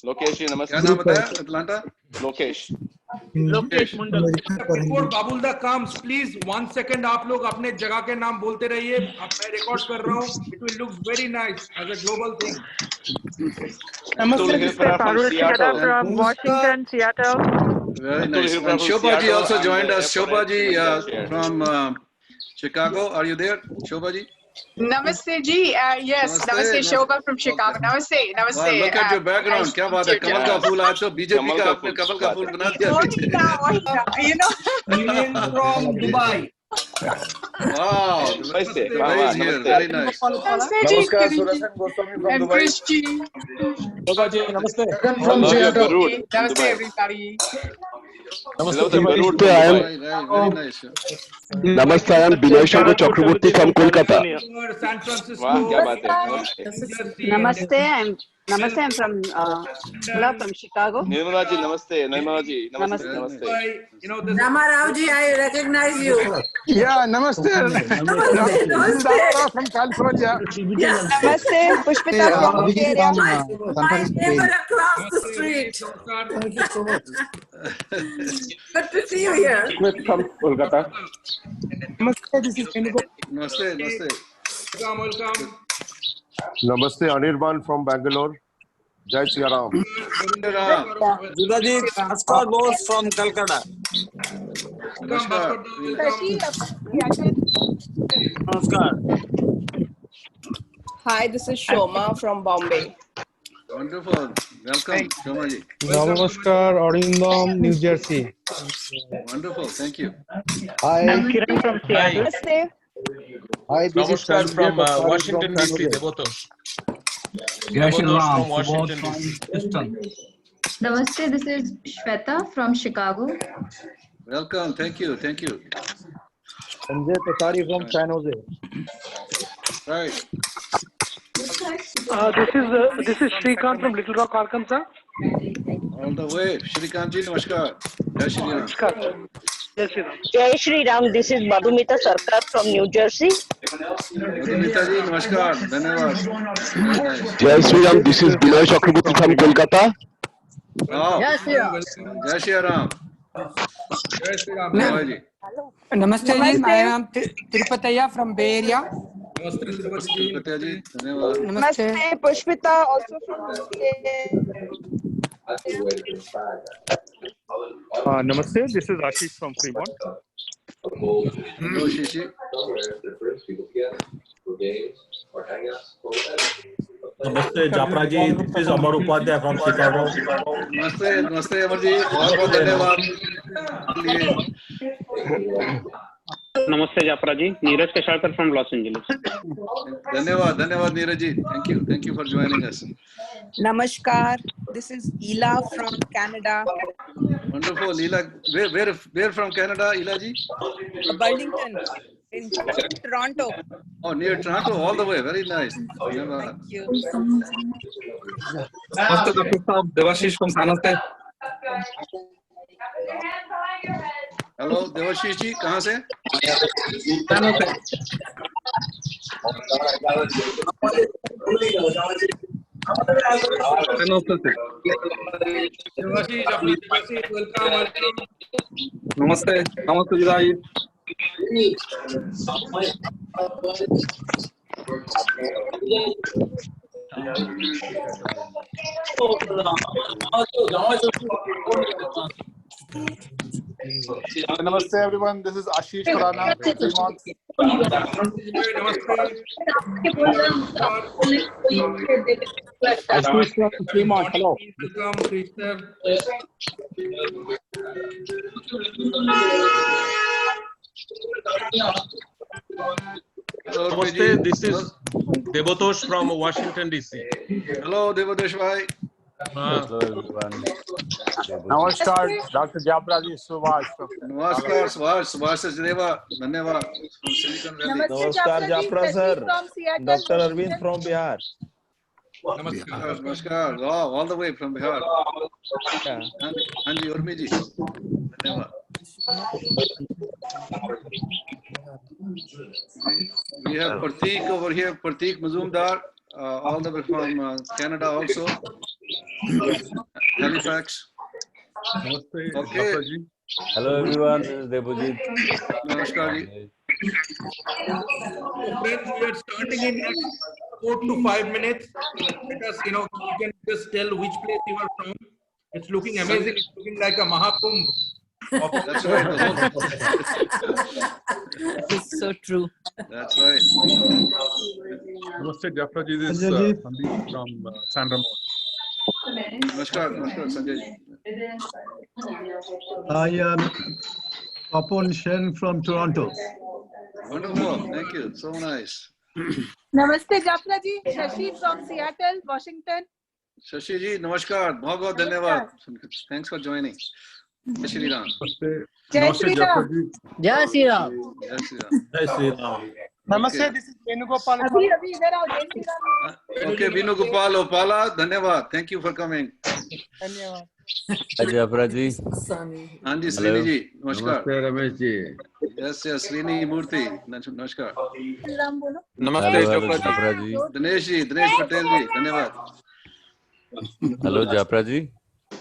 लोकेश जी नमस्ते। क्या नाम बताया? Atlanta Lokesh. Lokesh Mandal. Before Babulda comes, please 1 second आप लोग अपने जगह के नाम बोलते रहिए। अब मैं रिकॉर्ड कर रहा हूँ। It will look very nice as a global thing. Namaste, this is Parul Shikara from Washington, Seattle. Very nice. And Sh.Babul also joined us. Sh.Babul from Chicago. Are you there, Sh.Babul? Namaste ji. Yes, Namaste. Sh.Babul from Chicago. Namaste. Namaste. Wow, look at your background. Nice क्या बात है? कमल का फूल आज तो BJP का आपने कमल का फूल बना दिया पीछे। You know. Indian from Dubai. Wow. नमस्ते। Very here. Very nice. Namaste ji. Namaskar, Surasan Goswami from And Dubai. Krish ji. Namaste. From Seattle. Namaste everybody. Hello, the Barut from Very Dubai. nice. Namaste, I am Binay Shankar Chakraborty from Kolkata. San Francisco. वाह क्या बात है। Namaste, I'm from from Chicago. Nirmala ji नमस्ते। निर्मला जी नमस्ते। नमस्ते। You know this. Ramarao ji, I recognize you. Yeah, namaste. Namaste. From California. Namaste, Pushpita from Bulgaria. My neighbor across the street. Thank you so much. Good to see you here. From Kolkata. Namaste, this is Keniko. Namaste. Welcome. Namaste, Anirban from Bangalore. Jai Shri Ram. Judaji, Bhaskar Bose from Calcutta. Namaskar. Hi, this is Shoma from Bombay. Wonderful. Welcome, Shoma ji. Namaskar, Arindam, New Jersey. Wonderful. Thank you. Hi. I'm Kiran from Seattle. Namaste. Hi, this is Namaskar from Washington DC, Devotosh. Devotosh from Washington DC. Namaste, this is Shweta from Chicago. Welcome. Thank you. Sanjay Patari from San Jose. Right. This is Srikanth from Little Rock, Arkansas. All the way. Shrikant ji, namaskar. Jai Shri Ram. Yes, sir. Jai Shri Ram, this is Madhumita Sarkar from New Jersey. Madhumita ji, namaskar. Dhanyawad. Jai Shri Ram, this is Binay Chakraborty from Kolkata. Wow. Jai Shri Ram. Namaste ji, I am Tirupataya from Bay Area. Namaste Tirupati ji. Namaste ji. Dhanyawad. Namaste, Pushpita also from Namaste, this is Ashish from Fremont. Hello, Shishi. Namaste, Japra ji. This is Amar Upadhyay from Chicago. Namaste, Amar ji. बहुत धन्यवाद. Namaste, Japra ji. Neeraj Keshalkar from Los Angeles. धन्यवाद Neeraj ji. Thank you for joining us. Namaskar, this is Ela from Canada. Wonderful, Ela. Where from Canada, Ela ji? Burlington, in Toronto. Oh, near Toronto, all the way. Very nice. Thank you. Namaste, Dr. Saab. Devashish from San Jose. Hello Devashish ji, कहाँ से? Namaste, Judaji. Namaste everyone, this is Ashish Khurana. Ashish from Fremont. Hello. Namaste, this is Devotosh from Washington DC. Hello, Devotosh bhai. Hello everyone. Namaskar, Dr. Jabraji Subhash. Namaskar, Subhash Deva. Dhanyawad. From Silicon Valley. Namaskar, Japra sir. Dr. Arvind from Bihar. Namaskar. Wow, all the way from Bihar. Hanji, Urmi ji. Dhanyawad. We have Pratik over here, Pratik Mazumdar, all the way from Canada also. Halifax. Okay. Hello everyone, this is Debojit. Namaskar ji. So friends, we are starting in next 4 to 5 minutes. Let us, you can just tell which place you are from. It's looking amazing. It's looking like a Mahakumbh. That's right. This is so true. That's right. Namaste, Jafra ji. This is Sandeep from San Ramon. Namaskar, Sanjay. I am Papon Shen from Toronto. Wonderful. Thank you. So nice. Namaste, Jafra ji. Shashi from Seattle, Washington. Shashi ji, namaskar. बहुत धन्यवाद. Thanks for joining. Jai Shri Ram. Jai Shri Ram. Jai Shri Ram. Jai Shri Ram. Jai Shri Ram. Namaste, this is Venugopal. Abhi idhar aao, Jai Shri Ram. Okay, Vinu Gopal Opala, धन्यवाद. Thank you for coming. Dhanyawad. Hi Jafra ji. हाँ जी, श्रीनी जी, नमस्कार. Namaste, Ramesh ji. Yes, Srini मूर्ति, नमस्कार. Ram bolo. Namaste, Hello Jafra ji. Jafra ji. Dinesh Patel जी, धन्यवाद. Hello Jafra ji.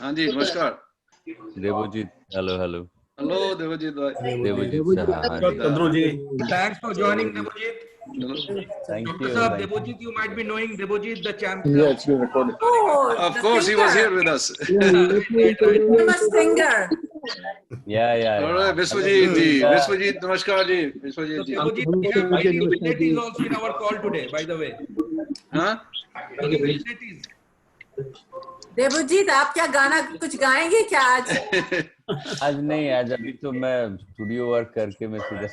हाँ जी, नमस्कार. Debojit. Hello. Hello, Devajit bhai. Devojit sir. Chandru ji. Thanks for joining, Debojit. Thank Dr. you. Saab, Thank you. Debojit, you might be knowing Debojit, the champion. Yeah, it's been recorded. Of course, he was here with us. Famous singer. Yeah. All right, Vishwajit ji, namaskar ji, Vishwajit ji. Debojit, we have many dignitaries also in our call today, by the way. Huh? Many dignitaries. Devjit आप क्या गाना कुछ गाएंगे क्या आज? आज नहीं, आज अभी तो मैं स्टूडियो वर्क करके मैं सीधा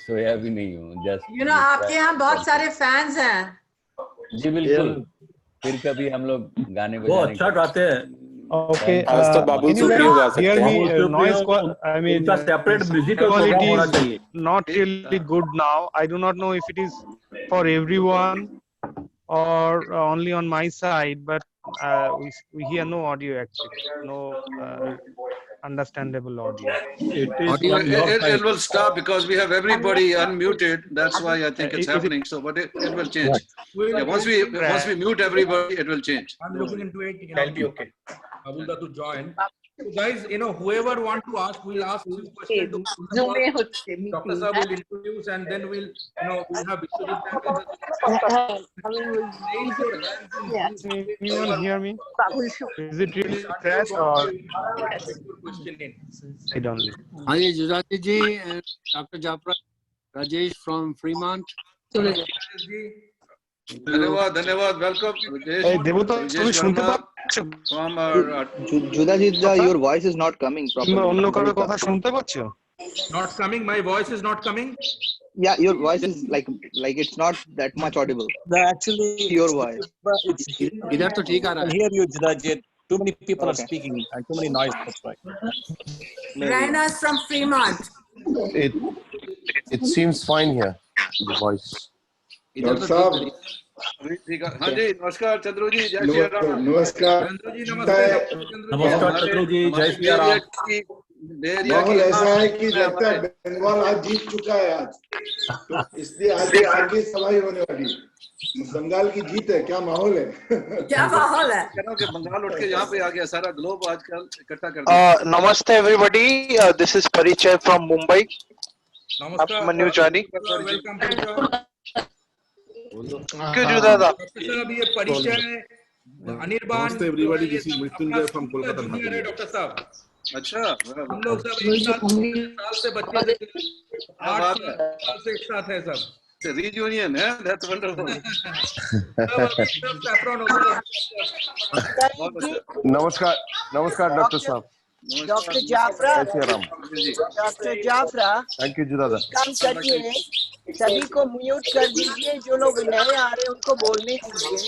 सोया भी नहीं हूँ. जस्ट आपके यहाँ बहुत सारे फैंस हैं. जी बिल्कुल. फिर कभी हम लोग गाने बजाने. वो अच्छा गाते हैं. Okay. आज तो बाबुल सुप्रियो गा सकते हैं. Noise, I mean, separate musical program होना चाहिए. Not really good now. I do not know if it is for everyone or only on my side, but we hear no audio actually, no understandable audio. It will stop because we have everybody unmuted. That's why I think it's happening. So, but it will change. Yeah, once we mute everybody, it will change. I'm looking into it. I'll be okay. Abulda to join. So guys, whoever want to ask, we'll ask few questions. Dr. Saab will introduce, and then we'll have Anyone hear me? Is it really crash or? I don't know. Hi, Judati ji and Dr. Jafra, Rajesh from Fremont. धन्यवाद. Welcome. From our your voice is not coming properly. Not coming. My voice is not coming. Yeah, your voice is like it's not that much audible. Actually, your voice. इधर तो ठीक आ रहा है. Hear you, Judajit. Too many people are speaking and too many noise. That's why. Raina's from Fremont. It seems fine here. The voice. Dr. Saab. हाँ जी, नमस्कार चंद्रू जी, जय श्री राम. नमस्कार. चंद्रू जी नमस्ते. नमस्कार चंद्रू जी, जय श्री राम. माहौल ऐसा है कि लगता है बंगाल आज जीत चुका है आज, तो इसलिए आज आगे सवाई होने वाली. बंगाल की जीत है. क्या माहौल है? क्या माहौल है? बंगाल उठ के यहाँ पे आ गया. सारा ग्लोब आजकल इकट्ठा कर दिया. Namaste everybody. This is Parichay from Mumbai. Namaskar. I'm a new journey. Welcome, Parichay. क्यों जुदा था? साहब ये परिचय है. Anirban. Namaste everybody. This is Mrityunjay from Kolkata. Doctor साहब. अच्छा, हम लोग सब एक साल से बच्चे 8 साल से एक साथ है सब. Reunion, eh? That's wonderful. नमस्कार डॉक्टर साहब. Doctor Jofra. Doctor Jofra. Thank you जुदा. काम करिए, सभी को म्यूट कर दीजिए. जो लोग नए आ रहे हैं उनको बोलने दीजिए.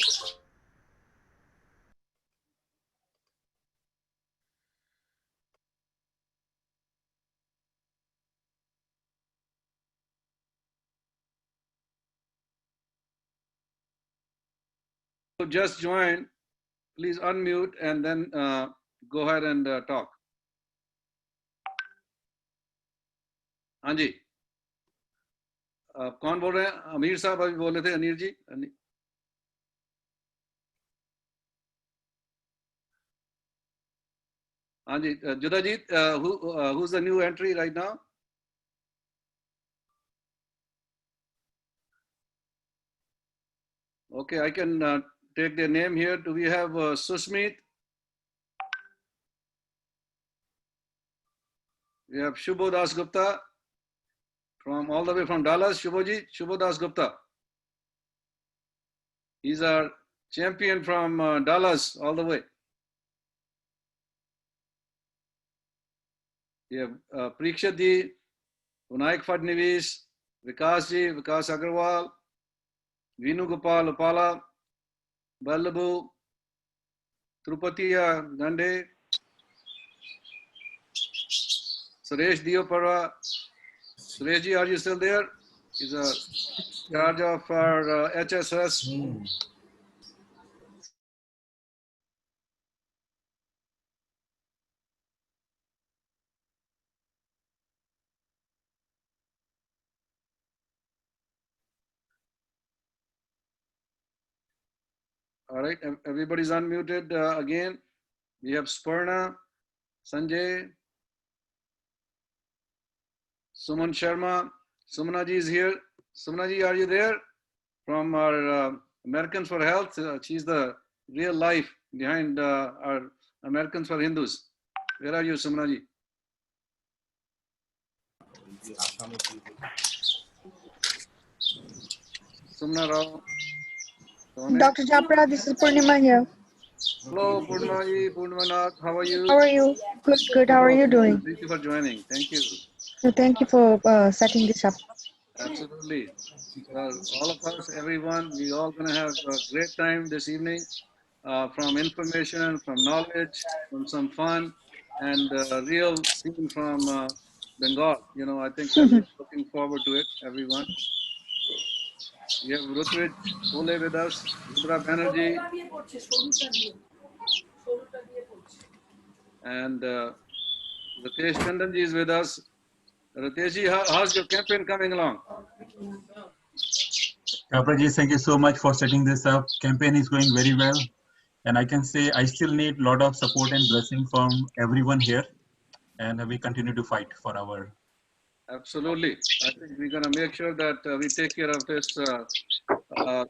Just join. Please unmute and then go ahead and talk. हाँ जी. कौन बोल रहे हैं? अमीर साहब अभी बोल रहे थे. Anil ji. Anji, Judajit, who's the new entry right now? Okay, I can take their name here. Do we have Susmeet? We have Shubho Das Gupta from all the way from Dallas. Shubhoji, Shubho Das Gupta. He's our champion from Dallas all the way. We have Preeksha Ji, Vinayak Fadnavis, Vikas Ji, Vikas Agarwal, Vinu Gopal Upala, Ballabu, Trupatiya Gande, Suresh Diopara. Suresh Ji, are you still there? He's a charge of our HSS. All right, everybody's unmuted again. We have Spurna, Sanjay, Suman Sharma. Sumana ji is here. Sumana ji, are you there? From our Americans for Health. She's the real life behind our Americans for Hindus. Where are you, Sumana ji? Sumana Rao. Dr. Japra, this is Purnima here. Hello, Purnima ji, Purnima Nath. How are you? How are you? Good, good. How are you doing? Thank you for joining. Thank you. Thank you for setting this up. Absolutely. Well, all of us, everyone, we all going to have a great time this evening from information, from knowledge, from some fun, and real scene from Bengal. You know, I think I'm looking forward to it, everyone. We have Rutrij Ole with us, Rudra Banerjee, and Ritesh Chandanji is with us. Riteshji, how's your campaign coming along? Japraji, thank you so much for setting this up. Campaign is going very well. And I can say I still need a lot of support and blessing from everyone here. And we continue to fight for our... Absolutely. I think we're going to make sure that we take care of this, our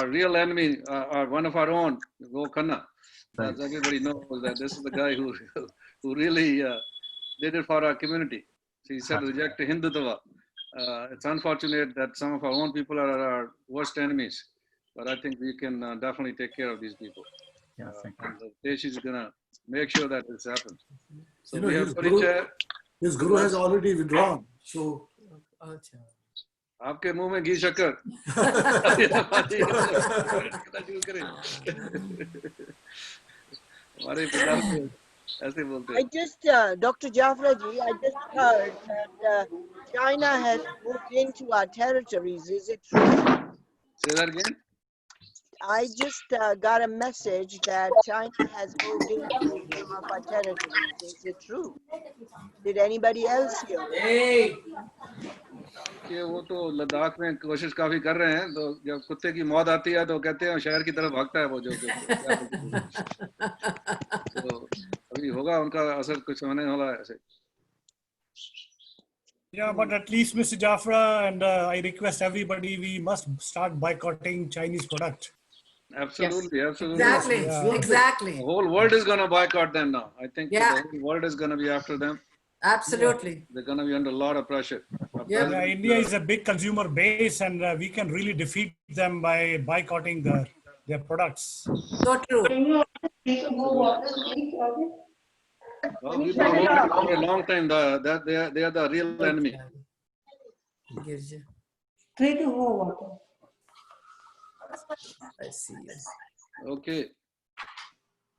real enemy, one of our own, Go Khanna. As everybody knows that this is the guy who really did it for our community. He said reject Hindutva. It's unfortunate that some of our own people are our worst enemies, but I think we can definitely take care of these people. Yeah, thank you. And Desh is going to make sure that this happens. So you know, we have his guru has already withdrawn. So, आपके मुंह में घी शक्कर हमारे पिता ऐसे बोलते हैं. I just, Dr. Jafra ji, I just heard that China has moved into our territories. Is it true? Say that again. I just got a message that China has moved into some of our territories. Is it true? Did anybody else hear it? कि वो तो लद्दाख में कोशिश काफी कर रहे हैं, तो जब कुत्ते की मौत आती है तो कहते हैं शहर की तरफ भागता है वो जो तो अभी होगा उनका असर कुछ होने वाला है ऐसे. Yeah, but at least Mr. Jafra and I request everybody, we must start boycotting Chinese product. Absolutely, yes. Absolutely. Exactly, Yeah. exactly. The whole world is going to boycott them now. I think Yeah. the whole world is going to be after them. Absolutely. They're going to be under a lot of pressure. Yeah, India is a big consumer base, and we can really defeat them by boycotting their products. So true. Well, we've been working for a long time. They are the real enemy. I see. Okay.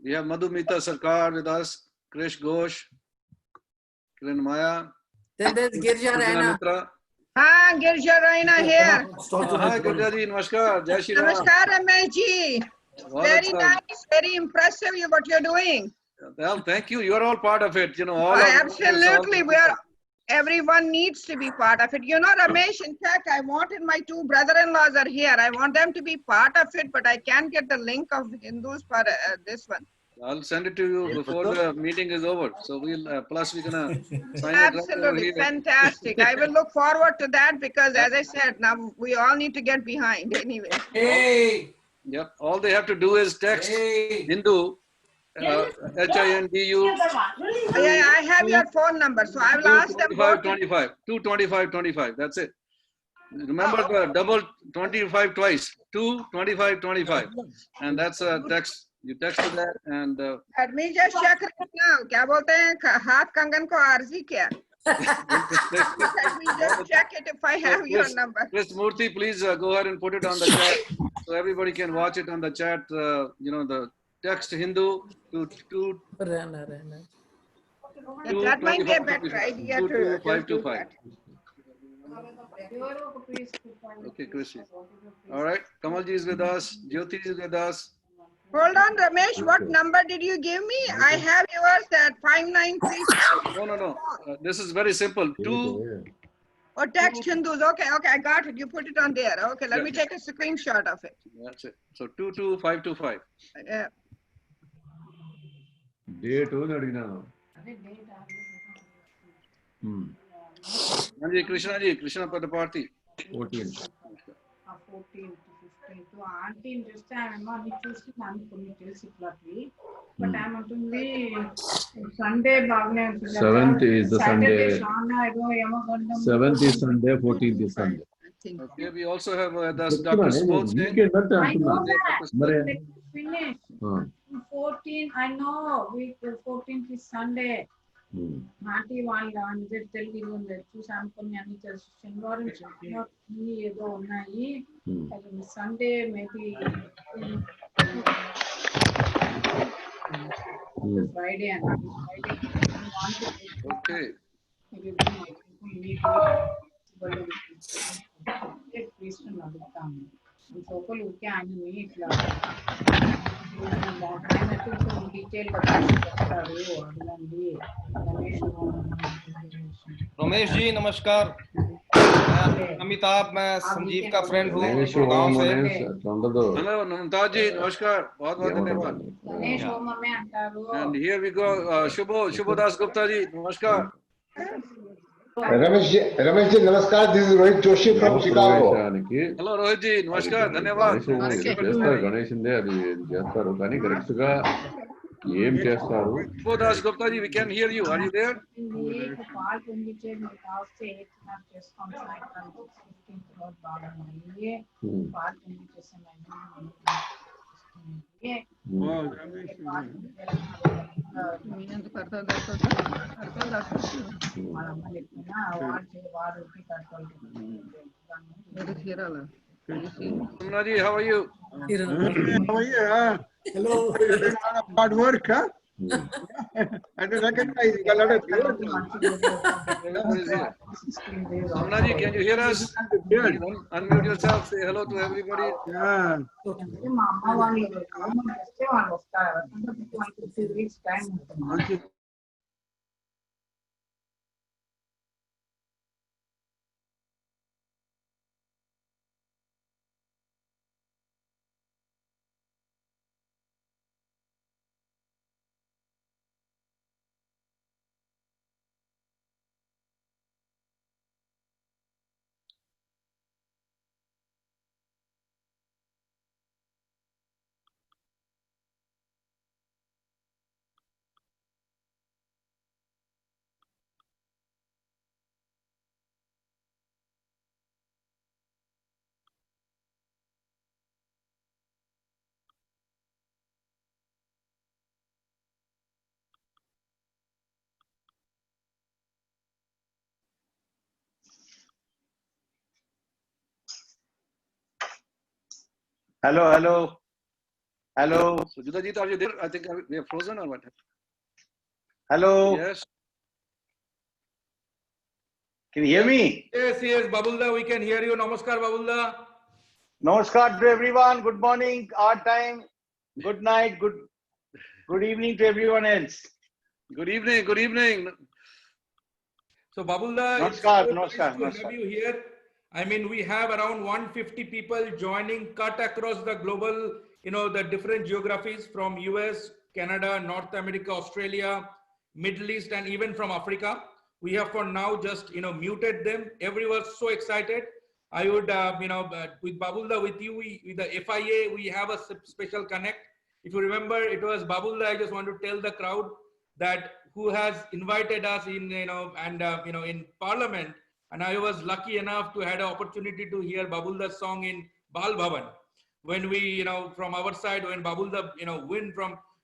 We have Madhumita Sarkar with us, Krish Ghosh, Kiran Maya. Then there's Girja Raina. हाँ गिरजा Raina here. Hi Girja ji, namaskar. Jai Shri Ram. Namaskar Ramesh ji. Very nice, very impressive what you're doing. Well, thank you. You're all part of it. You know, all Absolutely, we are. Everyone needs to be part of it. You know, Ramesh, in fact, I wanted my two brother-in-laws are here. I want them to be part of it, but I can't get the link of Hindus for this one. I'll send it to you before the meeting is over. So we'll plus we're gonna sign it right over Absolutely here. fantastic. I will look forward to that because, as I said, now we all need to get behind anyway. Hey. Yep. All they have to do is text Hindu, HINDU. Yeah, I have your phone number, so I will ask them both. 225. That's it. Remember the double 25 twice. 225, and that's a text. You text to that and. Let me just check right now. क्या बोलते हैं हाथ कंगन को RG क्या? Let me just check it if I have your number. Chris Murthy, please go ahead and put it on the chat so everybody can watch it on the chat. You know, the text Hindu to That might be a better idea to just do that. Okay, Chris. All right, Kamalji is with us. Jyoti is with us. Hold on, Ramesh. What number did you give me? I have yours at 593. No. This is very simple. Or text Hindus. Okay, I got it. You put it on there. Okay, let me take a screenshot of it. That's it. So 22525. Yeah. Date Krishna Padaparthi. 14. 14 to 15. So auntie just I'm not choosing కొన్ని తెలుసు but I'm only Sunday బాగానే ఉంటుంది 7th is the Sunday. చాలా ఏదో ఏమో గండం 7th is Sunday, 14th is Sunday. Okay, we also have Dr. Sports Day. I know that. Finish. 14, I know. Week 14th is Sunday. Auntie వాళ్ళ అందరి తెలుగు ఉంది చూసాం కొన్ని అన్ని తెలుసు శనివారం ఏదో ఉన్నాయి సండే మేబీ ఫ్రైడే అండి ఓకే అడుగుతాము ఇంకొకరు ఊరికే ఆయనని ఇట్లా డీటెయిల్ గా చెప్తారు అడగండి रमेश जी नमस्कार अमिताभ मैं संजीव का फ्रेंड हूँ गांव से हेलो ममताज जी नमस्कार बहुत धन्यवाद and here we go Shubhodas Gupta ji namaskar Ramesh ji namaskar, this is Rohit Joshi from Chicago. Hello Rohit ji namaskar धन्यवाद గణేష్ దే అది చేస్తారు కానీ కరెక్ట్ గా ఏం చేస్తారు Shubhodas Gupta ji we can hear you, are you there? Sumna ji, how are you? How are you? Hello. Hard work, huh? I don't recognize you. Sumna ji, can you hear us? Unmute yourself. Say hello to everybody. Hello. Sujita ji, are you there? I think we are frozen or what? Hello. Yes. Can you hear me? Yes, Babulda, we can hear you. Namaskar, Babulda. Namaskar to everyone. Good morning, our time. Good night. Good evening to everyone else. Good evening. So, Babulda, Namaskar. Have you here? I mean, we have around 150 people joining, cut across the global, the different geographies from US Canada, North America, Australia, Middle East, and even from Africa. We have for now just, muted them. Everyone was so excited. I would, with Babulda, with you, with the FIA, we have a special connect. If you remember, it was Babulda. I just want to tell the crowd that who has invited us in, in Parliament. And I was lucky enough to had an opportunity to hear Babulda's song in Bal Bhavan. When we, from our side, when Babulda,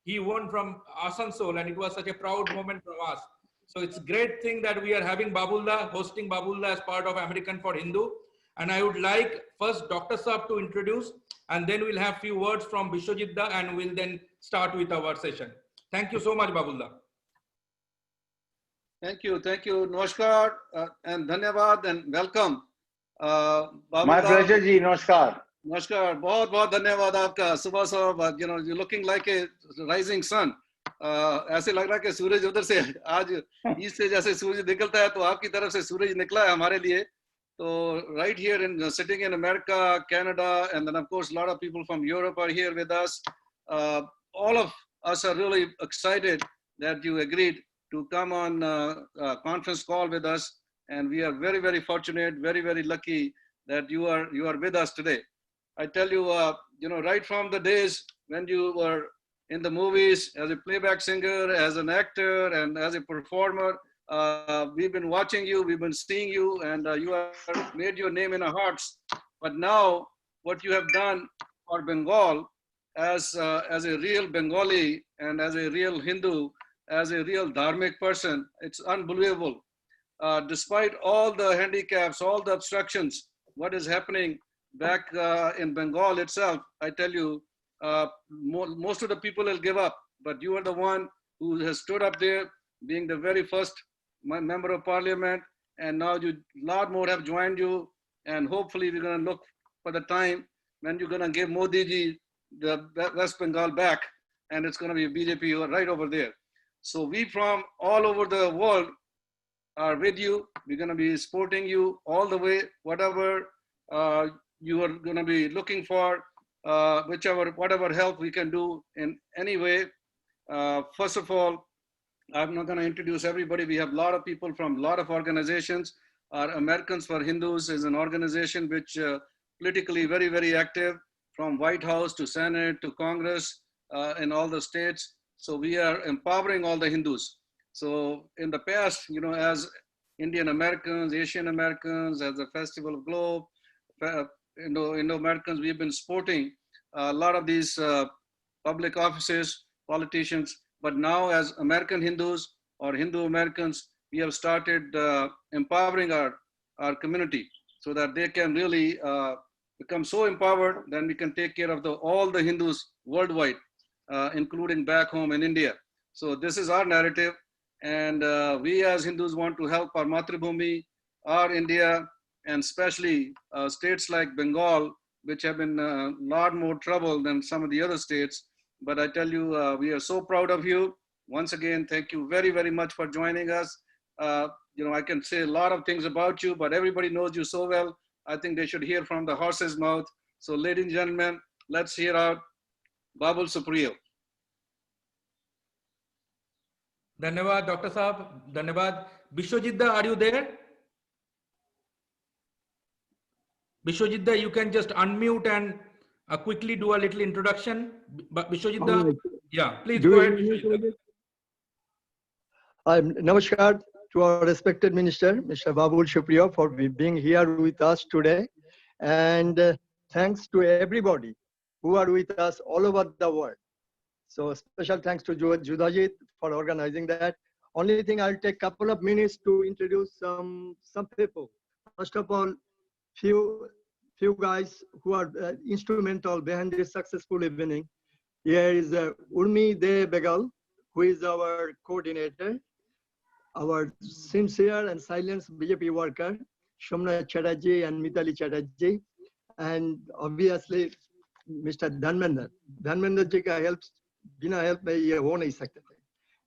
he won from Asansol, and it was such a proud moment for us. So it's a great thing that we are having Babulda, hosting Babulda as part of American4Hindu. And I would like first Dr. Saab to introduce, and then we'll have few words from Bishwajit Da, and we'll then start with our session. Thank you so much, Babulda. Thank you. Namaskar and Dhanyavad and welcome. My pleasure, Ji. Namaskar. Namaskar. बहुत धन्यवाद आपका. सुबह you're looking like a rising sun. ऐसे लग रहा है कि सूरज उधर से आज ईस्ट से जैसे सूरज निकलता है तो आपकी तरफ से सूरज निकला है हमारे लिए. So right here sitting in America, Canada, and then of course a lot of people from Europe are here with us. All of us are really excited that you agreed to come on a conference call with us, and we are very, very fortunate, very, very lucky that you are with us today. I tell you, right from the days when you were in the movies as a playback singer, as an actor, and as a performer, we've been watching you, we've been seeing you, and you have made your name in our hearts. But now, what you have done for Bengal as a real Bengali and as a real Hindu, as a real dharmic person, it's unbelievable. Despite all the handicaps, all the obstructions, what is happening back in Bengal itself, I tell you, most of the people will give up, but you are the one who has stood up there, being the very first member of parliament, and now a lot more have joined you, and hopefully we're going to look for the time when you're going to give Modi ji the West Bengal back, and it's going to be BJP right over there. So we from all over the world are with you. We're going to be supporting you all the way, whatever you are going to be looking for, whatever help we can do in any way. First of all, I'm not going to introduce everybody. We have a lot of people from a lot of organizations. Our Americans4Hindus is an organization which politically very, very active, from White House to Senate to Congress in all the states. So we are empowering all the Hindus. So in the past, as Indian Americans, Asian Americans, as the Festival of Globe, Indo-Americans, we've been supporting a lot of these public offices, politicians. But now as American Hindus or Hindu Americans, we have started empowering our community so that they can really become so empowered, then we can take care of all the Hindus worldwide, including back home in India. So this is our narrative. And we as Hindus want to help our Matribhumi, our India, and especially states like Bengal, which have been a lot more trouble than some of the other states. But I tell you, we are so proud of you. Once again, thank you very, very much for joining us. I can say a lot of things about you, but everybody knows you so well. I think they should hear from the horse's mouth. So ladies and gentlemen, let's hear out Babul Supriyo. Dhanyavad, Dr. Saab. Dhanyavad. Bishwajit Da, are you there? Bishwajit Da, you can just unmute and quickly do a little introduction. Bishwajit Da, yeah, please go ahead. Namaskar to our respected Minister, Mr. Babul Supriyo, for being here with us today. And thanks to everybody who are with us all over the world. So special thanks to Judajit for organizing that. Only thing, I'll take a couple of minutes to introduce some people. First of all, few guys who are instrumental behind this successful evening. Here is Urmi De Begal, who is our coordinator, our sincere and silent BJP worker, Shomna Chatterjee and Mitali Chatterjee, and obviously Mr. Dhanmender. Dhanmender ji ka help, bina help mein ye ho nahi sakte.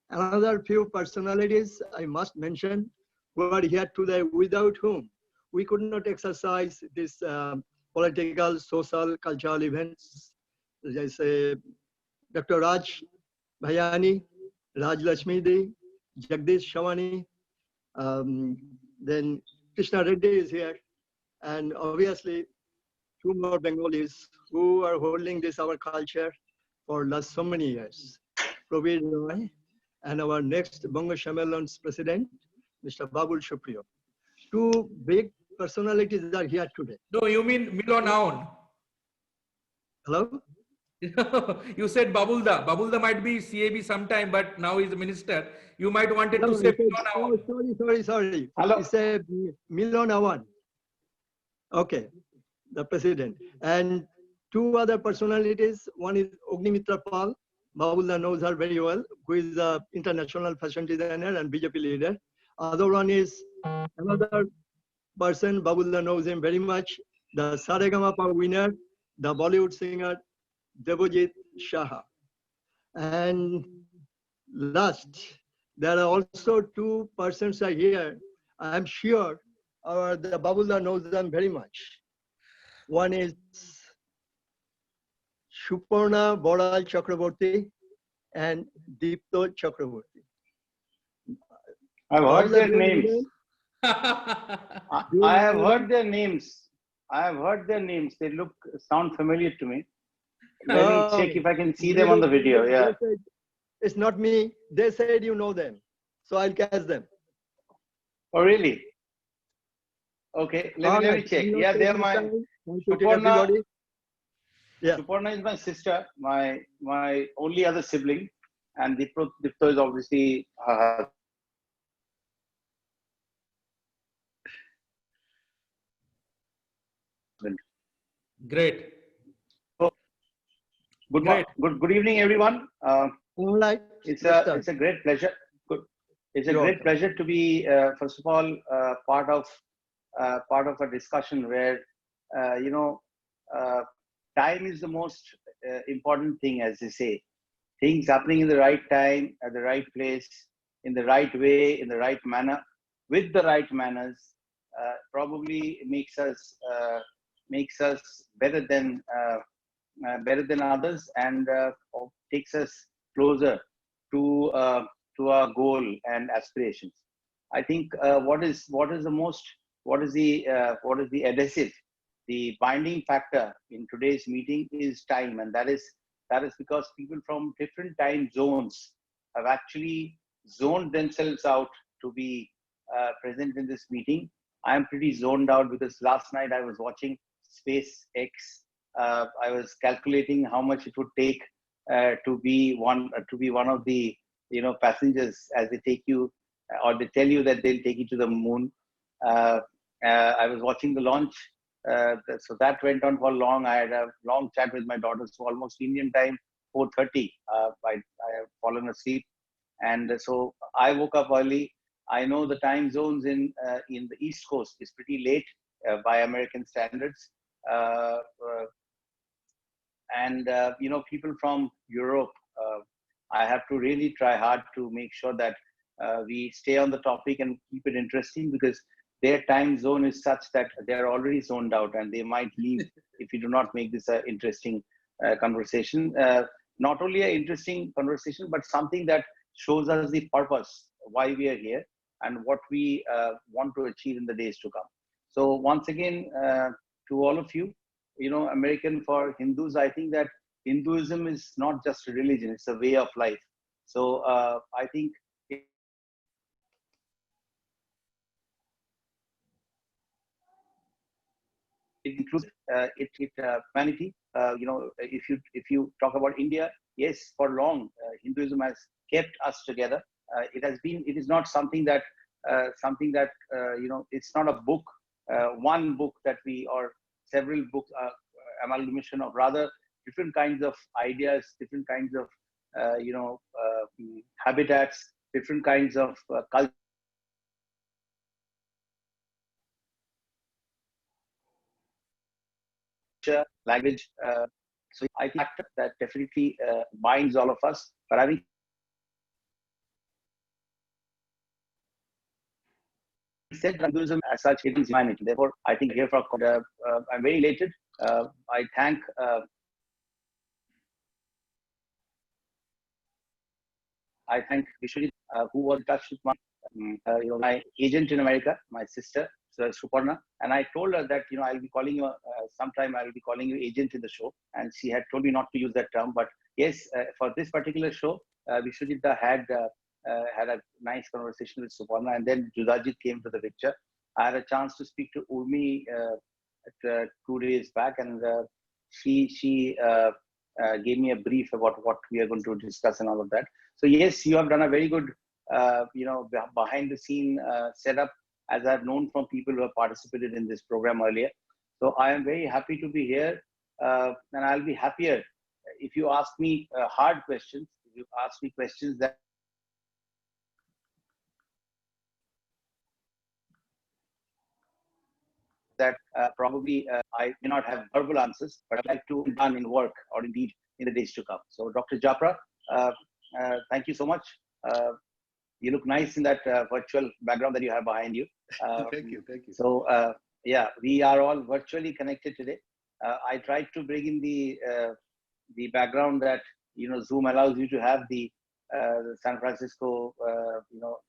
Another few personalities I must mention who are here today, without whom we could not exercise this political, social, cultural events. As I say, Dr. Raj Bhayani, Raj Lakshmi Di, Jagdish Shavani, then Krishna Reddy is here, and obviously two more Bengalis who are holding this our culture for last so many years. Praveen Roy and our next Bongo Shamelon's president, Mr. Babul Supriyo. Two big personalities are here today. No, you mean Milon Aon. Hello? You said Babulda. Babulda might be CAB sometime, but now he's a minister. You might wanted to say Milon Aon. Oh, sorry. Hello. He said Milon Awan. Okay, the president. And two other personalities. One is Ognimitra Pal. Babulda knows her very well, who is an international fashion designer and BJP leader. Other one is another person, Babulda knows him very much, the Saregamapa winner, the Bollywood singer, Devojit Shaha. And last, there are also two persons are here. I'm sure the Babulda knows them very much. One is Suparna Boral Chakraborty and Deepto Chakraborty. I've All heard the their two names. leaders- I have heard their names. They sound familiar to me. Let me check if I can see them on the video. Yeah. They said, it's not me. They said you know them. So I'll catch them. Oh, really? Okay, let me check. Yeah, they're my Suparna. Yeah. Suparna is my sister, my only other sibling, and Dipto is obviously her husband. Great. Good evening, everyone. All right. It's a great pleasure. It's a great pleasure to be, first of all, part of a discussion where time is the most important thing, as they say. Things happening in the right time, at the right place, in the right way, in the right manner, with the right manners, probably makes us better than others, and takes us closer to our goal and aspirations. I think what is the adhesive, the binding factor in today's meeting is time, and that is because people from different time zones have actually zoned themselves out to be present in this meeting. I am pretty zoned out because last night I was watching SpaceX. I was calculating how much it would take to be one of the passengers as they take you, or they tell you that they'll take you to the moon. I was watching the launch, so that went on for long. I had a long chat with my daughter, so almost Indian time 4:30. I have fallen asleep, and so I woke up early. I know the time zones in the East Coast is pretty late by American standards, and people from Europe. I have to really try hard to make sure that we stay on the topic and keep it interesting, because their time zone is such that they're already zoned out and they might leave if we do not make this an interesting conversation. Not only an interesting conversation, but something that shows us the purpose, why we are here, and what we want to achieve in the days to come. So once again, to all of you, American for Hindus, I think that Hinduism is not just a religion, it's a way of life. So I think it includes humanity. If you talk about India, yes, for long Hinduism has kept us together. It is not something that it's not a book, one book that or several books, amalgamation of rather different kinds of ideas, different kinds of habitats, different kinds of culture, language. So I think that definitely binds all of us. But having said, Hinduism as such, it is humanity. Therefore, I think here for I'm very elated. I thank I thank Vishwajit, who was in touch with my agent in America, my sister, Suparna, and I told her that I'll be calling you sometime. I'll be calling you agent in the show, and she had told me not to use that term. But yes, for this particular show, Vishwajit had a nice conversation with Suparna, and then Judajit came to the picture. I had a chance to speak to Urmi 2 days back, and she gave me a brief about what we are going to discuss and all of that. So yes, you have done a very good, behind the scene setup, as I've known from people who have participated in this program earlier. So I am very happy to be here, and I'll be happier if you ask me hard questions. If you ask me questions that probably I may not have verbal answers, but I'd like to done in work or indeed in the days to come. So Dr. Japra, thank you so much. You look nice in that virtual background that you have behind you. Thank you. So yeah, we are all virtually connected today. I tried to bring in the background that Zoom allows you to have the San Francisco,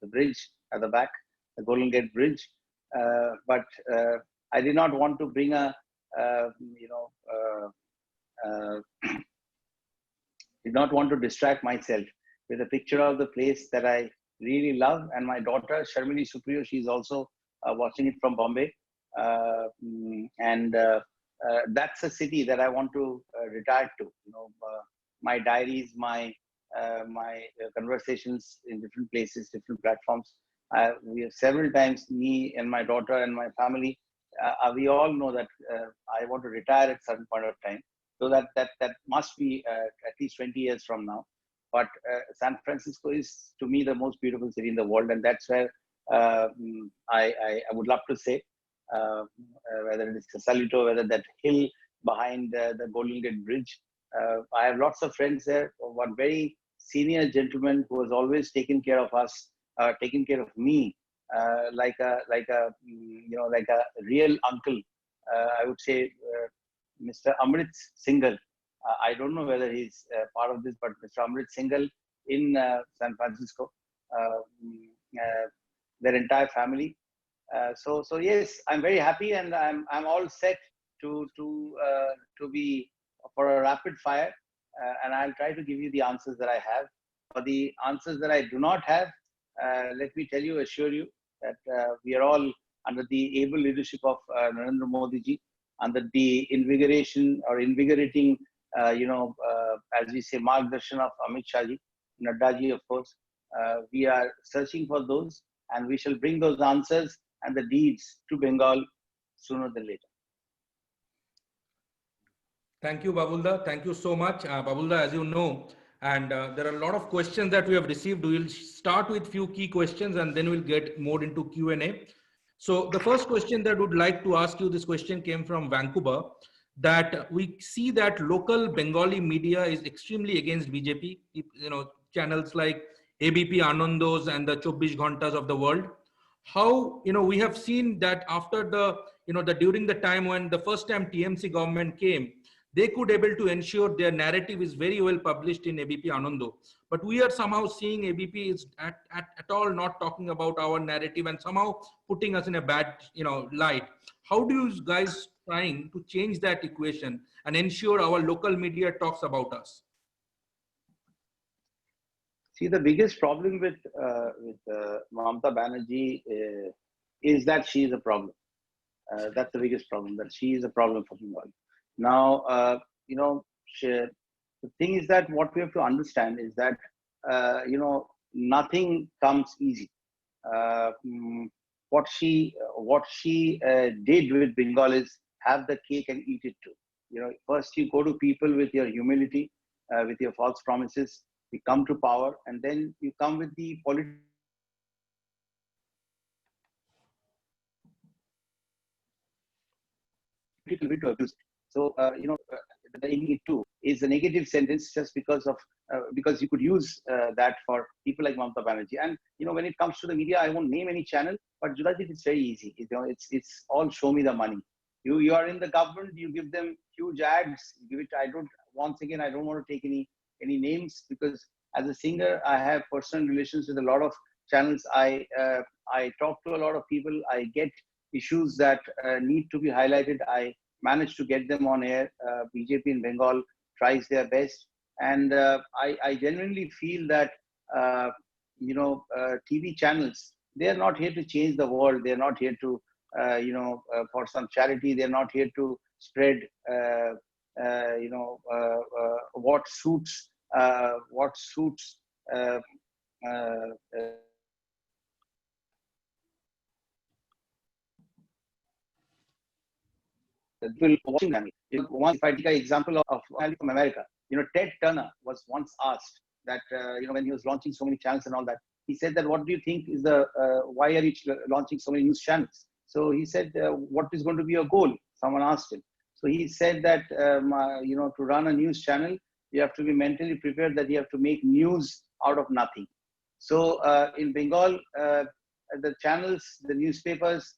the bridge at the back, the Golden Gate Bridge, but I did not want to bring a did not want to distract myself with a picture of the place that I really love. And my daughter, Sharmili Supriyo, she's also watching it from Bombay. That's a city that I want to retire to. My diaries, my conversations in different places, different platforms. We have several times, me and my daughter and my family, we all know that I want to retire at a certain point of time. So that must be at least 20 years from now. But San Francisco is, to me, the most beautiful city in the world, and that's where I would love to say, whether it's Salito, whether that hill behind the Golden Gate Bridge. I have lots of friends there. One very senior gentleman who has always taken care of us, taken care of me, like a real uncle. I would say, Mr. Amrit Singhal. I don't know whether he's part of this, but Mr. Amrit Singhal in San Francisco, their entire family. So yes, I'm very happy, and I'm all set to be for a rapid fire, and I'll try to give you the answers that I have. For the answers that I do not have, let me assure you that we are all under the able leadership of Narendra Modi ji, under the invigorating, as we say, Margdarshan of Amit Shah ji, Nadda ji, of course. We are searching for those, and we shall bring those answers and the deeds to Bengal sooner than later. Thank you, Babulda. Thank you so much. Babulda, as you know, and there are a lot of questions that we have received. We will start with few key questions, and then we'll get more into Q&A. So the first question that I would like to ask you, this question came from Vancouver, that we see that local Bengali media is extremely against BJP. Channels like ABP Anandos and the 24 Ghantas of the world. How, we have seen that after during the time when the first time TMC government came, they could able to ensure their narrative is very well published in ABP Anando. But we are somehow seeing ABP is at all not talking about our narrative and somehow putting us in a bad light. How do you guys trying to change that equation and ensure our local media talks about us? See, the biggest problem with Mamata Banerjee is that she is a problem. That's the biggest problem, that she is a problem for Bengal. Now, the thing is that what we have to understand is that, nothing comes easy. What she did with Bengal is have the cake and eat it too. First you go to people with your humility, with your false promises, you come to power, and then you come with the political will to abuse. So, the it too is a negative sentence just because you could use that for people like Mamata Banerjee. And when it comes to the media, I won't name any channel, but Judajit, it's very easy. It's all show me the money. You are in the government, you give them huge ads. Once again, I don't want to take any names, because As a singer, I have personal relations with a lot of channels. I talk to a lot of people. I get issues that need to be highlighted. I manage to get them on air. BJP in Bengal tries their best. And I genuinely feel that, TV channels, they are not here to change the world. They're not here to, for some charity. They're not here to spread, what suits, uh, uh, people watching them. Once, if I take an example of from America, Ted Turner was once asked that, when he was launching so many channels and all that, he said that, what do you think is the, why are you launching so many news channels? So he said, what is going to be your goal? Someone asked him. So he said that, to run a news channel, you have to be mentally prepared that you have to make news out of nothing. So in Bengal, the channels, the newspapers,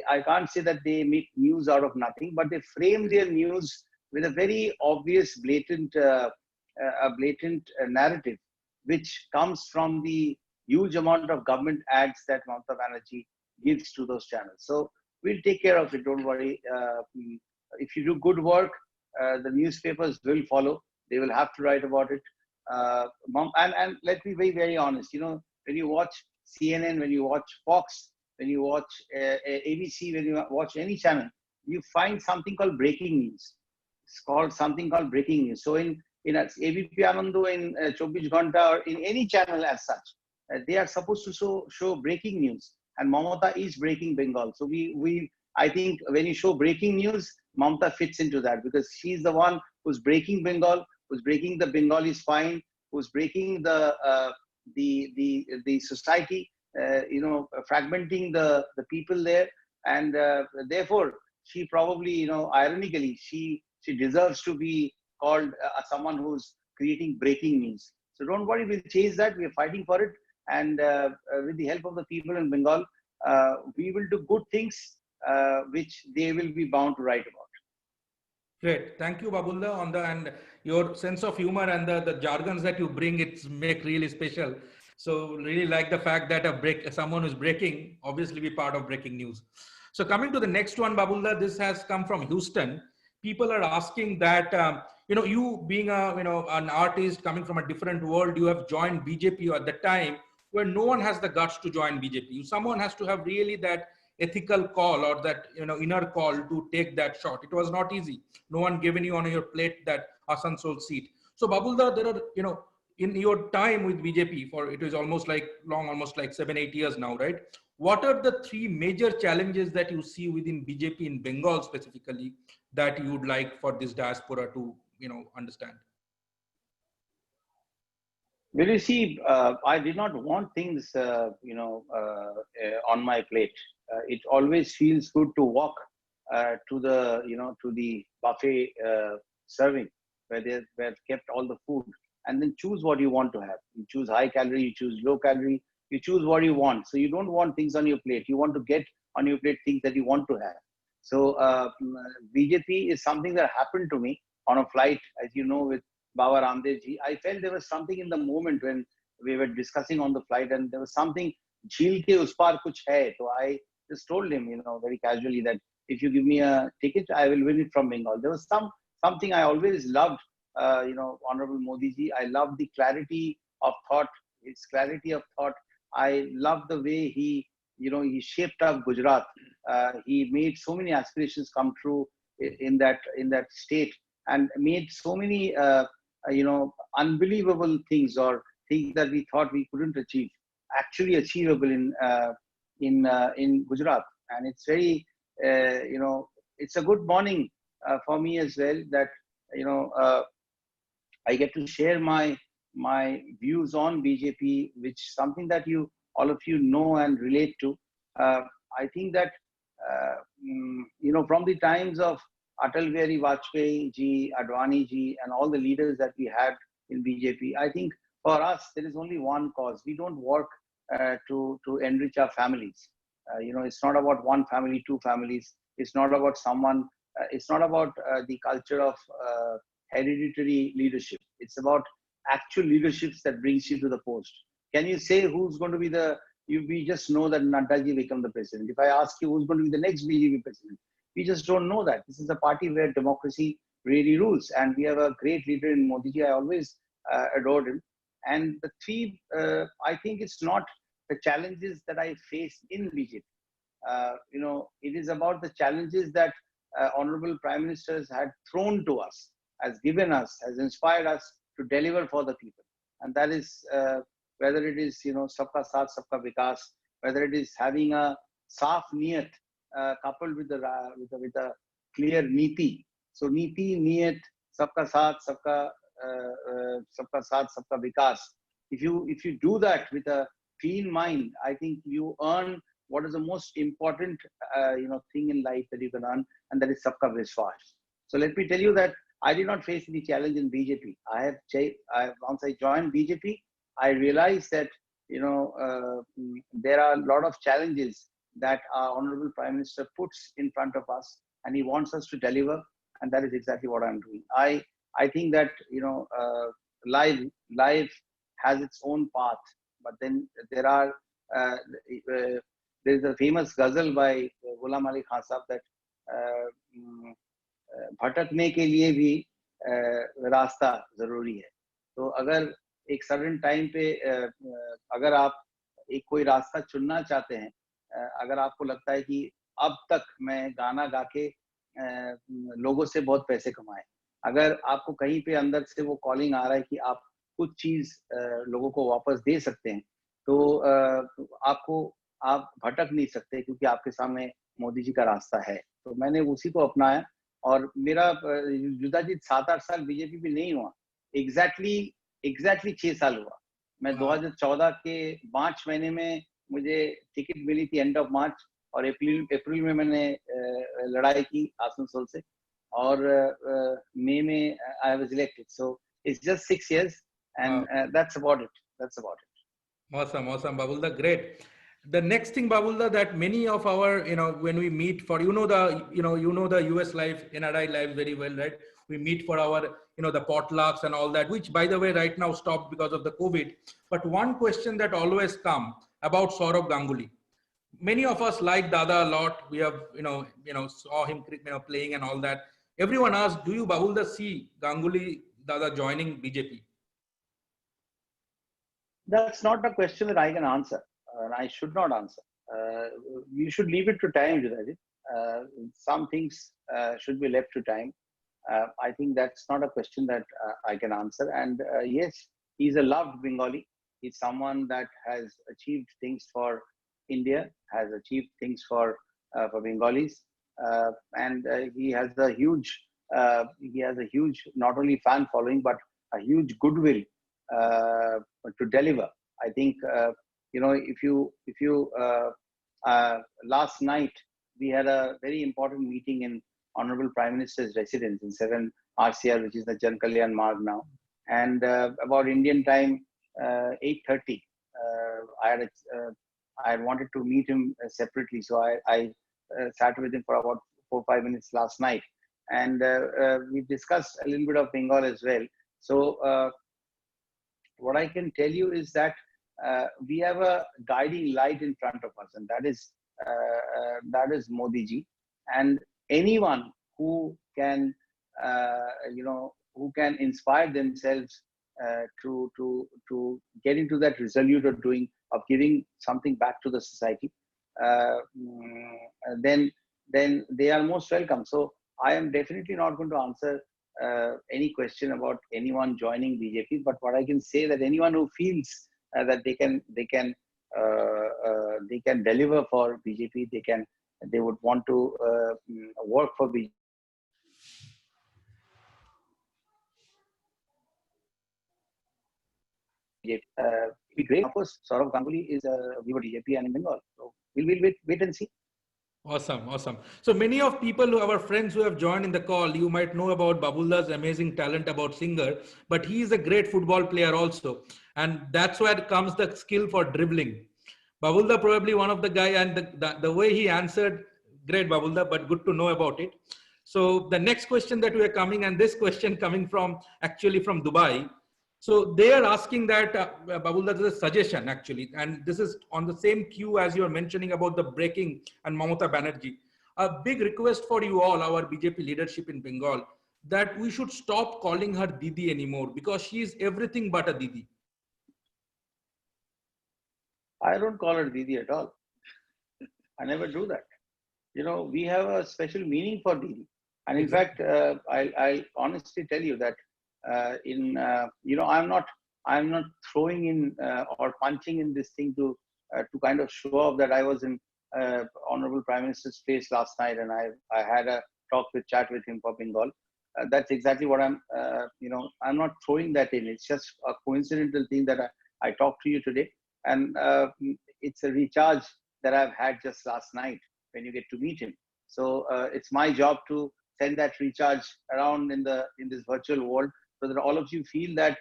I can't say that they make news out of nothing, but they frame their news with a very obvious, blatant narrative, which comes from the huge amount of government ads that Mamata Banerjee gives to those channels. So we'll take care of it, don't worry. If you do good work, the newspapers will follow. They will have to write about it. And let's be very, very honest. When you watch CNN, when you watch Fox, when you watch ABC, when you watch any channel, you find something called breaking news. It's called something called breaking news. So in ABP Anando, in 24 Ghanta, or in any channel as such, they are supposed to show breaking news. And Mamata is breaking Bengal. So I think when you show breaking news, Mamata fits into that, because she's the one who's breaking Bengal, who's breaking the Bengali spine, who's breaking the society, fragmenting the people there. And therefore, she probably, ironically, she deserves to be called someone who's creating breaking news. So don't worry, we'll chase that. We're fighting for it. And with the help of the people in Bengal, we will do good things, which they will be bound to write about. Great. Thank you, Babulda, on and your sense of humor and the jargons that you bring, it's make really special. So really like the fact that someone who's breaking, obviously be part of breaking news. So coming to the next one, Babulda, this has come from Houston. People are asking that, you being an artist coming from a different world, you have joined BJP at the time where no one has the guts to join BJP. Someone has to have really that ethical call or that inner call to take that shot. It was not easy. No one given you on your plate that Asansol seat. So Babulda, there are in your time with BJP, for it is almost like 7-8 years now, right? What are the three major challenges that you see within BJP in Bengal specifically that you would like for this diaspora to understand? Well, you see, I did not want things, on my plate. It always feels good to walk to the buffet serving where they've kept all the food, and then choose what you want to have. You choose high calorie, you choose low calorie, you choose what you want. So you don't want things on your plate. You want to get on your plate things that you want to have. So BJP is something that happened to me on a flight, as you know, with Baba Ramdev ji. I felt there was something in the moment when we were discussing on the flight, and there was something, jheel ke us par kuch hai. So I just told him, very casually, that if you give me a ticket, I will win it from Bengal. There was something I always loved, Honorable Modi ji. I loved the clarity of thought, his clarity of thought. I loved the way he shaped up Gujarat. He made so many aspirations come true in that state, and made so many unbelievable things, or things that we thought we couldn't achieve, actually achievable in Gujarat. And it's very it's a good morning for me as well, that I get to share my views on BJP, which something that all of you know and relate to. I think that from the times of Atal Bihari Vajpayee ji, Advani ji, and all the leaders that we had in BJP, I think for us there is only one cause. We don't work to enrich our families. It's not about one family, two families. It's not about someone. It's not about the culture of hereditary leadership. It's about actual leaderships that brings you to the post. Can you say who's going to be we just know that Naddaji will become the president. If I ask you who's going to be the next BJP president, we just don't know that. This is a party where democracy really rules. And we have a great leader in Modi ji. I always adored him. And the three, I think it's not the challenges that I face in BJP. It is about the challenges that Honorable Prime Ministers had thrown to us, has given us, has inspired us to deliver for the people. And that is whether it is, Sabka Saath, Sabka Vikas, whether it is having a saaf niyat coupled with a clear niti. So niti, niyat, Sabka Saath, Sabka Saath, Sabka Vikas. If you do that with a clean mind, I think you earn what is the most important thing in life that you can earn, and that is Sabka Vishwas. So let me tell you that I did not face any challenge in BJP. Once I joined BJP, I realized that there are a lot of challenges that our Honorable Prime Minister puts in front of us, and he wants us to deliver, and that is exactly what I'm doing. I think that life has its own path, but then there is a famous ghazal by Ghulam Ali Khan Sahab that भटकने के लिए भी रास्ता जरूरी है. तो अगर एक सर्टेन टाइम पे अगर आप कोई रास्ता चुनना चाहते हैं, अगर आपको लगता है कि अब तक मैं गाना गा के लोगों से बहुत पैसे कमाए, अगर आपको कहीं पे अंदर से वो कॉलिंग आ रहा है कि आप कुछ चीज लोगों को वापस दे सकते हैं, तो आप भटक नहीं सकते, क्योंकि आपके सामने मोदी जी का रास्ता है. तो मैंने उसी को अपनाया, और मेरा जुदाजीत 7-8 साल बीजेपी में नहीं हुआ, एग्जैक्टली 6 साल हुआ. मैं 2014 के मार्च महीने में मुझे टिकट मिली थी, एंड ऑफ मार्च, और अप्रैल में मैंने लड़ाई की आसनसोल से, और मई में I was elected. So it's just 6 years, and that's about it. Awesome, Babulda, great. The next thing, Babulda, that many of our, when we meet for, the US life, NRI life very well, right? We meet for our, the potlucks and all that, which by the way, right now stopped because of the COVID. But one question that always come about Saurav Ganguly. Many of us like Dada a lot. We have, saw him, playing and all that. Everyone asks, do you, Babulda, see Ganguly, Dada joining BJP? That's not a question that I can answer. I should not answer. You should leave it to time, Judajit. Some things should be left to time. I think that's not a question that I can answer. And yes, he's a loved Bengali. He's someone that has achieved things for India, has achieved things for Bengalis, and he has a huge not only fan following but a huge goodwill to deliver. I think if you last night we had a very important meeting in Honorable Prime Minister's residence in 7 RCR, which is the Jan Kalyan Marg now, and about Indian time 8:30, I had wanted to meet him separately, so I sat with him for about 4-5 minutes last night, and we discussed a little bit of Bengal as well. So what I can tell you is that we have a guiding light in front of us, and that is Modi ji. And anyone who can who can inspire themselves to get into that resolute of giving something back to the society, then they are most welcome. So I am definitely not going to answer any question about anyone joining BJP, but what I can say that anyone who feels that they can deliver for BJP, they would want to work for BJP. Be great. Of course, Saurav Ganguly is we were BJP and in Bengal, so we'll wait and see. Awesome. So many of people, our friends who have joined in the call, you might know about Babulda's amazing talent about singer, but he is a great football player also. And that's where comes the skill for dribbling. Babulda probably one of the guy, and the way he answered, great Babulda, but good to know about it. So the next question that we are coming, and this question coming from actually from Dubai. So they are asking that, Babul, that is a suggestion actually, and this is on the same cue as you are mentioning about the breaking and Mamata Banerjee. A big request for you all, our BJP leadership in Bengal, that we should stop calling her Didi anymore because she is everything but a Didi. I don't call her Didi at all. I never do that. You know, we have a special meaning for Didi. And in fact, I'll honestly tell you that you know, I'm not throwing in or punching in this thing to kind of show off that I was in Honorable Prime Minister's place last night and I had a chat with him for Bengal. That's exactly what you know, I'm not throwing that in. It's just a coincidental thing that I talked to you today. And it's a recharge that I've had just last night when you get to meet him. So it's my job to send that recharge around in this virtual world so that all of you feel that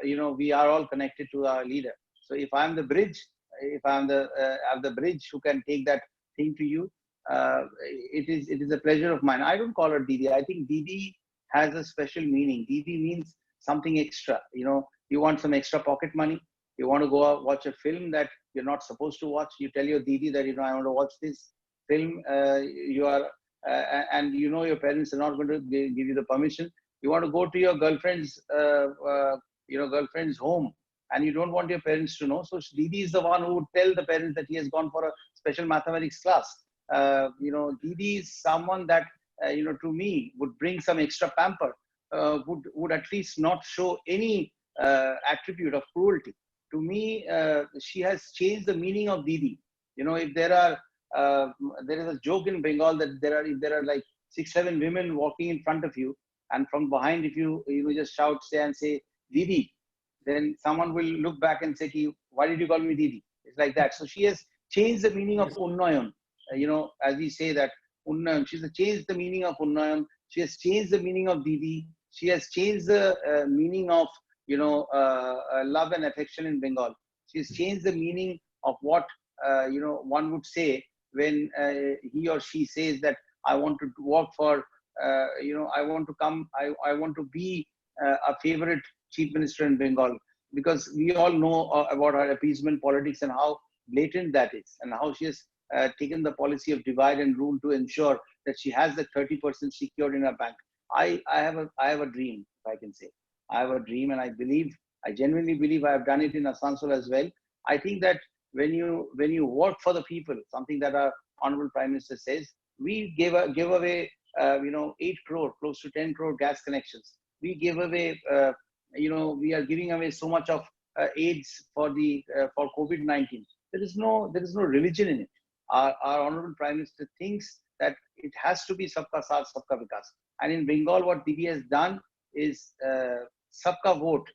you know, we are all connected to our leader. So if I'm the bridge, if I'm the bridge who can take that thing to you, it is a pleasure of mine. I don't call her Didi. I think Didi has a special meaning. Didi means something extra. You know, you want some extra pocket money. You want to go out, watch a film that you're not supposed to watch. You tell your Didi that, you know, I want to watch this film. You are, and you know your parents are not going to give you the permission. You want to go to your girlfriend's, you know, girlfriend's home, and you don't want your parents to know. So Didi is the one who would tell the parents that he has gone for a special mathematics class. You know, Didi is someone that, you know, to me would bring some extra pamper, would at least not show any attribute of cruelty. To me, she has changed the meaning of Didi. You know, if there is a joke in Bengal that if there are like 6-7 women walking in front of you, and from behind, if you just shout, say Didi, then someone will look back and say to you, why did you call me Didi? It's like that. So she has changed the meaning of Unnayan. You know, as we say that Unnayan, she's changed the meaning of Unnayan. She has changed the meaning of Didi. She has changed the meaning of, you know, love and affection in Bengal. She's changed the meaning of what, you know, one would say when he or she says that I want to work for, you know, I want to come, I want to be a favorite chief minister in Bengal, because we all know about her appeasement politics and how blatant that is, and how she has taken the policy of divide and rule to ensure that she has the 30% secured in her bank. I have a dream, if I can say. I have a dream, and I genuinely believe I have done it in Asansol as well. I think that when you work for the people, something that our Honorable Prime Minister says, we give away, you know, 8 crore, close to 10 crore gas connections. We give away, you know, we are giving away so much of aids for COVID-19. There is no religion in it. Our Honorable Prime Minister thinks that it has to be Sabka Saath, Sabka Vikas. And in Bengal, what Didi has done is सबका vote,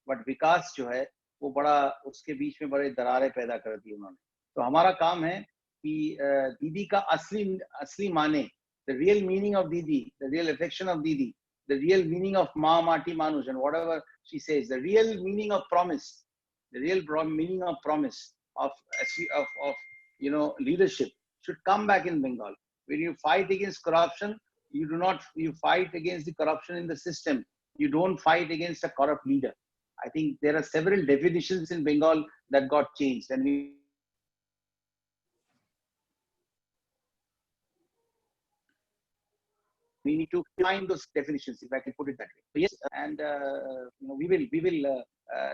but विकास जो है वो बड़ा उसके बीच में बड़े दरारें पैदा कर दी उन्होंने. तो हमारा काम है कि दीदी का असली माने, the real meaning of Didi, the real affection of Didi, the real meaning of Ma Mati Manush and whatever she says, the real meaning of promise, the real meaning of promise of you know, leadership should come back in Bengal. When you fight against corruption, you fight against the corruption in the system. You don't fight against a corrupt leader. I think there are several definitions in Bengal that got changed, and we need to find those definitions, if I can put it that way. So yes, and you know, we will.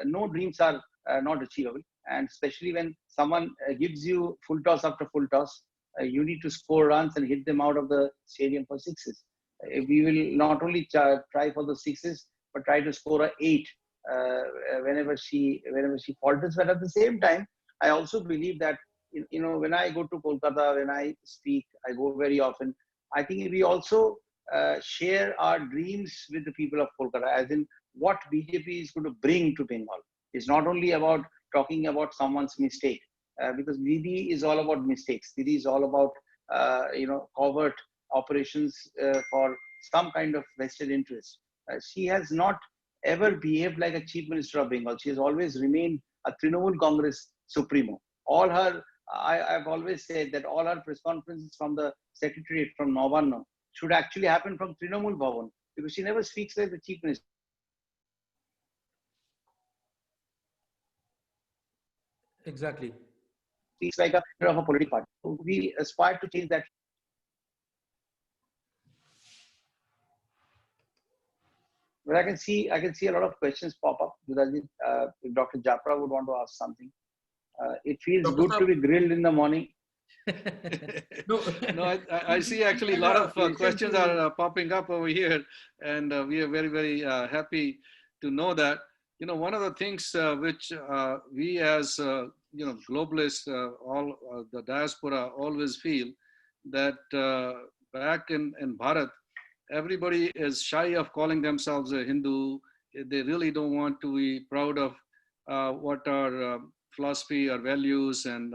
No dreams are not achievable, and especially when someone gives you full toss after full toss, you need to score runs and hit them out of the stadium for sixes. We will not only try for the sixes, but try to score a 8 whenever she falters. But at the same time, I also believe that, you know, when I go to Kolkata, when I speak, I go very often. I think we also share our dreams with the people of Kolkata, as in what BJP is going to bring to Bengal. It's not only about talking about someone's mistake, because Didi is all about mistakes. Didi is all about, you know, covert operations for some kind of vested interest. She has not ever behaved like a chief minister of Bengal. She has always remained a Trinamool Congress supremo. All her, I've always said that all her press conferences from the secretariat, from Navanna, should actually happen from Trinamool Bhavan, because she never speaks like the chief minister. Exactly. Speaks like a leader of a political party. So we aspire to change that. But I can see a lot of questions pop up. If Dr. Japra would want to ask something. It feels good to be grilled in the morning. No, I see actually a lot of questions are popping up over here, and we are very, very happy to know that. You know, one of the things which we as globalists, all the diaspora always feel that back in Bharat, everybody is shy of calling themselves a Hindu. They really don't want to be proud of what our philosophy, our values, and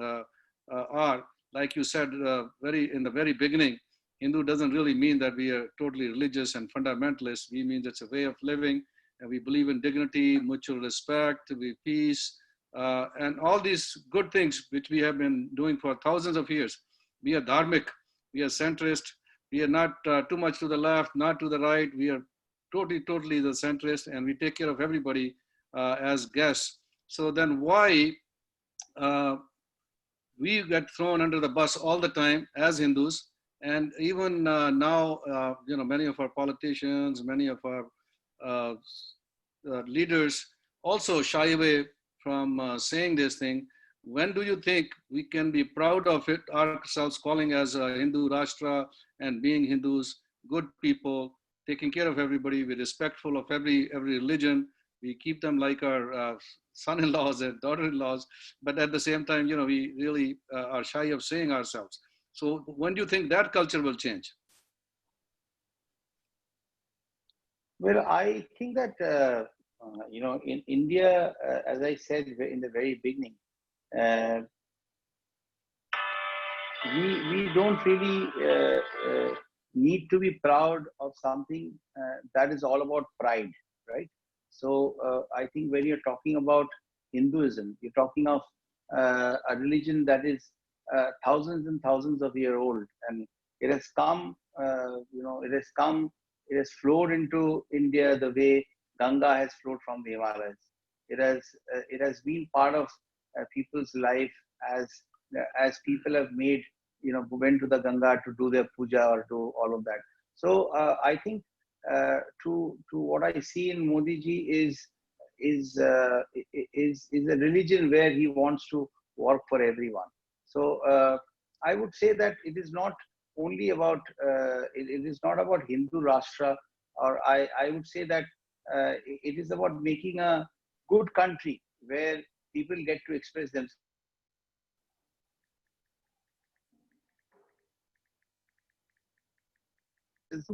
are. Like you said, in the very beginning, Hindu doesn't really mean that we are totally religious and fundamentalist. We mean it's a way of living, and we believe in dignity, mutual respect, peace, and all these good things which we have been doing for thousands of years. We are dharmic, we are centrist, we are not too much to the left, not to the right. We are totally the centrist, and we take care of everybody as guests. So then why we get thrown under the bus all the time as Hindus? And even now, many of our politicians, many of our leaders also shy away from saying this thing. When do you think we can be proud of it ourselves, calling as a Hindu Rashtra and being Hindus, good people, taking care of everybody, we're respectful of every religion, we keep them like our son-in-laws and daughter-in-laws, but at the same time, we really are shy of saying ourselves. So when do you think that culture will change? Well, I think that, in India, as I said in the very beginning, we don't really need to be proud of something that is all about pride, right? So I think when you're talking about Hinduism, you're talking of a religion that is thousands and thousands of years old, and it has come, it has flowed into India the way Ganga has flowed from the Himalayas. It has been part of people's life as people have made, went to the Ganga to do their puja or do all of that. So I think to what I see in Modi ji is a religion where he wants to work for everyone. So I would say that it is not only about it is not about Hindu Rashtra, or I would say that it is about making a good country where people get to express themselves.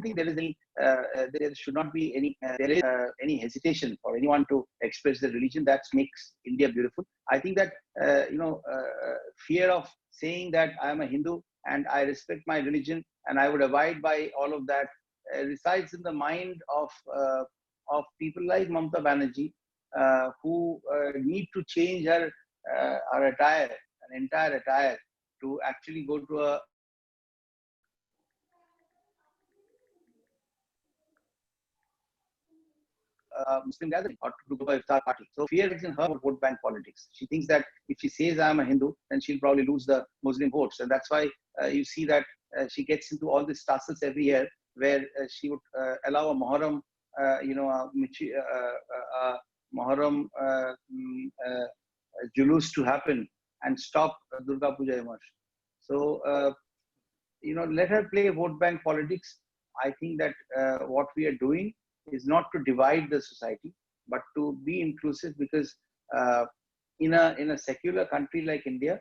There should not be any hesitation for anyone to express their religion. That makes India beautiful. I think that fear of saying that I am a Hindu and I respect my religion and I would abide by all of that resides in the mind of people like Mamata Banerjee, who need to change her attire, an entire attire, to actually go to a Muslim gathering or to go to a iftar party. So fear is in her vote bank politics. She thinks that if she says I am a Hindu, then she'll probably lose the Muslim votes, and that's why you see that she gets into all these tussles every year, where she would allow a Muharram, Muharram julus to happen and stop Durga Puja Imarsh. So let her play vote bank politics. I think that what we are doing is not to divide the society, but to be inclusive, because in a secular country like India,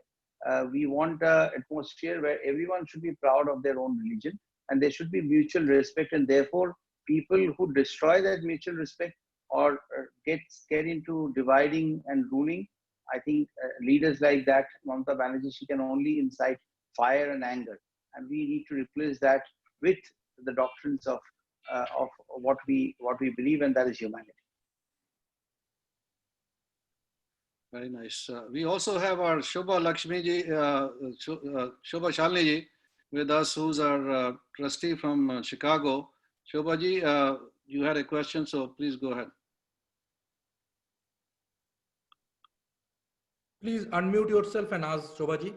we want an atmosphere where everyone should be proud of their own religion and there should be mutual respect, and therefore people who destroy that mutual respect or get into dividing and ruling, I think leaders like that, Mamata Banerjee, she can only incite fire and anger, and we need to replace that with the doctrines of what we believe, and that is humanity. Very nice. We also have our Shobha Lakshmi ji, Shobha Shalini ji with us, who's our trustee from Chicago. Shobha ji, you had a question, so please go ahead. Please unmute yourself and ask Shobhaji.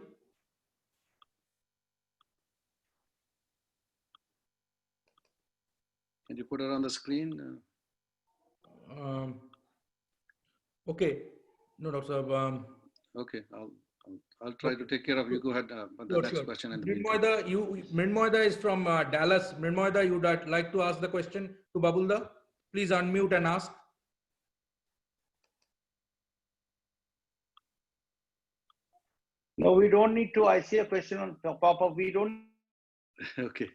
Can you put it on the screen? Okay. No, Dr. Okay, I'll try to take care of you. Go ahead for the next question. And Mrinmoida is from Dallas. Mrinmoida, you would like to ask the question to Babulda? Please unmute and ask. No, we don't need to. I see a question on pop-up. We don't. Okay.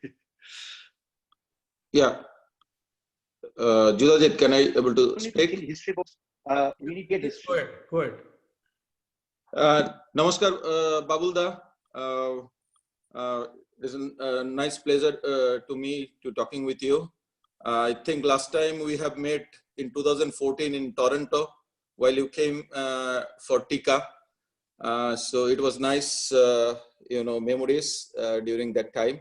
Yeah. Judajit, can I able to speak? History books. We need to get history. Go ahead. Namaskar, Babulda. It's a nice pleasure to me to talking with you. I think last time we have met in 2014 in Toronto while you came for Tika. So it was nice, memories during that time.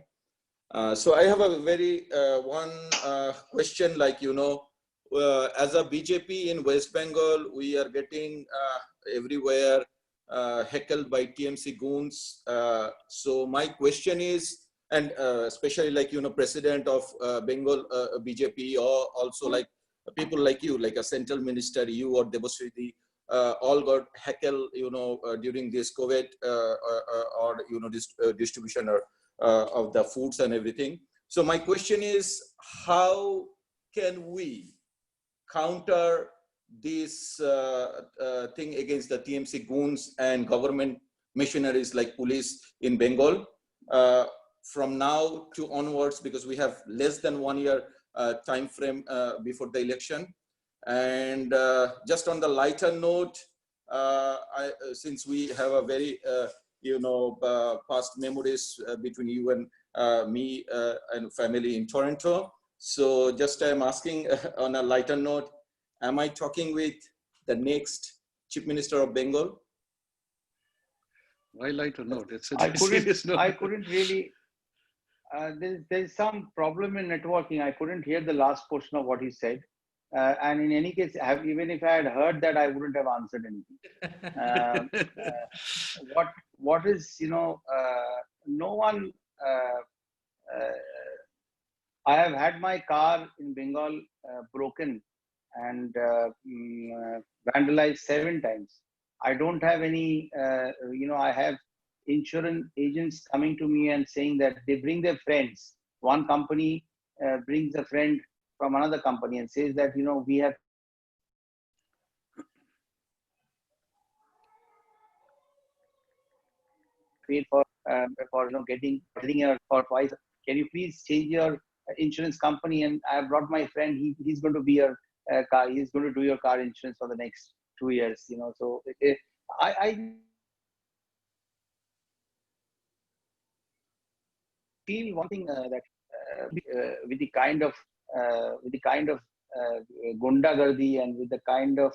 So I have a very one question, like, as a BJP in West Bengal, we are getting everywhere heckled by TMC goons. So my question is, and especially like, President of Bengal BJP, or also like people like you, like a central minister, you or Debaswiti, all got heckled, during this COVID or distribution of the foods and everything. So my question is, how can we counter this thing against the TMC goons and government machineries like police in Bengal from now to onwards, because we have less than 1 year time frame before the election. And just on the lighter note, since we have a very past memories between you and me and family in Toronto, so just I'm asking on a lighter note, am I talking with the next Chief Minister of Bengal? Why lighter note? It's a I serious note. couldn't really. There's some problem in networking. I couldn't hear the last portion of what he said. And in any case, even if I had heard that, I wouldn't have answered anything. What is, no one, I have had my car in Bengal broken and vandalized 7 times. I don't have any, I have insurance agents coming to me and saying that they bring their friends. One company brings a friend from another company and says that, we have paid for getting your for twice. Can you please change your insurance company? And I brought my friend. He's going to be your car. He's going to do your car insurance for the next 2 years. So I feel one thing that with the kind of gundagardi and with the kind of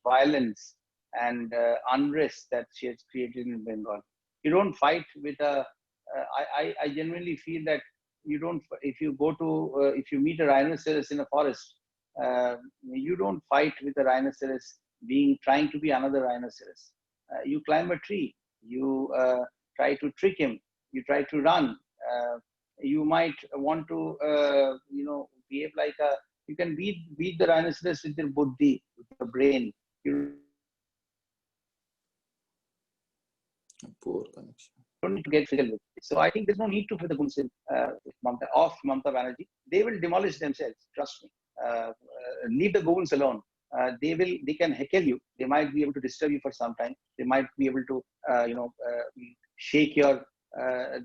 violence and unrest that she has created in Bengal, you don't fight with a. I genuinely feel that you don't. If you go to if you meet a rhinoceros in a forest, you don't fight with a rhinoceros trying to be another rhinoceros. You climb a tree. You try to trick him. You try to run. You might want to, behave like a. You can beat the rhinoceros with your buddhi, with your brain. Poor connection. Don't need to get physical with it. So I think there's no need to put the guns in Mamata Banerjee. They will demolish themselves. Trust me. Leave the goons alone. They can heckle you. They might be able to disturb you for some time. They might be able to, shake your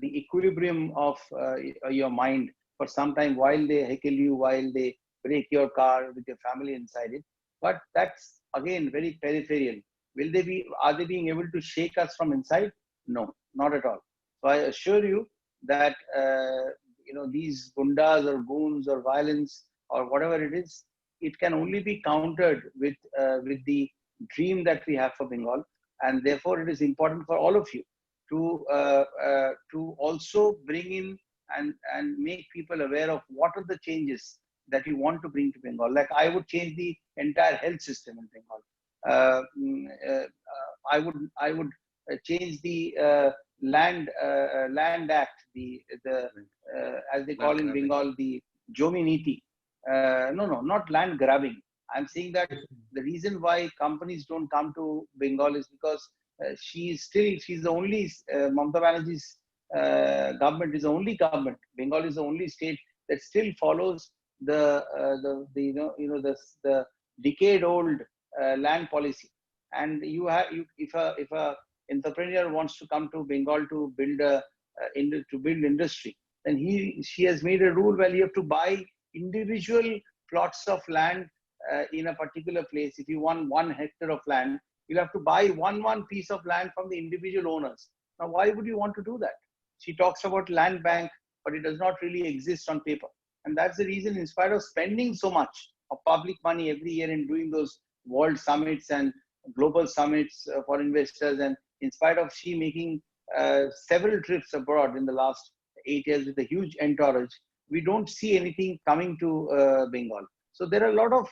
the equilibrium of your mind for some time while they heckle you, while they break your car with your family inside it. But that's again very peripheral. Are they being able to shake us from inside? No, not at all. So I assure you that these gundas or goons or violence or whatever it is, it can only be countered with the dream that we have for Bengal, and therefore it is important for all of you to also bring in and make people aware of what are the changes that you want to bring to Bengal. Like I would change the entire health system in Bengal. I would change the Land Act, the as they call in Bengal, the Jomi Niti. No, not land grabbing. I'm saying that the reason why companies don't come to Bengal is because she's the only, Mamata Banerjee's government is the only government. Bengal is the only state that still follows the decade-old land policy. And if a entrepreneur wants to come to Bengal to build industry, then she has made a rule where you have to buy individual plots of land in a particular place. If you want 1 hectare of land, you'll have to buy one piece of land from the individual owners. Now, why would you want to do that? She talks about land bank, but it does not really exist on paper. And that's the reason, in spite of spending so much of public money every year in doing those world summits and global summits for investors, and in spite of she making several trips abroad in the last 8 years with a huge entourage, we don't see anything coming to Bengal. So there are a lot of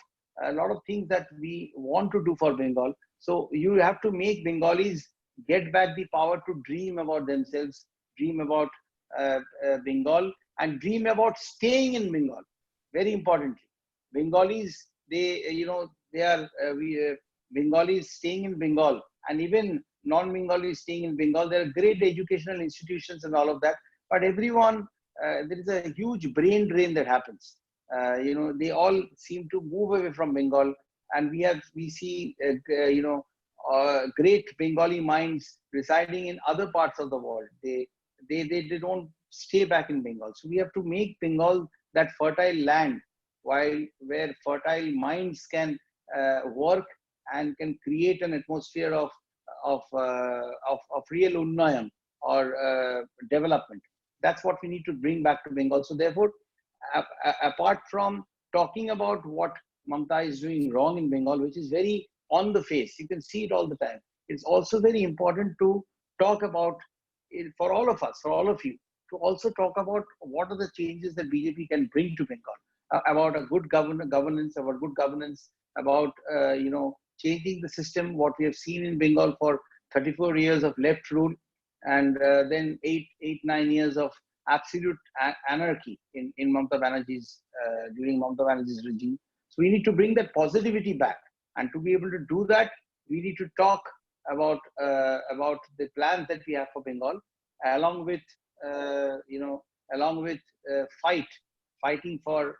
things that we want to do for Bengal. So you have to make Bengalis get back the power to dream about themselves, dream about Bengal, and dream about staying in Bengal. Very importantly, Bengalis, Bengalis staying in Bengal, and even non-Bengalis staying in Bengal. There are great educational institutions and all of that, but everyone, there is a huge brain drain that happens. They all seem to move away from Bengal, and we see great Bengali minds residing in other parts of the world. They don't stay back in Bengal. So we have to make Bengal that fertile land, where fertile minds can work and can create an atmosphere of real unnayan or development. That's what we need to bring back to Bengal. So therefore, apart from talking about what Mamata is doing wrong in Bengal, which is very on the face, you can see it all the time. It's also very important to talk about it for all of us, for all of you, to also talk about what are the changes that BJP can bring to Bengal, about a good governance, about changing the system, what we have seen in Bengal for 34 years of left rule, and then 9 years of absolute anarchy in Mamata Banerjee's, during Mamata Banerjee's regime. So we need to bring that positivity back. And to be able to do that, we need to talk about the plans that we have for Bengal, along with fighting for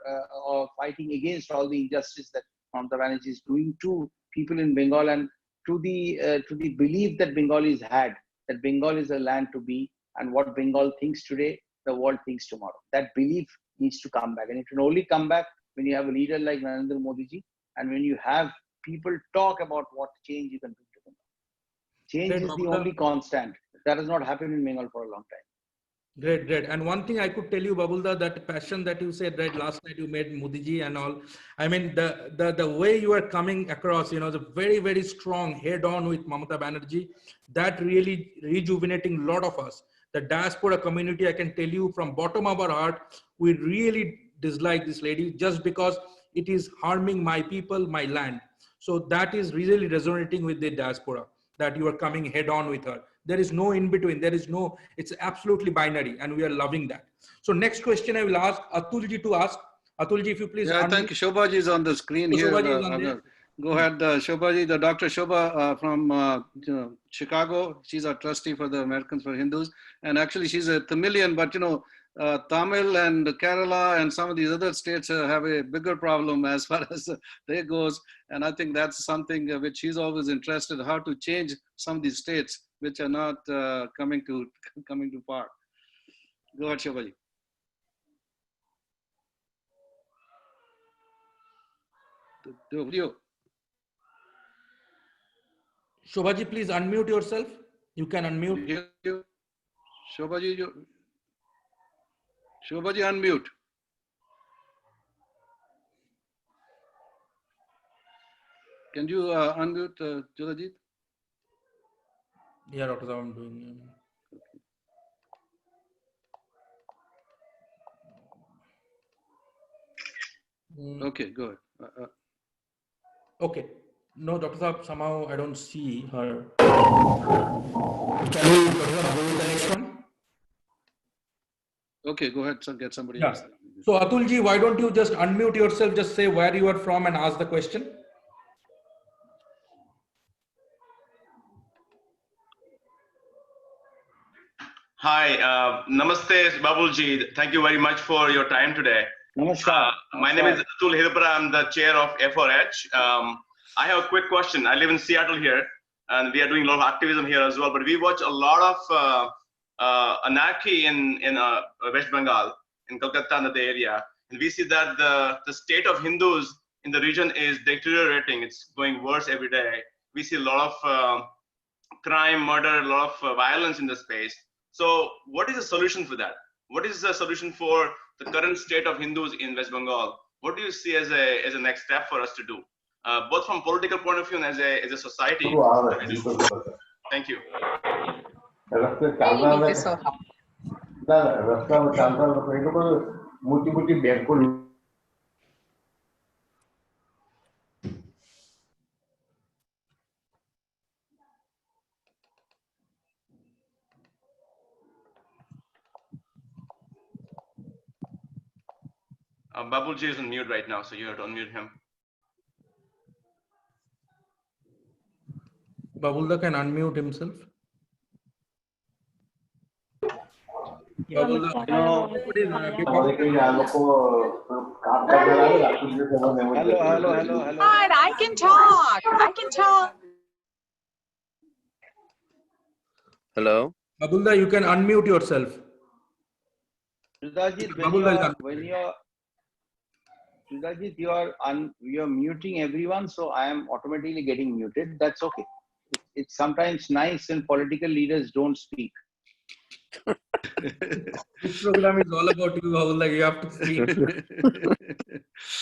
or fighting against all the injustice that Mamata Banerjee is doing to people in Bengal, and to the belief that Bengalis had, that Bengal is a land to be, and what Bengal thinks today, the world thinks tomorrow. That belief needs to come back, and it can only come back when you have a leader like Narendra Modi ji, and when you have people talk about what change you can bring to Bengal. Change is the only constant. That has not happened in Bengal for a long time. Great. And one thing I could tell you, Babulda, that passion that you said, right, last night you met Modi ji and all. I mean, the way you are coming across, the very, very strong head on with Mamata Banerjee, that really rejuvenating a lot of us. The diaspora community, I can tell you from bottom of our heart, we really dislike this lady just because it is harming my people, my land. So that is really resonating with the diaspora, that you are coming head on with her. There is no in between. It's absolutely binary, and we are loving that. So next question I will ask Atulji to ask. Atulji, if you please. Yeah, I think Shobhaji is on the screen here. Go ahead, Shobhaji. The Dr. Shobha from Chicago. She's a trustee for the Americans for Hindus. And actually she's a Tamilian, but Tamil and Kerala and some of these other states have a bigger problem as far as they goes. And I think that's something which she's always interested, how to change some of these states which are not coming to par. Go ahead, Shobhaji. Shobhaji, please unmute yourself. You can unmute. Shobhaji, unmute. Can you unmute Jodhajit? Yeah, Dr. I'm doing. Okay, go ahead. Okay. No, Dr. Saab, somehow I don't see her. Can we go with the next one? Okay, go ahead, sir. Get somebody Yeah. else. So Atulji, why don't you just unmute yourself, just say where you are from and ask the question? Hi, Namaste, Sh.Babul ji. Thank you very much for your time today. Namaskar. My name is Atul Hidapura. I'm the chair of F4H. I have a quick question. I live in Seattle here, and we are doing a lot of activism here as well. But we watch a lot of anarchy in West Bengal, in Kolkata and the area, and we see that the state of Hindus in the region is deteriorating. It's going worse every day. We see a lot of crime, murder, a lot of violence in the space. So what is the solution for that? What is the solution for the current state of Hindus in West Bengal? What do you see as a next step for us to do, both from political point of view and as a society? Thank you. Babulji is on mute right now, so you have to unmute him. Babulda can unmute himself. Babulda, Hello. God, I can talk. I can talk. Hello. Babulda, you can unmute yourself. Sridharjit, you're muting everyone, so I am automatically getting muted. That's okay. It's sometimes nice when political leaders don't speak. This program is all about you, Babulda. You have to speak.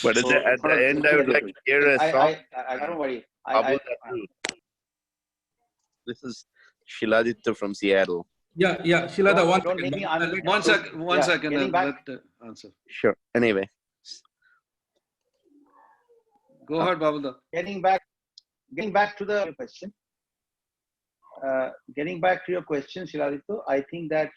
But at the end, I would like to hear a song. I don't worry. This is Shiladitya from Seattle. Yeah, Shilada, One second. Let answer. Sure. Anyway. Go ahead, Babulda. Getting back to the question. Getting back to your question, Shiladitya, I think that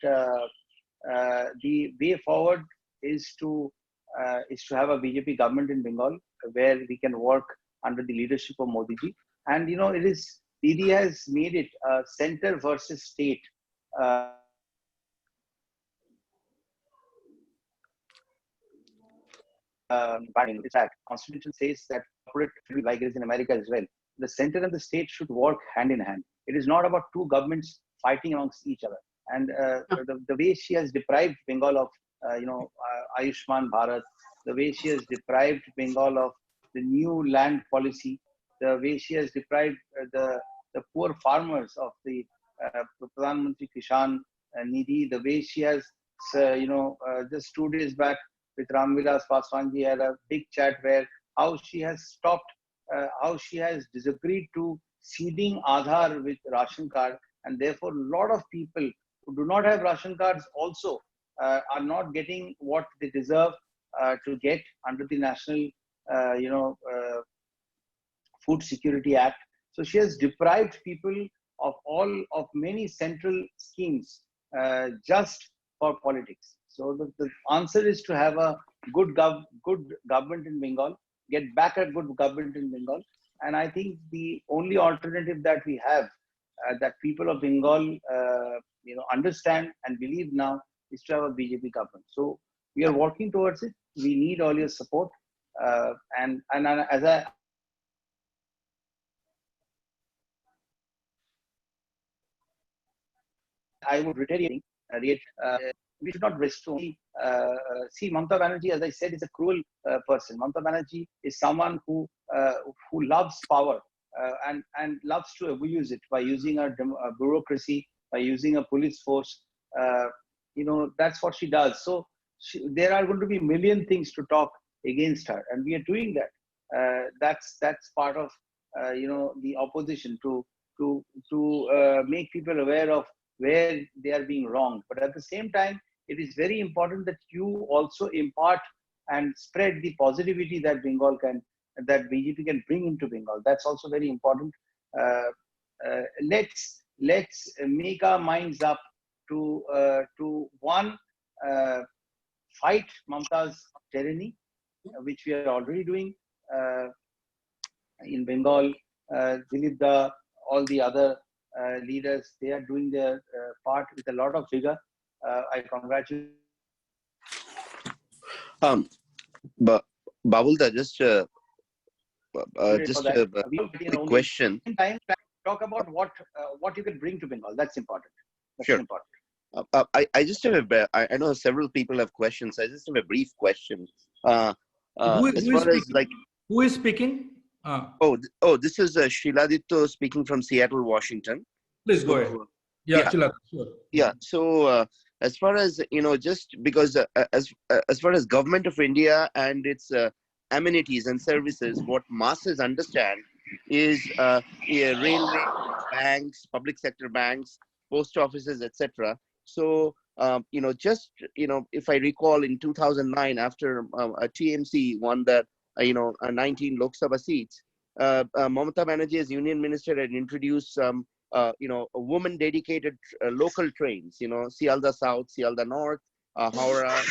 the way forward is to have a BJP government in Bengal where we can work under the leadership of Modi ji. And Didi has made it center versus state. In fact, Constitution says that corporate, like it is in America as well, the center and the state should work hand in hand. It is not about two governments fighting amongst each other. And the way she has deprived Bengal of, Ayushman Bharat, the way she has deprived Bengal of the new land policy, the way she has deprived the poor farmers of the Pradhan Mantri Kishan Nidhi, the way she has, just 2 days back with Ramvilas Paswanji had a big chat where how she has stopped, how she has disagreed to seeding Aadhaar with ration card, and therefore a lot of people who do not have ration cards also are not getting what they deserve to get under the National, Food Security Act. So she has deprived people of many central schemes just for politics. So the answer is to have a good government in Bengal, get back a good government in Bengal. And I think the only alternative that we have, that people of Bengal, understand and believe now, is to have a BJP government. So we are working towards it. We need all your support. And as I would reiterate, we should not rest only. See, Mamata Banerjee, as I said, is a cruel person. Mamata Banerjee is someone who loves power and loves to abuse it by using a bureaucracy, by using a police force. That's what she does. So there are going to be a million things to talk against her, and we are doing that. That's part of the opposition to make people aware of where they are being wronged. But at the same time, it is very important that you also impart and spread the positivity that Bengal can that BJP can bring into Bengal. That's also very important. Let's make our minds up to one, fight Mamta's tyranny, which we are already doing in Bengal. Dilip, all the other leaders, they are doing their part with a lot of vigor. I congratulate. But Babulda, just a quick question. Talk about what you can bring to Bengal. That's important. That's Sure. important. I just have I know several people have questions. I just have a brief question. As far as like, who is speaking? This is Shiladitya speaking from Seattle, Washington. Please go ahead. Yeah, Shiladitya, sure. Yeah. So as far as just because as far as Government of India and its amenities and services, what masses understand is railway, banks, public sector banks, post offices, etc. So just if I recall, in 2009, after a TMC won that 19 Lok Sabha seats, Mamata Banerjee as Union Minister had introduced some woman dedicated local trains, Sialda South, Sialda North, Howrah.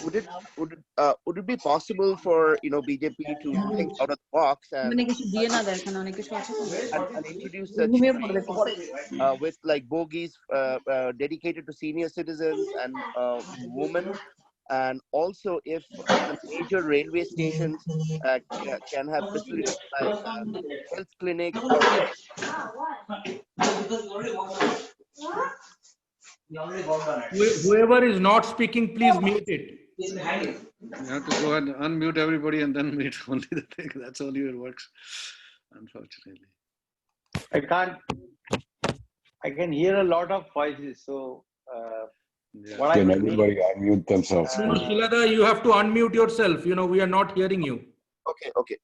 Would it be possible for BJP to think out of the box and introduce such trains with like bogies dedicated to senior citizens and women? And also, if the major railway stations can have facilities like health clinics or Whoever is not speaking, please mute it. You have to go and unmute everybody and then mute only the thing. That's only it works, unfortunately. I can hear a lot of voices, so what Can I can everybody unmute themselves? Shilada, you have to unmute yourself. We are not hearing you. Okay.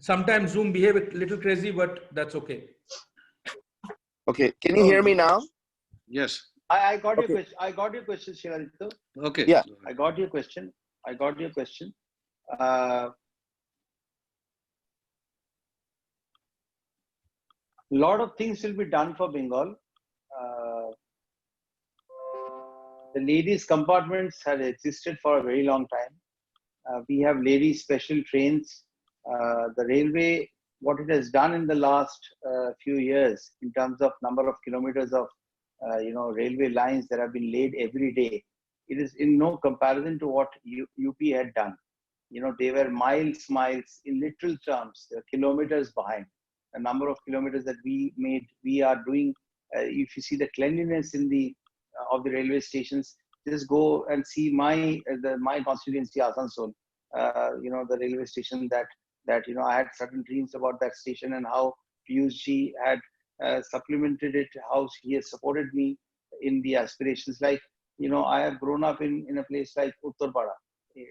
Sometimes Zoom behave a little crazy, but that's okay. Okay, can you hear me now? Yes. I got your question. I got your question, Shiladitya. Okay. Yeah. I got your question. Lot of things will be done for Bengal. The ladies' compartments had existed for a very long time. We have ladies' special trains. The railway, what it has done in the last few years in terms of number of kilometers of railway lines that have been laid every day, it is in no comparison to what UP had done. They were miles in literal terms. They were kilometers behind. The number of kilometers that we are doing. If you see the cleanliness in of the railway stations, just go and see my constituency, Asansol. The railway station that I had certain dreams about that station and how Piyush had supplemented it, how he has supported me in the aspirations. Like, I have grown up in a place like Uttarpara,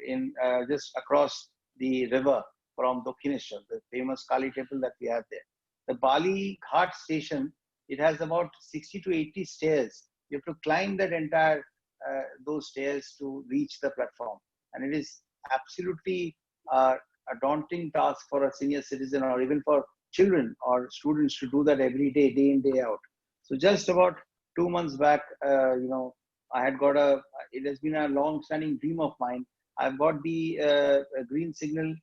in just across the river from Dakshineshwar, the famous Kali temple that we have there. The Bali Ghat station, it has about 60 to 80 stairs. You have to climb that entire those stairs to reach the platform, and it is absolutely a daunting task for a senior citizen or even for children or students to do that every day, day in, day out. So just about 2 months back, I had got it has been a long-standing dream of mine. I've got the green signal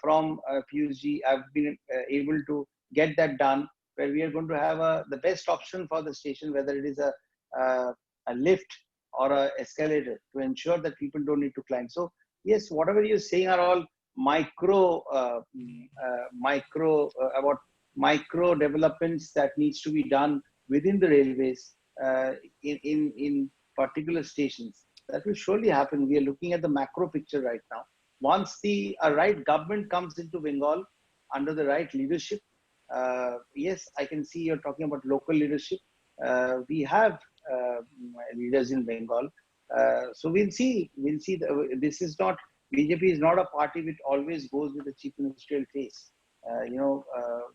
from Piyush. I've been able to get that done, where we are going to have the best option for the station, whether it is a lift or a escalator, to ensure that people don't need to climb. So yes, whatever you're saying are all micro developments that needs to be done within the railways in particular stations. That will surely happen. We are looking at the macro picture right now. Once the right government comes into Bengal under the right leadership, yes, I can see you're talking about local leadership. We have leaders in Bengal, so we'll see. This is not, BJP is not a party which always goes with the chief ministerial face.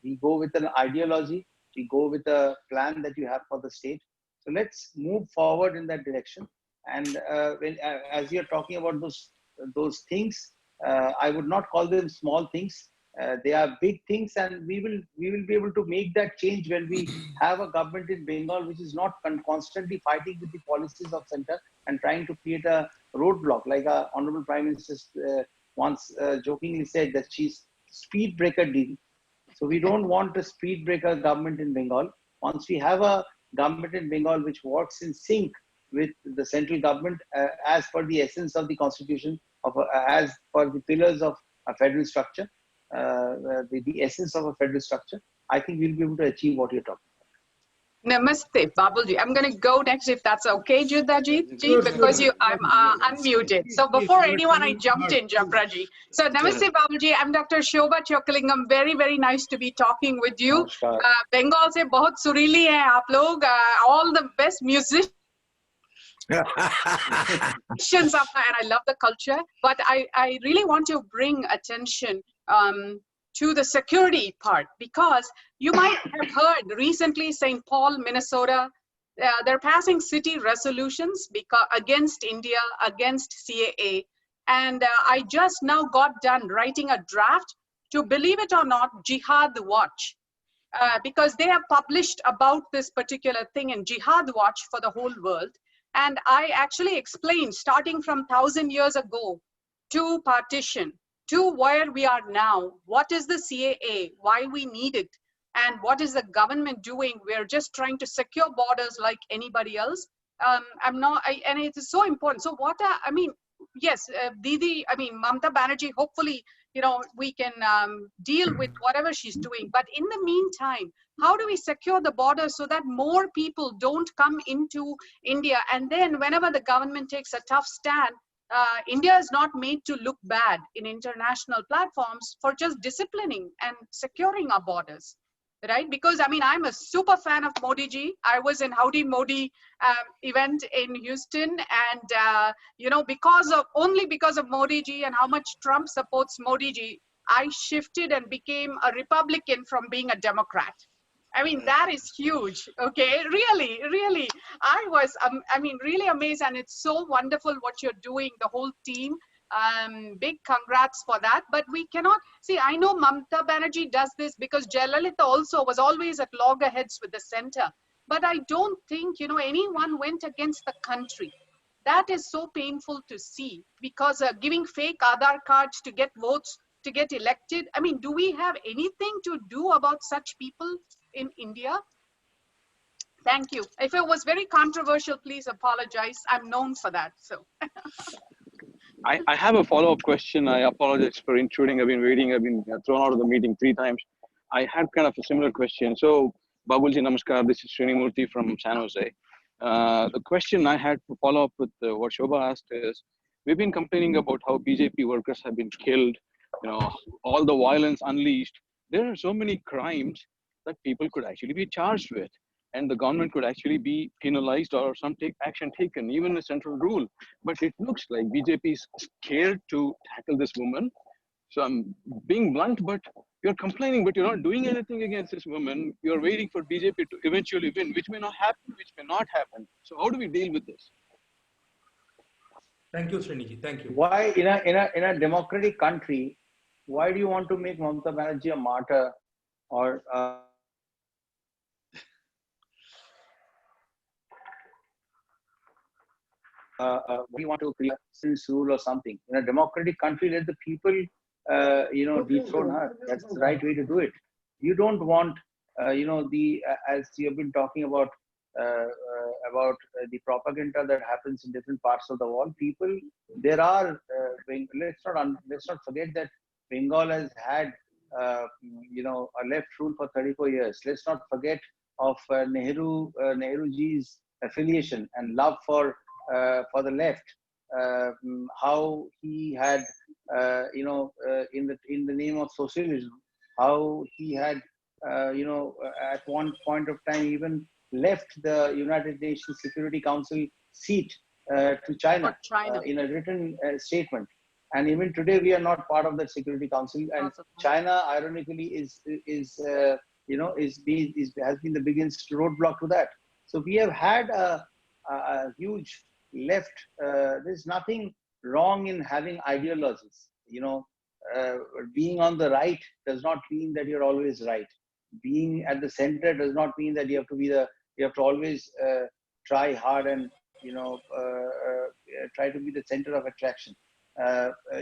We go with an ideology. We go with a plan that you have for the state. So let's move forward in that direction. And as you're talking about those things, I would not call them small things. They are big things, and we will be able to make that change when we have a government in Bengal which is not constantly fighting with the policies of center and trying to create a roadblock, like our Honorable Prime Minister once jokingly said that she's speed breaker deal. So we don't want a speed breaker government in Bengal. Once we have a government in Bengal which works in sync with the central government as per the essence of the constitution, as per the pillars of a federal structure, the essence of a federal structure, I think we'll be able to achieve what you're talking about. Namaste, Babulji. I'm going to go next if that's okay, Judaji, because I'm unmuted. So before anyone, I jumped in, Japraji. So Namaste, Babulji. I'm Dr. Shobha Chokalingam. Very, very nice to be talking with you. Bengal se bahut surili hai aap log. All the best musicians. And I love the culture, but I really want to bring attention to the security part, because you might have heard recently St. Paul, Minnesota, they're passing city resolutions against India, against CAA. And I just now got done writing a draft to, believe it or not, Jihad Watch, because they have published about this particular thing in Jihad Watch for the whole world. And I actually explained, starting from 1,000 years ago to partition, to where we are now, what is the CAA, why we need it, and what is the government doing? We're just trying to secure borders like anybody else. And it is so important. So yes, Didi, Mamata Banerjee, hopefully, we can deal with whatever she's doing. But in the meantime, how do we secure the border so that more people don't come into India? And then whenever the government takes a tough stand, India is not made to look bad in international platforms for just disciplining and securing our borders, right? Because I'm a super fan of Modi ji. I was in Howdy Modi event in Houston, and only because of Modi ji and how much Trump supports Modi ji, I shifted and became a Republican from being a Democrat. That is huge. Okay, really, really. I was, really amazed, and it's so wonderful what you're doing, the whole team. Big congrats for that. But we cannot see. I know Mamata Banerjee does this because Jayalalitha also was always at loggerheads with the center. But I don't think anyone went against the country. That is so painful to see, because giving fake Aadhaar cards to get votes, to get elected. Do we have anything to do about such people in India? Thank you. If it was very controversial, please apologize. I'm known for that. So I have a follow-up question. I apologize for intruding. I've been waiting. I've been thrown out of the meeting 3 times. I had kind of a similar question. So Babulji, namaskar. This is Srinimurthy from San Jose. The question I had to follow up with what Shobha asked is, we've been complaining about how BJP workers have been killed, all the violence unleashed. There are so many crimes that people could actually be charged with, and the government could actually be penalized or some action taken, even a central rule. But it looks like BJP is scared to tackle this woman. So I'm being blunt, but you're complaining, but you're not doing anything against this woman. You're waiting for BJP to eventually win, which may not happen, which may not happen. So how do we deal with this? Thank you, Sriniji. Thank you. Why in a democratic country, why do you want to make Mamata Banerjee a martyr, or we want to create a rule or something? In a democratic country, let the people dethrone her. That's the right way to do it. You don't want as you have been talking about the propaganda that happens in different parts of the world. People, there are let's not forget that Bengal has had a left rule for 34 years. Let's not forget of Nehruji's affiliation and love for the left. How he had in the name of socialism, how he had at one point of time even left the United Nations Security Council seat to China, in a written statement. And even today, we are not part of that Security Council. And China, ironically, has been the biggest roadblock to that. So we have had a huge left. There's nothing wrong in having ideologies. being on the right does not mean that you're always right. Being at the center does not mean that you have to always try hard and try to be the center of attraction.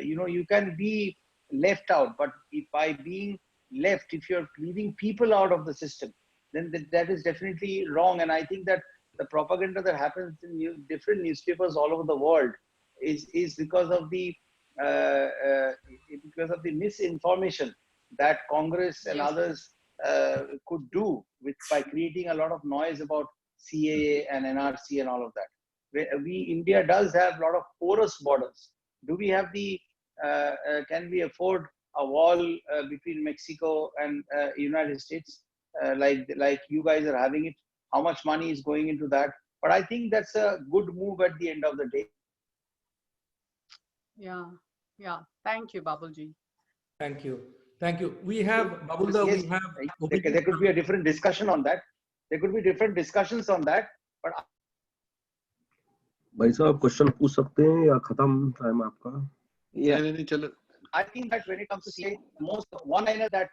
You can be left out, but by being left, if you're leaving people out of the system, then that is definitely wrong. And I think that the propaganda that happens in different newspapers all over the world is because of the misinformation that Congress and others could do by creating a lot of noise about CAA and NRC and all of that. India does have a lot of porous borders. Do we have can we afford a wall between Mexico and United States like you guys are having it? How much money is going into that? But I think that's a good move at the end of the day. Yeah. Thank you, Babulji. Thank you. We have Babulda. Yes, we have. there could be a different discussion on that. There could be different discussions on that. But भाई साहब question पूछ सकते हैं या खत्म time आपका? नहीं चलो. I think that when it comes to CA, the one-liner that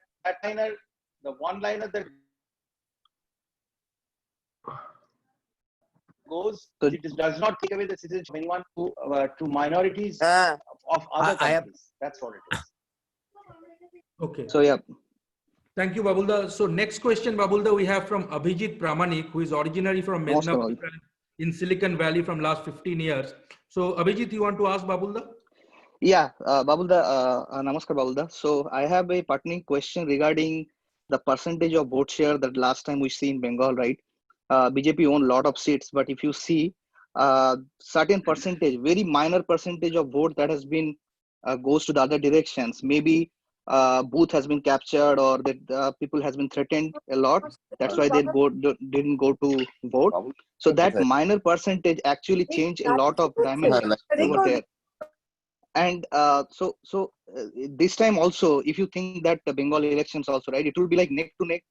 goes, it does not take away the citizenship of anyone to minorities of other countries. That's what it is. Okay. So yeah. Thank you, Babulda. So next question, Babulda, we have from Abhijit Pramanik, who is originally from Mednapur in Silicon Valley from last 15 years. So Abhijit, you want to ask Babulda? Yeah, Babulda, Namaskar Babulda. So I have a pertinent question regarding the percentage of vote share that last time we see in Bengal, right? BJP owned a lot of seats, but if you see certain percentage, very minor percentage of vote that has been goes to the other directions, maybe booth has been captured or that people has been threatened a lot. That's why they didn't go to vote. So that minor percentage actually changed a lot of dimensions over there. And this time also, if you think that the Bengal elections also, right, it will be like neck to neck.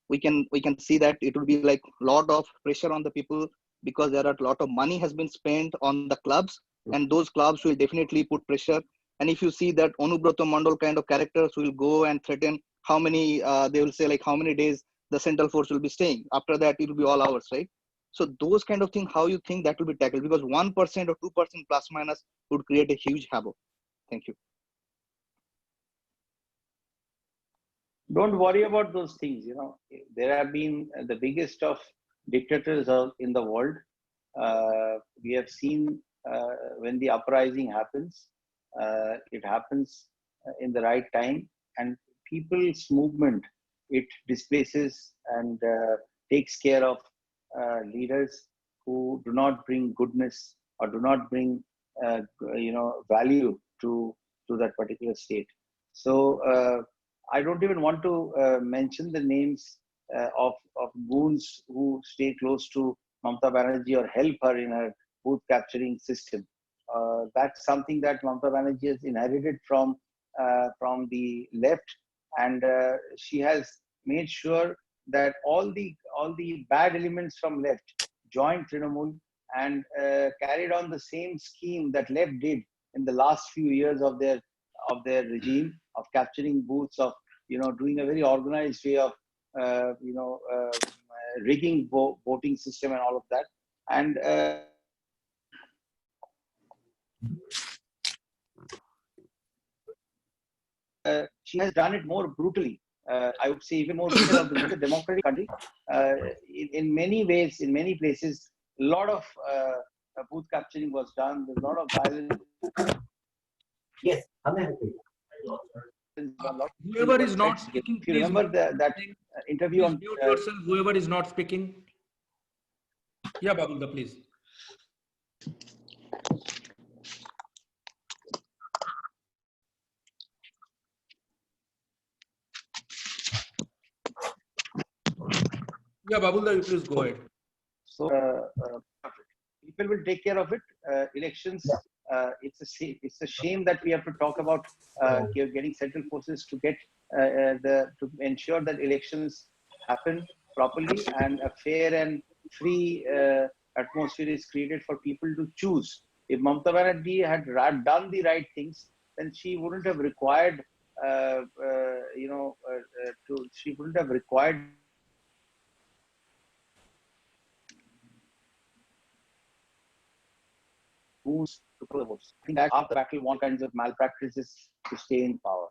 We can see that it will be like a lot of pressure on the people because there are a lot of money has been spent on the clubs, and those clubs will definitely put pressure. And if you see that Anubroto Mandal kind of characters will go and threaten how many, they will say like how many days the central force will be staying. After that, it will be all ours, right? So those kind of things, how you think that will be tackled? Because 1% or 2% plus minus would create a huge havoc. Thank you. Don't worry about those things. There have been the biggest of dictators in the world. We have seen when the uprising happens, it happens in the right time, and people's movement, it displaces and takes care of leaders who do not bring goodness or do not bring value to that particular state. So I don't even want to mention the names of goons who stay close to Mamata Banerjee or help her in her booth capturing system. That's something that Mamata Banerjee has inherited from the left, and she has made sure that all the bad elements from left joined Trinamool and carried on the same scheme that left did in the last few years of their regime, of capturing booths, of doing a very organized way of rigging voting system and all of that. And she has done it more brutally. I would say even more brutal because it's a democratic country. In many ways, in many places, a lot of booth capturing was done. There's a lot of violence. Yes. Whoever is not speaking, if you remember that interview on mute yourself. Whoever is not speaking. Yeah, Babulda, please. Yeah, Babulda, you please go ahead. So people will take care of it. Elections. It's a shame that we have to talk about getting central forces to get to ensure that elections happen properly and a fair and free atmosphere is created for people to choose. If Mamata Banerjee had done the right things, then she wouldn't have required, she wouldn't have required who's to pull the votes. I think that after the battle, one kinds of malpractices to stay in power.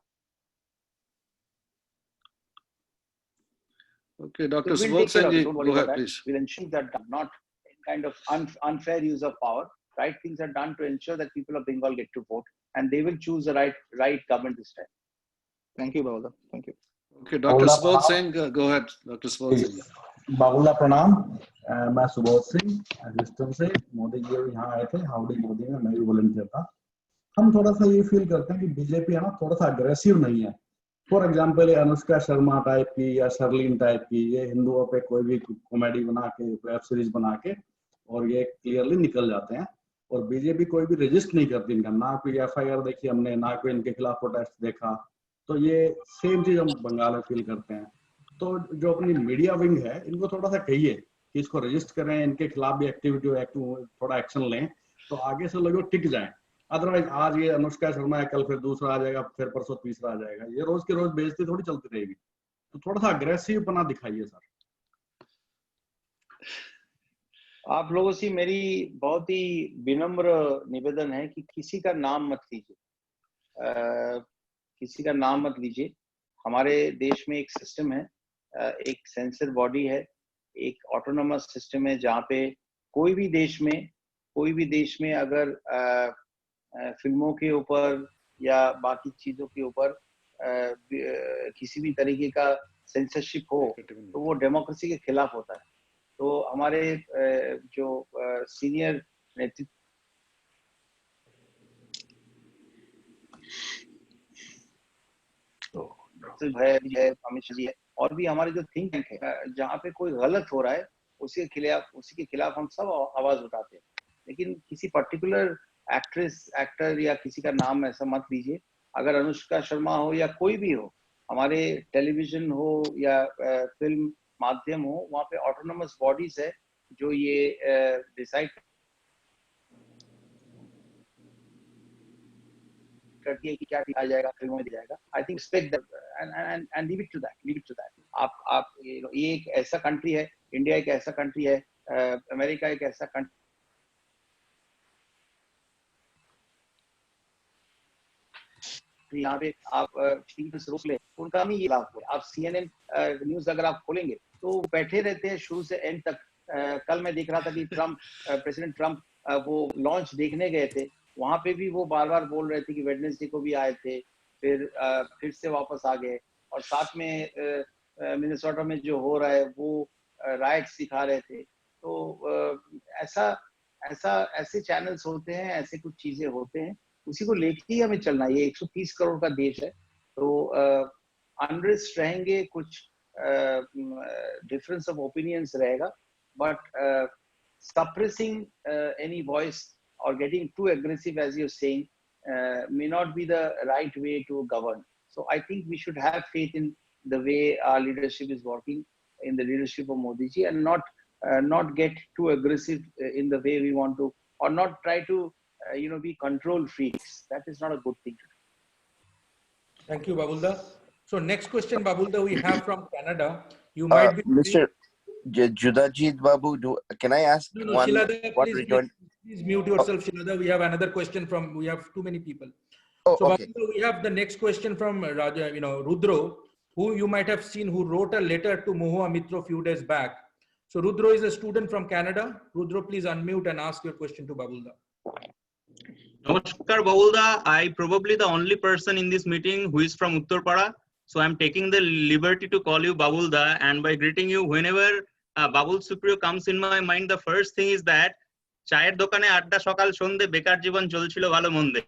Okay, Dr. So we'll take care of it. Subodh Don't worry go about ahead, that. please. We'll ensure that not kind of unfair use of power. Right things are done to ensure that people of Bengal get to vote, and they will choose the right government this time. Thank you, Babulda. Thank you. Okay, Dr. Subodh Singh, go ahead, Dr. Subodh Singh. बाबुल्ला प्रणाम। मैं Subodh Singh Houston से। मोदी जी यहाँ आए थे, howdy Modi में, मैं भी volunteer था। हम थोड़ा सा ये फील करते हैं कि बीजेपी है ना थोड़ा सा अग्रेसिव नहीं है। फॉर एग्जांपल ये अनुष्का शर्मा टाइप की या शर्लिन टाइप की, ये हिंदुओं पे कोई भी कॉमेडी बना के, वेब सीरीज बना के और ये क्लियरली निकल जाते हैं। और बीजेपी कोई भी रजिस्ट नहीं करती इनका, ना कोई एफआईआर देखी हमने, ना कोई इनके खिलाफ प्रोटेस्ट देखा। तो ये सेम चीज हम बंगाल में फील करते हैं। तो जो अपनी मीडिया विंग है, इनको थोड़ा सा कहिए कि इसको रजिस्टर करें, इनके खिलाफ भी एक्टिविटी थोड़ा एक्शन लें, तो आगे से लोग टिक जाएं। अदरवाइज आज ये अनुष्का शर्मा है, कल फिर दूसरा आ जाएगा, फिर परसों तीसरा आ जाएगा, ये रोज के रोज बेइज्जती थोड़ी चलती रहेगी। तो थोड़ा सा अग्रेसिव बना दिखाइए सर। आप लोगों से मेरी बहुत ही विनम्र निवेदन है कि किसी का नाम मत लीजिए, किसी का नाम मत लीजिए। हमारे देश में एक सिस्टम है, एक सेंसर बॉडी है, एक ऑटोनोमस सिस्टम है, जहाँ पे कोई भी देश में अगर फिल्मों के ऊपर या बाकी चीजों के ऊपर किसी भी तरीके का सेंसरशिप हो तो वो डेमोक्रेसी के खिलाफ होता है। तो हमारे जो सीनियर नेतृत्व है अमित शाह जी है, और भी हमारे जो थिंक टैंक है, जहाँ पे कोई गलत हो रहा है उसी के खिलाफ हम सब आवाज उठाते हैं। लेकिन किसी पर्टिकुलर एक्टर या किसी का नाम ऐसा मत लीजिए। अगर अनुष्का शर्मा हो या कोई भी हो, हमारे टेलीविजन हो या फिल्म माध्यम हो, वहाँ पे ऑटोनोमस बॉडीज है जो ये डिसाइड करती है कि क्या दिखाया जाएगा, फिल्मों में दिया जाएगा। I think respect and leave it to that. आप ये एक ऐसा कंट्री है, इंडिया एक ऐसा कंट्री है, अमेरिका एक ऐसा कंट्री, यहाँ पे आप टीवी से रोक ले, उनका भी ये लाभ हो। आप CNN न्यूज अगर आप खोलेंगे तो बैठे रहते हैं शुरू से एंड तक। कल मैं देख रहा था कि प्रेसिडेंट ट्रम्प वो लॉन्च देखने गए थे, वहां पे भी वो बार बार बोल रहे थे कि वेडनेसडे को भी आए थे, फिर से वापस आ गए। और साथ में मिनेसोटा में जो हो रहा है वो राइट्स दिखा रहे थे। तो ऐसे चैनल्स होते हैं, ऐसे कुछ चीजें होते हैं, उसी को लेके ही हमें चलना। ये 130 करोड़ का देश है, तो अनरेस्ट रहेंगे, कुछ डिफरेंस ऑफ ओपिनियंस रहेगा, but suppressing any voice or getting too aggressive, as you're saying, may not be the right way to govern. So I think we should have faith in the way our leadership is working, in the leadership of Modi ji, and not get too aggressive in the way we want to, or not try to be control freaks. That is not a good thing to do. Thank you, Babulda. So next question, Babulda, we have from Canada. You might be Mr. Judajit Babu, can I ask one? Shilada, please mute yourself, Shilada. We have another question we have too many people. Oh, so okay. Babulda, we have the next question from Raja, Rudro, who you might have seen, who wrote a letter to Mohua Mitra a few days back. So Rudro is a student from Canada. Rudro, please unmute and ask your question to Babulda. Namaskar, Babulda. I probably the only person in this meeting who is from Uttarpara. So I'm taking the liberty to call you Babulda, and by greeting you, whenever Babul Supriyo comes in my mind, the first thing is that চায়ের দোকানে আড্ডা সকাল সন্ধ্যে বেকার জীবন চলছিল ভালো মন্দে.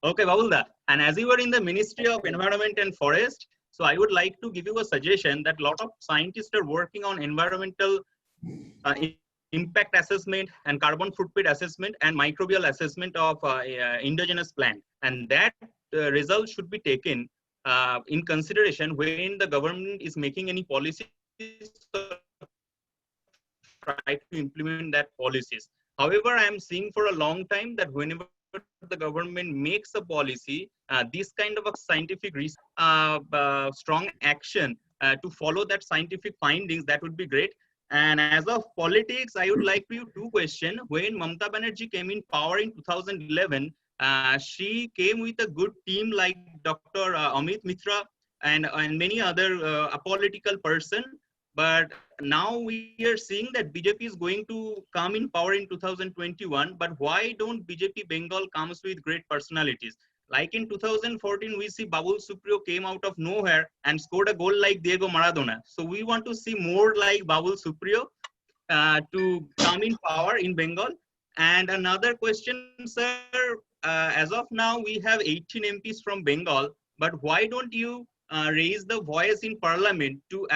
Okay, Babulda. And as you were in the Ministry of Environment and Forest, so I would like to give you a suggestion that a lot of scientists are working on environmental impact assessment and carbon footprint assessment and microbial assessment of indigenous plant. And that result should be taken in consideration when the government is making any policies, try to implement that policies. However, I am seeing for a long time that whenever the government makes a policy, this kind of a scientific strong action to follow that scientific findings, that would be great. And as of politics, I would like you two questions. When Mamata Banerjee came in power in 2011, she came with a good team like Dr. Amit Mitra and many other apolitical person. But now we are seeing that BJP is going to come in power in 2021. But why don't BJP Bengal comes with great personalities? Like in 2014, we see Babul Supriyo came out of nowhere and scored a goal like Diego Maradona. So we want to see more like Babul Supriyo to come in power in Bengal. And another question, sir, as of now, we have 18 MPs from Bengal, but why don't you raise the voice in parliament to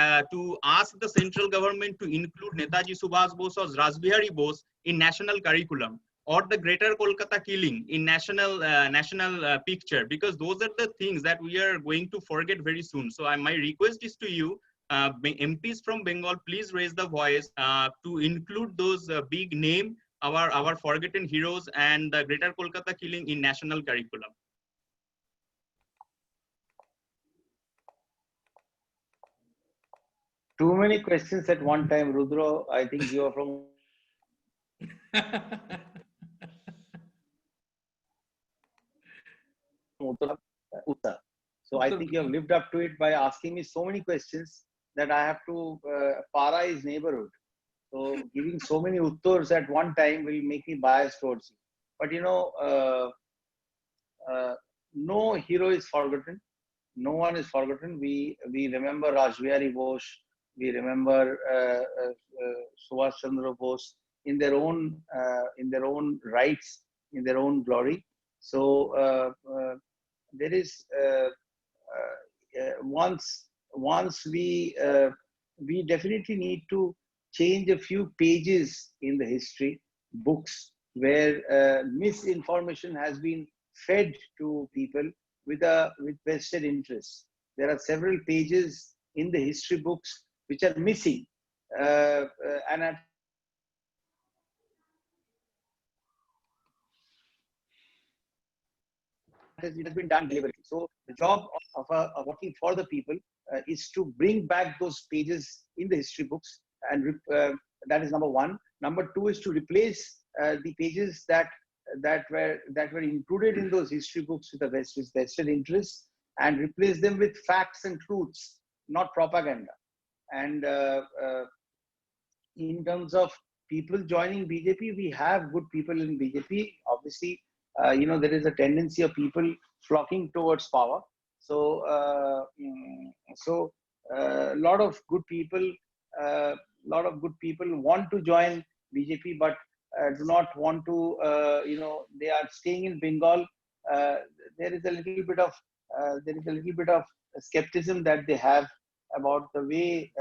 ask the central government to include Netaji Subhash Bose or Rajbihari Bose in national curriculum, or the Greater Kolkata killing in national picture, because those are the things that we are going to forget very soon. So my request is to you, MPs from Bengal, please raise the voice to include those big name, our forgotten heroes and the Greater Kolkata killing in national curriculum. Too many questions at one time, Rudra. I think you are from Uttar. So I think you have lived up to it by asking me so many questions that I have to para his neighborhood. So giving so many uttars at one time will make me biased towards you. But you know, no hero is forgotten. No one is forgotten. We remember Rajbihari Bose. We remember Subhash Chandra Bose in their own rights, in their own glory. So there is once we definitely need to change a few pages in the history books where misinformation has been fed to people with vested interests. There are several pages in the history books which are missing, and at it has been done deliberately. So the job of working for the people is to bring back those pages in the history books, and that is number one. Number two is to replace the pages that were included in those history books with a vested interest, and replace them with facts and truths, not propaganda. And in terms of people joining BJP, we have good people in BJP. Obviously, you know, there is a tendency of people flocking towards power. So, a lot of good people want to join BJP, but do not want to. You know, they are staying in Bengal. There is a little bit of skepticism that they have about the way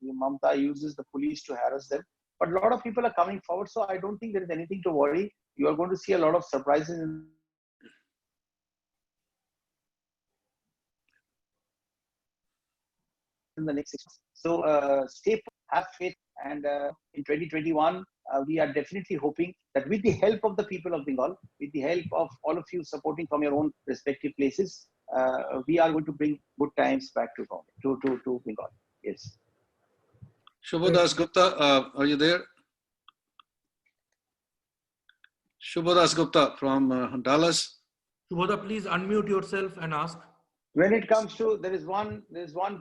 Mamata uses the police to harass them. But a lot of people are coming forward, so I don't think there is anything to worry. You are going to see a lot of surprises in the next 6 months. So stay put, have faith, and in 2021, we are definitely hoping that with the help of the people of Bengal, with the help of all of you supporting from your own respective places, we are going to bring good times back to Bengal. Yes. Shubhadas Gupta, are you there? Shubhadas Gupta from Dallas. Shubhada, please unmute yourself and ask. When it comes to, there is one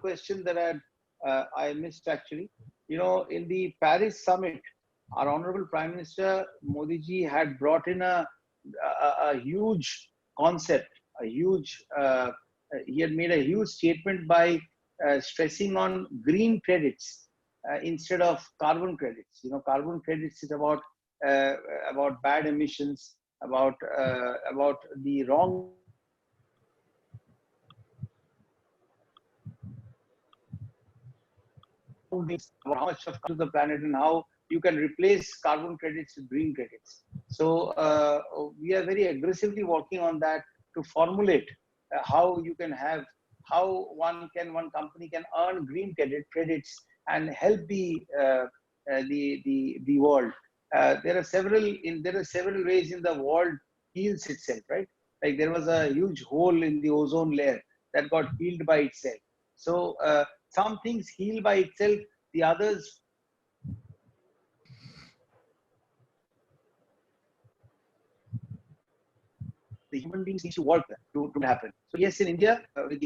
question that I missed actually. You know, in the Paris summit, our Honorable Prime Minister Modi ji had brought in a huge concept, he had made a huge statement by stressing on green credits instead of carbon credits. You know, carbon credits is about bad emissions, about the wrong things, about how much of to the planet and how you can replace carbon credits with green credits. So we are very aggressively working on that to formulate how one company can earn green credits and help the world. There are several ways in the world heals itself, right? Like there was a huge hole in the ozone layer that got healed by itself. So some things heal by itself, the others the human beings needs to work to happen. So yes, in India, with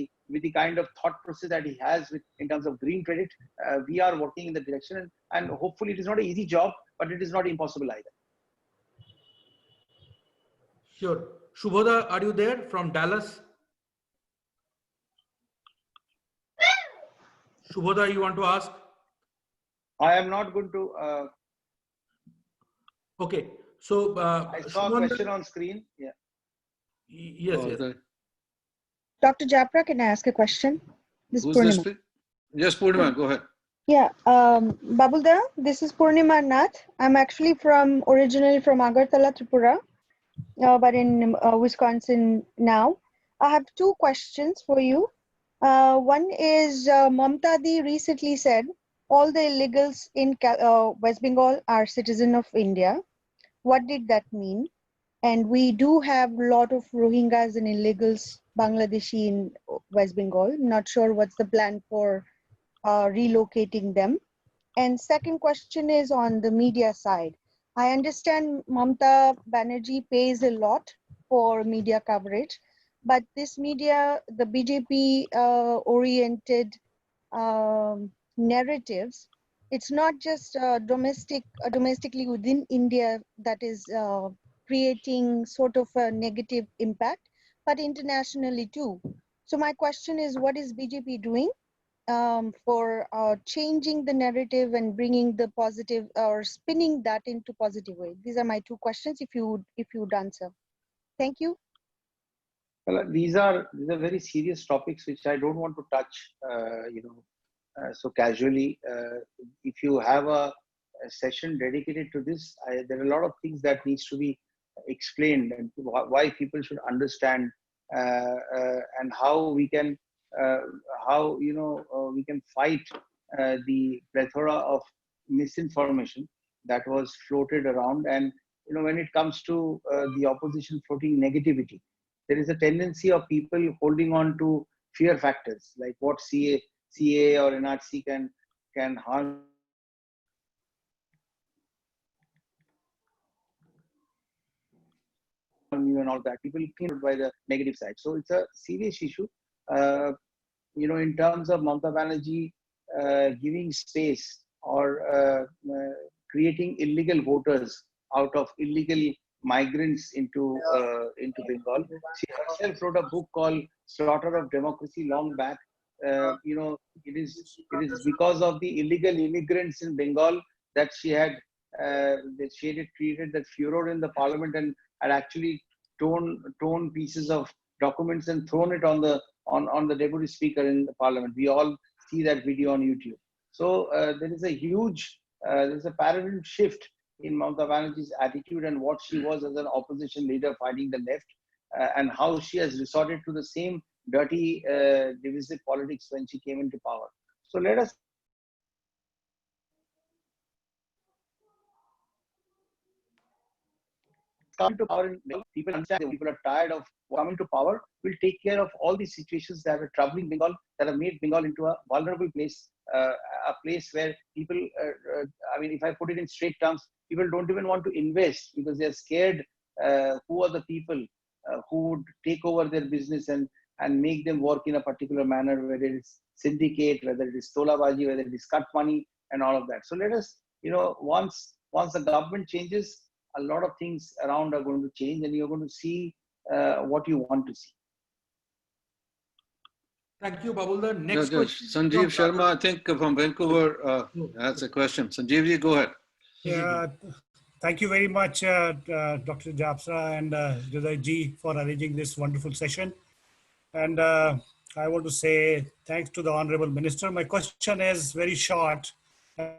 the kind of thought process that he has in terms of green credit, we are working in the direction, and hopefully it is not an easy job, but it is not impossible either. Sure. Shubhoda, are you there from Dallas? Shubhoda, you want to ask? I am not going to. Okay. So I saw a question on screen. Yeah. Yes, yes. Dr. Japra, can I ask a question? This Who's Purnima. this? Yes, Purnima, go ahead. Yeah, Babulda, this is Purnima Nath. I'm actually originally from Agartala, Tripura, but in Wisconsin now. I have two questions for you. One is Mamta Di recently said all the illegals in West Bengal are citizens of India. What did that mean? And we do have a lot of Rohingyas and illegals, Bangladeshi in West Bengal. Not sure what's the plan for relocating them. And second question is on the media side. I understand Mamta Banerjee pays a lot for media coverage, but this media, the BJP oriented narratives, it's not just domestically within India that is creating sort of a negative impact, but internationally too. So my question is, what is BJP doing for changing the narrative and bringing the positive or spinning that into positive way? These are my two questions. If you would answer, thank you. Well, these are very serious topics which I don't want to touch, so casually. If you have a session dedicated to this, there are a lot of things that needs to be explained, and why people should understand, and how we can we can fight the plethora of misinformation that was floated around. And when it comes to the opposition floating negativity, there is a tendency of people holding on to fear factors, like what CA or NRC can harm you and all that. People think by the negative side. So it's a serious issue. In terms of Mamta Banerjee giving space or creating illegal voters out of illegal migrants into Bengal. She herself wrote a book called Slaughter of Democracy long back. It is because of the illegal immigrants in Bengal that she had created that furor in the parliament, and had actually torn pieces of documents and thrown it on the deputy speaker in the parliament. We all see that video on YouTube. So there is a huge there's a paradigm shift in Mamta Banerjee's attitude and what she was as an opposition leader fighting the left, and how she has resorted to the same dirty divisive politics when she came into power. So let us come to power. People understand that people are tired of coming to power. Will take care of all these situations that are troubling Bengal, that have made Bengal into a vulnerable place, a place where people, if I put it in straight terms, people don't even want to invest because they're scared who are the people who would take over their business and make them work in a particular manner, whether it's syndicate, whether it is tolabaji, whether it is cut money and all of that. So let us, once the government changes, a lot of things around are going to change, and you're going to see what you want to see. Thank you, Babulda. Next question. Sanjeev Sharma, I think from Vancouver, has a question. Sanjeev, go ahead. Yeah, thank you very much, Dr. Japra and Judai ji, for arranging this wonderful session. And I want to say thanks to the Honorable Minister. My question is very short.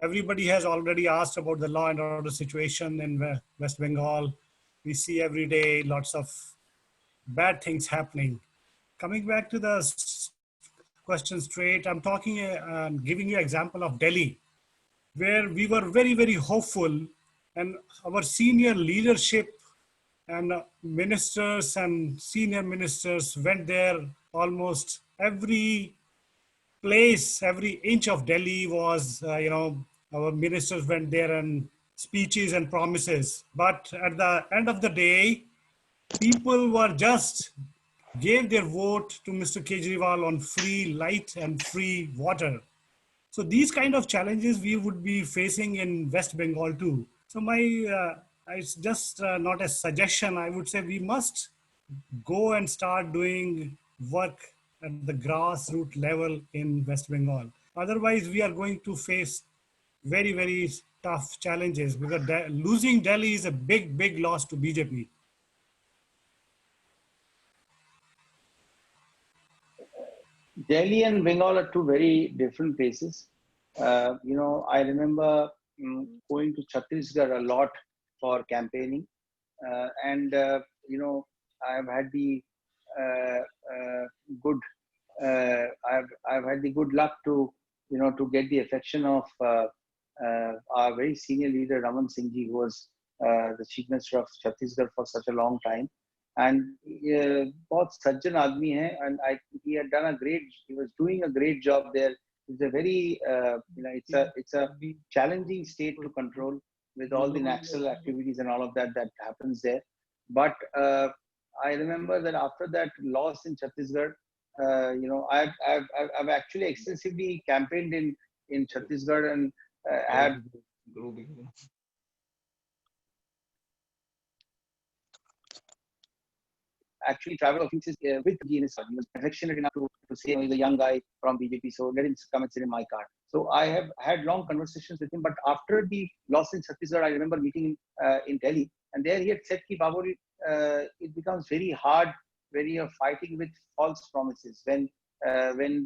Everybody has already asked about the law and order situation in West Bengal. We see every day lots of bad things happening. Coming back to the question straight, I'm talking, giving you an example of Delhi, where we were very, very hopeful, and our senior leadership and ministers and senior ministers went there. Almost every place, every inch of Delhi was, our ministers went there and speeches and promises. But at the end of the day, people were just gave their vote to Mr. Kejriwal on free light and free water. So these kind of challenges we would be facing in West Bengal too. So it's just not a suggestion. I would say we must go and start doing work at the grassroots level in West Bengal. Otherwise, we are going to face very, very tough challenges because losing Delhi is a big, big loss to BJP. Delhi and Bengal are two very different places. I remember going to Chhattisgarh a lot for campaigning, and I've had the I've had the good luck to to get the affection of our very senior leader Raman Singh ji, who was the Chief Minister of Chhattisgarh for such a long time. And बहुत सज्जन आदमी है, and he had done he was doing a great job there. It's a very it's a challenging state to control with all the Naxal activities and all of that happens there. But I remember that after that loss in Chhattisgarh, I've actually extensively campaigned in Chhattisgarh and had actually travel offices with GNS. He was affectionate enough to say, he's a young guy from BJP, so let him come and sit in my car. So I have had long conversations with him. But after the loss in Chhattisgarh, I remember meeting in Delhi, and there he had said, "Babul, it becomes very hard when you are fighting with false promises. When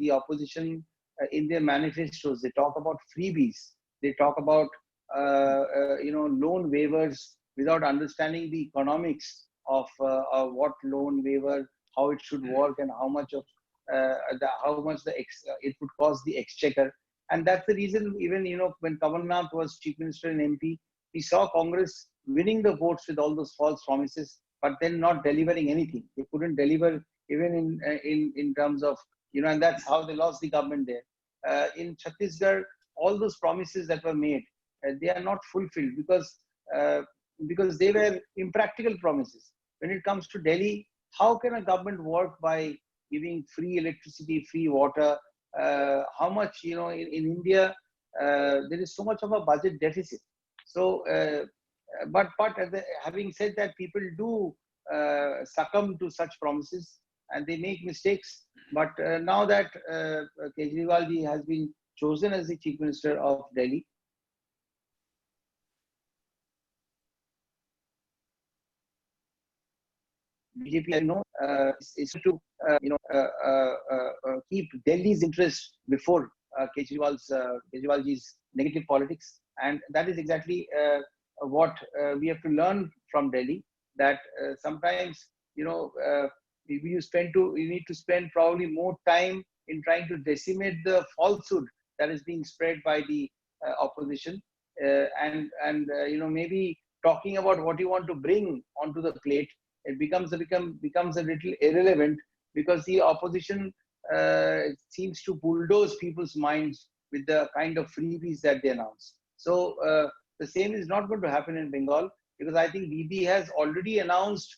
the opposition in their manifestos, they talk about freebies, they talk about loan waivers without understanding the economics of what loan waiver, how it should work, and how much of it would cost the exchequer." And that's the reason, even when Kamal Nath was Chief Minister and MP, we saw Congress winning the votes with all those false promises, but then not delivering anything. They couldn't deliver even in terms of and that's how they lost the government there. In Chhattisgarh, all those promises that were made, they are not fulfilled because they were impractical promises. When it comes to Delhi, how can a government work by giving free electricity, free water? How much, in India, there is so much of a budget deficit. So, but having said that, people do succumb to such promises and they make mistakes. But now that Kejriwal ji has been chosen as the Chief Minister of Delhi, BJP, is to keep Delhi's interest before Kejriwalji's negative politics, and that is exactly what we have to learn from Delhi. That sometimes you need to spend probably more time in trying to decimate the falsehood that is being spread by the opposition, and maybe talking about what you want to bring onto the plate. It becomes a little irrelevant because the opposition seems to bulldoze people's minds with the kind of freebies that they announce. So the same is not going to happen in Bengal, because I think Bibi has already announced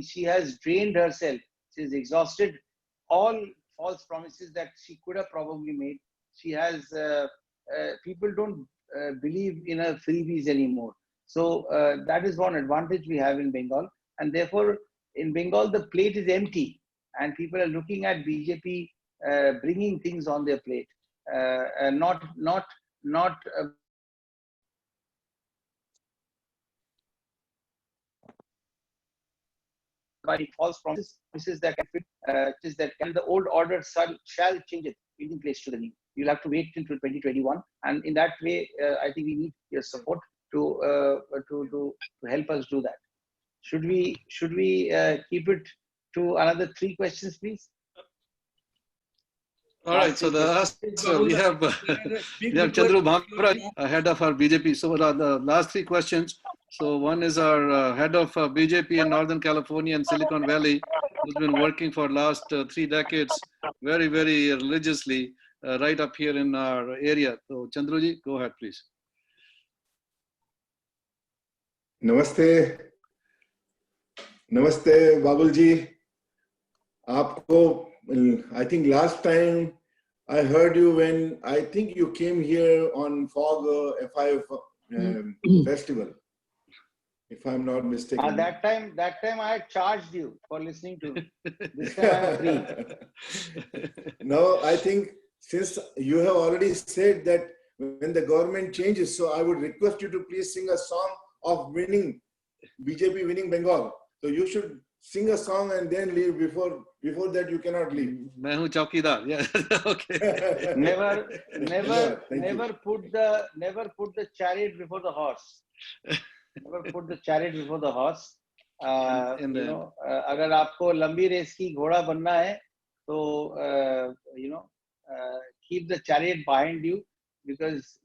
she has drained herself. She has exhausted all false promises that she could have probably made. She has people don't believe in her freebies anymore. So that is one advantage we have in Bengal. And therefore, in Bengal, the plate is empty, and people are looking at BJP bringing things on their plate, not by false promises that can fit, the old order shall change it, giving place to the new. You'll have to wait until 2021, and in that way, I think we need your support to help us do that. Should we keep it to another 3 questions, please? All right. So the last we have Chandru Bhamra, head of our BJP. So the last 3 questions. So one is our head of BJP in Northern California and Silicon Valley, who's been working for last 3 decades very, very religiously right up here in our area. So Chandruji, go ahead, please. Namaste. Namaste, Babul ji. Aapko, I think last time I heard you when I think you came here on Fog FI festival, if I'm not mistaken. That time I had charged you for listening to me. This time I'm free. No, I think since you have already said that when the government changes, so I would request you to please sing a song of winning, BJP winning Bengal. So you should sing a song and then leave. Before that you cannot leave. Main hu chaukidar. Yeah. Okay. Never put the chariot before the horse. Never put the chariot before the horse. अगर आपको लंबी race की घोड़ा बनना है, तो keep the chariot behind you, because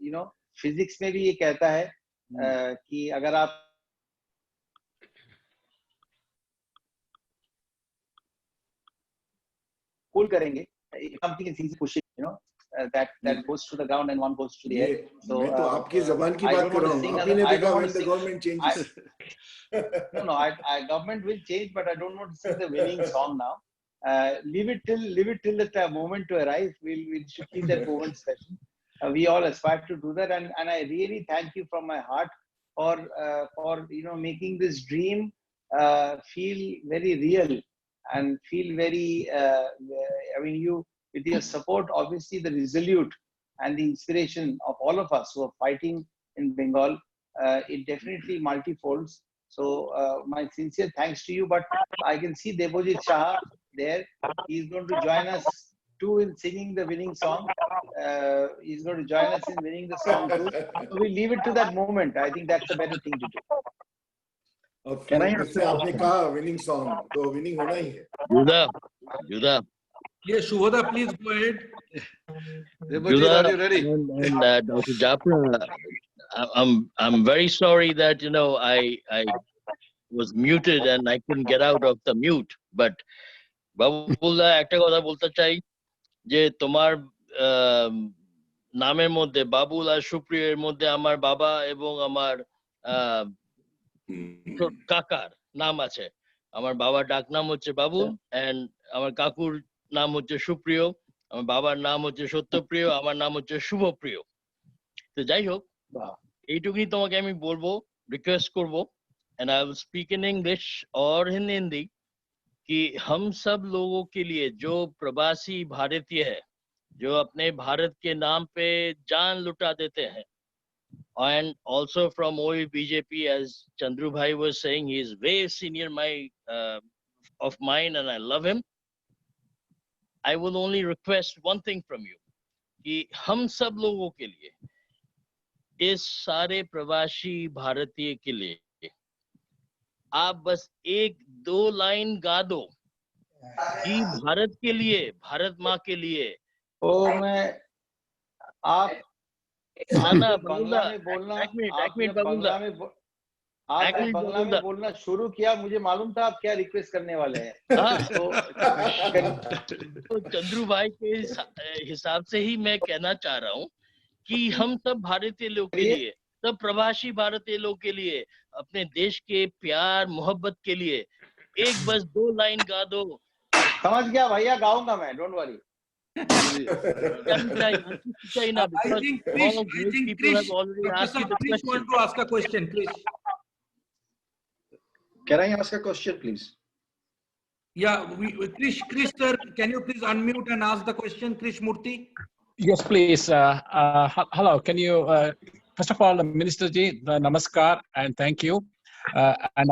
physics में भी ये कहता है कि अगर आप pull करेंगे, something is easy pushing, that goes to the ground and one goes to the air. So मैं तो आपकी ज़बान की बात कर रहा हूँ. आपने देखा when the government changes. No, government will change, but I don't want to sing the winning song now. Leave it till the moment to arrive. We should keep that moment special. We all aspire to do that, and I really thank you from my heart for making this dream feel very real and feel very. You, with your support, obviously the resolute and the inspiration of all of us who are fighting in Bengal, it definitely multifolds. So my sincere thanks to you. But I can see Debojit Shah there. He's going to join us too in singing the winning song. He's going to join us in winning the song too. So we leave it to that moment. I think that's a better thing to do. Okay. Can I say आपने कहा winning song, तो winning होना ही है. Juda. Yes, Shubhoda, please go ahead. Debojit, are you ready? And Dr. Japra, I'm very sorry that I was muted and I couldn't get out of the mute. But বাবুলদা একটা কথা বলতে চাই যে তোমার নামের মধ্যে বাবুল আর সুপ্রিয়ের মধ্যে আমার বাবা এবং আমার কাকার নাম আছে. আমার বাবার ডাক নাম হচ্ছে বাবুল এন্ড আমার কাকুর নাম হচ্ছে সুপ্রিয়, আমার বাবার নাম হচ্ছে সত্যপ্রিয়, আমার নাম হচ্ছে শুভপ্রিয়. তো যাই হোক, এইটুকুই তোমাকে আমি বলবো, রিকোয়েস্ট করবো, and I will speak in English or in Hindi कि हम सब लोगों के लिए जो प्रवासी भारतीय है, जो अपने भारत के नाम पे जान लुटा देते हैं, and also from OE BJP, as Chandru Bhai was saying, he is way senior of mine and I love him. I will only request one thing from you कि हम सब लोगों के लिए, इस सारे प्रवासी भारतीय के लिए आप बस 1-2 लाइन गा दो कि भारत के लिए, भारत माँ के लिए. तो मैं आप बंगला में बोलना, आपने बंगला में बोलना शुरू किया, मुझे मालूम था आप क्या रिक्वेस्ट करने वाले हैं. तो चंद्रू भाई के हिसाब से ही मैं कहना चाह रहा हूँ कि हम सब भारतीय लोग के लिए, सब प्रवासी भारतीय लोग के लिए, अपने देश के प्यार मोहब्बत के लिए बस 2 लाइन गा दो. समझ गया भैया, गाऊंगा मैं, don't worry. I think Krish want to ask a question, Krish. Can I ask a question, please? Yeah, Krish sir, can you please unmute and ask the question, Krish Murthy? Yes, please. Hello, can you, first of all, Minister Ji, namaskar and thank you. And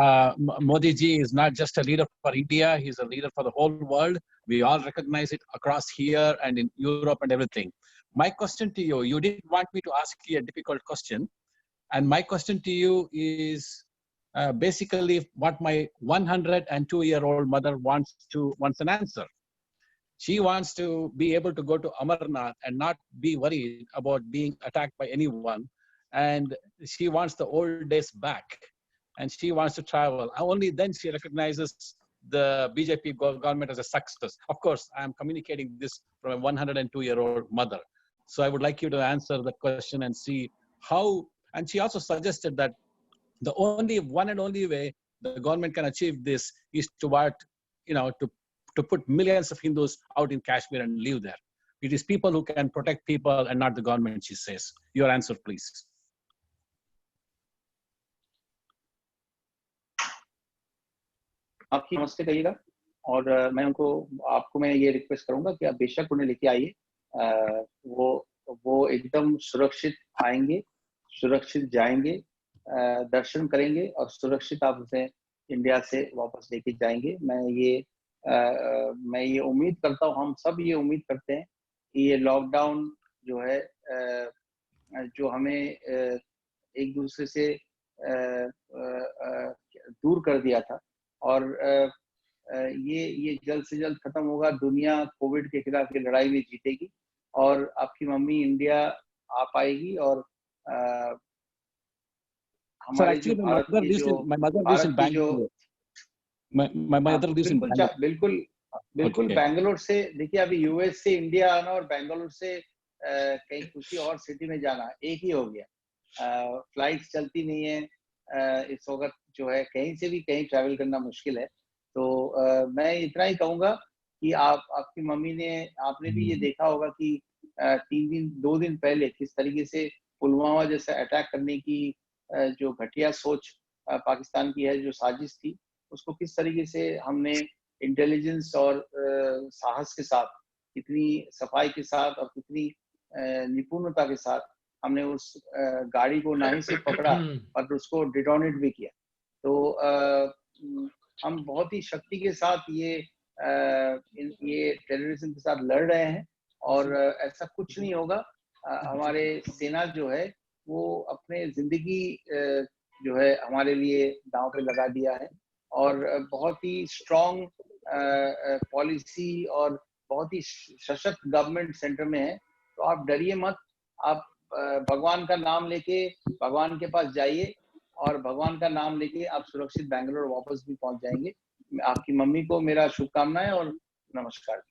Modi Ji is not just a leader for India, he's a leader for the whole world. We all recognize it across here and in Europe and everything. My question to you, you didn't want me to ask you a difficult question. And my question to you is basically what my 102-year-old mother wants an answer. She wants to be able to go to Amarnath and not be worried about being attacked by anyone. And she wants the old days back. and she wants to travel. Only then she recognizes the BJP government as a success. Of course, I'm communicating this from a 102-year-old mother. So I would like you to answer the question and see how, and she also suggested that the only one and only way the government can achieve this is to put millions of Hindus out in Kashmir and live there. It is people who can protect people and not the government, she says. Your answer, please. आपकी नमस्ते कहिएगा और मैं आपको मैं ये request करूंगा कि आप बेशक उन्हें लेके आइए। वो एकदम सुरक्षित आएंगे, सुरक्षित जाएंगे, दर्शन करेंगे और सुरक्षित आप उसे इंडिया से वापस लेके जाएंगे। मैं ये उम्मीद करता हूँ, हम सब ये उम्मीद करते हैं कि ये लॉकडाउन जो है जो हमें एक दूसरे से दूर कर दिया था और ये जल्द से जल्द खत्म होगा। दुनिया कोविड के खिलाफ की लड़ाई में जीतेगी और आपकी मम्मी इंडिया आ पाएगी और हमारे जो भारत की जो बिल्कुल बैंगलोर से, देखिए अभी यूएस से इंडिया आना और बैंगलोर से कहीं किसी और सिटी में जाना एक ही हो गया। फ्लाइट्स चलती नहीं है इस वक्त जो है, कहीं से भी कहीं ट्रैवल करना मुश्किल है। तो मैं इतना ही कहूंगा कि आपकी मम्मी ने, आपने भी ये देखा होगा कि 2 दिन पहले किस तरीके से पुलवामा जैसा अटैक करने की जो घटिया सोच पाकिस्तान की है, जो साजिश थी, उसको किस तरीके से हमने इंटेलिजेंस और साहस के साथ, कितनी सफाई के साथ और कितनी निपुणता के साथ हमने उस गाड़ी को ना ही से पकड़ा और उसको डिटोनेट भी किया। तो हम बहुत ही शक्ति के साथ ये टेररिज्म के साथ लड़ रहे हैं और ऐसा कुछ नहीं होगा। हमारे सेना जो है वो अपने जिंदगी जो है हमारे लिए दांव पे लगा दिया है और बहुत ही स्ट्रॉन्ग पॉलिसी और बहुत ही सशक्त गवर्नमेंट सेंटर में है। तो आप डरिए मत, आप भगवान का नाम लेके भगवान के पास जाइए और भगवान का नाम लेके आप सुरक्षित बैंगलोर वापस भी पहुंच जाएंगे। आपकी मम्मी को मेरा शुभकामनाएं और नमस्कार।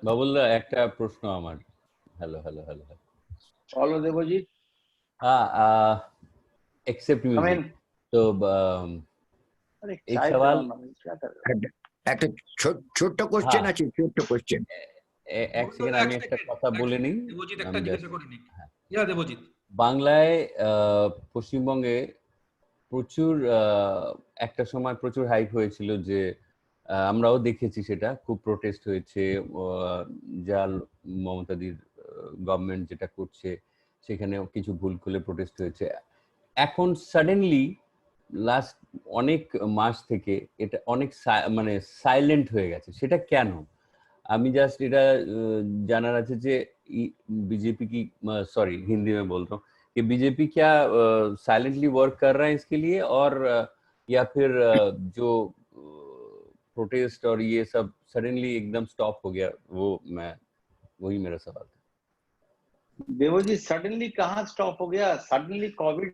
বাবুল একটা প্রশ্ন আমার। হ্যালো হ্যালো হ্যালো বলো দেবজিৎ। एक्सेप्ट म्यूजिक तो एक सवाल, একটা ছোট্ট কোশ্চেন আছে, ছোট্ট কোশ্চেন। এক সেকেন্ড আমি একটা কথা বলে নিই। দেবজিৎ একটা জিজ্ঞাসা করে নিই। ইয়া দেবজিৎ, বাংলায় পশ্চিমবঙ্গে প্রচুর একটা সময় প্রচুর হাইপ হয়েছিল যে আমরাও দেখেছি, সেটা খুব প্রোটেস্ট হয়েছে, যা মমতাদির গভর্নমেন্ট যেটা করছে সেখানে কিছু ভুল করলে প্রোটেস্ট হয়েছে। এখন সাডেনলি লাস্ট অনেক মাস থেকে এটা অনেক মানে সাইলেন্ট হয়ে গেছে, সেটা কেন? আমি জাস্ট এটা জানার আছে যে बीजेपी की, सॉरी हिंदी में बोल रहा हूँ, कि बीजेपी क्या साइलेंटली वर्क कर रहा है इसके लिए, और या फिर जो प्रोटेस्ट और ये सब सडनली एकदम स्टॉप हो गया, वही मेरा सवाल था। देवजी सडनली कहाँ स्टॉप हो गया? सडनली कोविड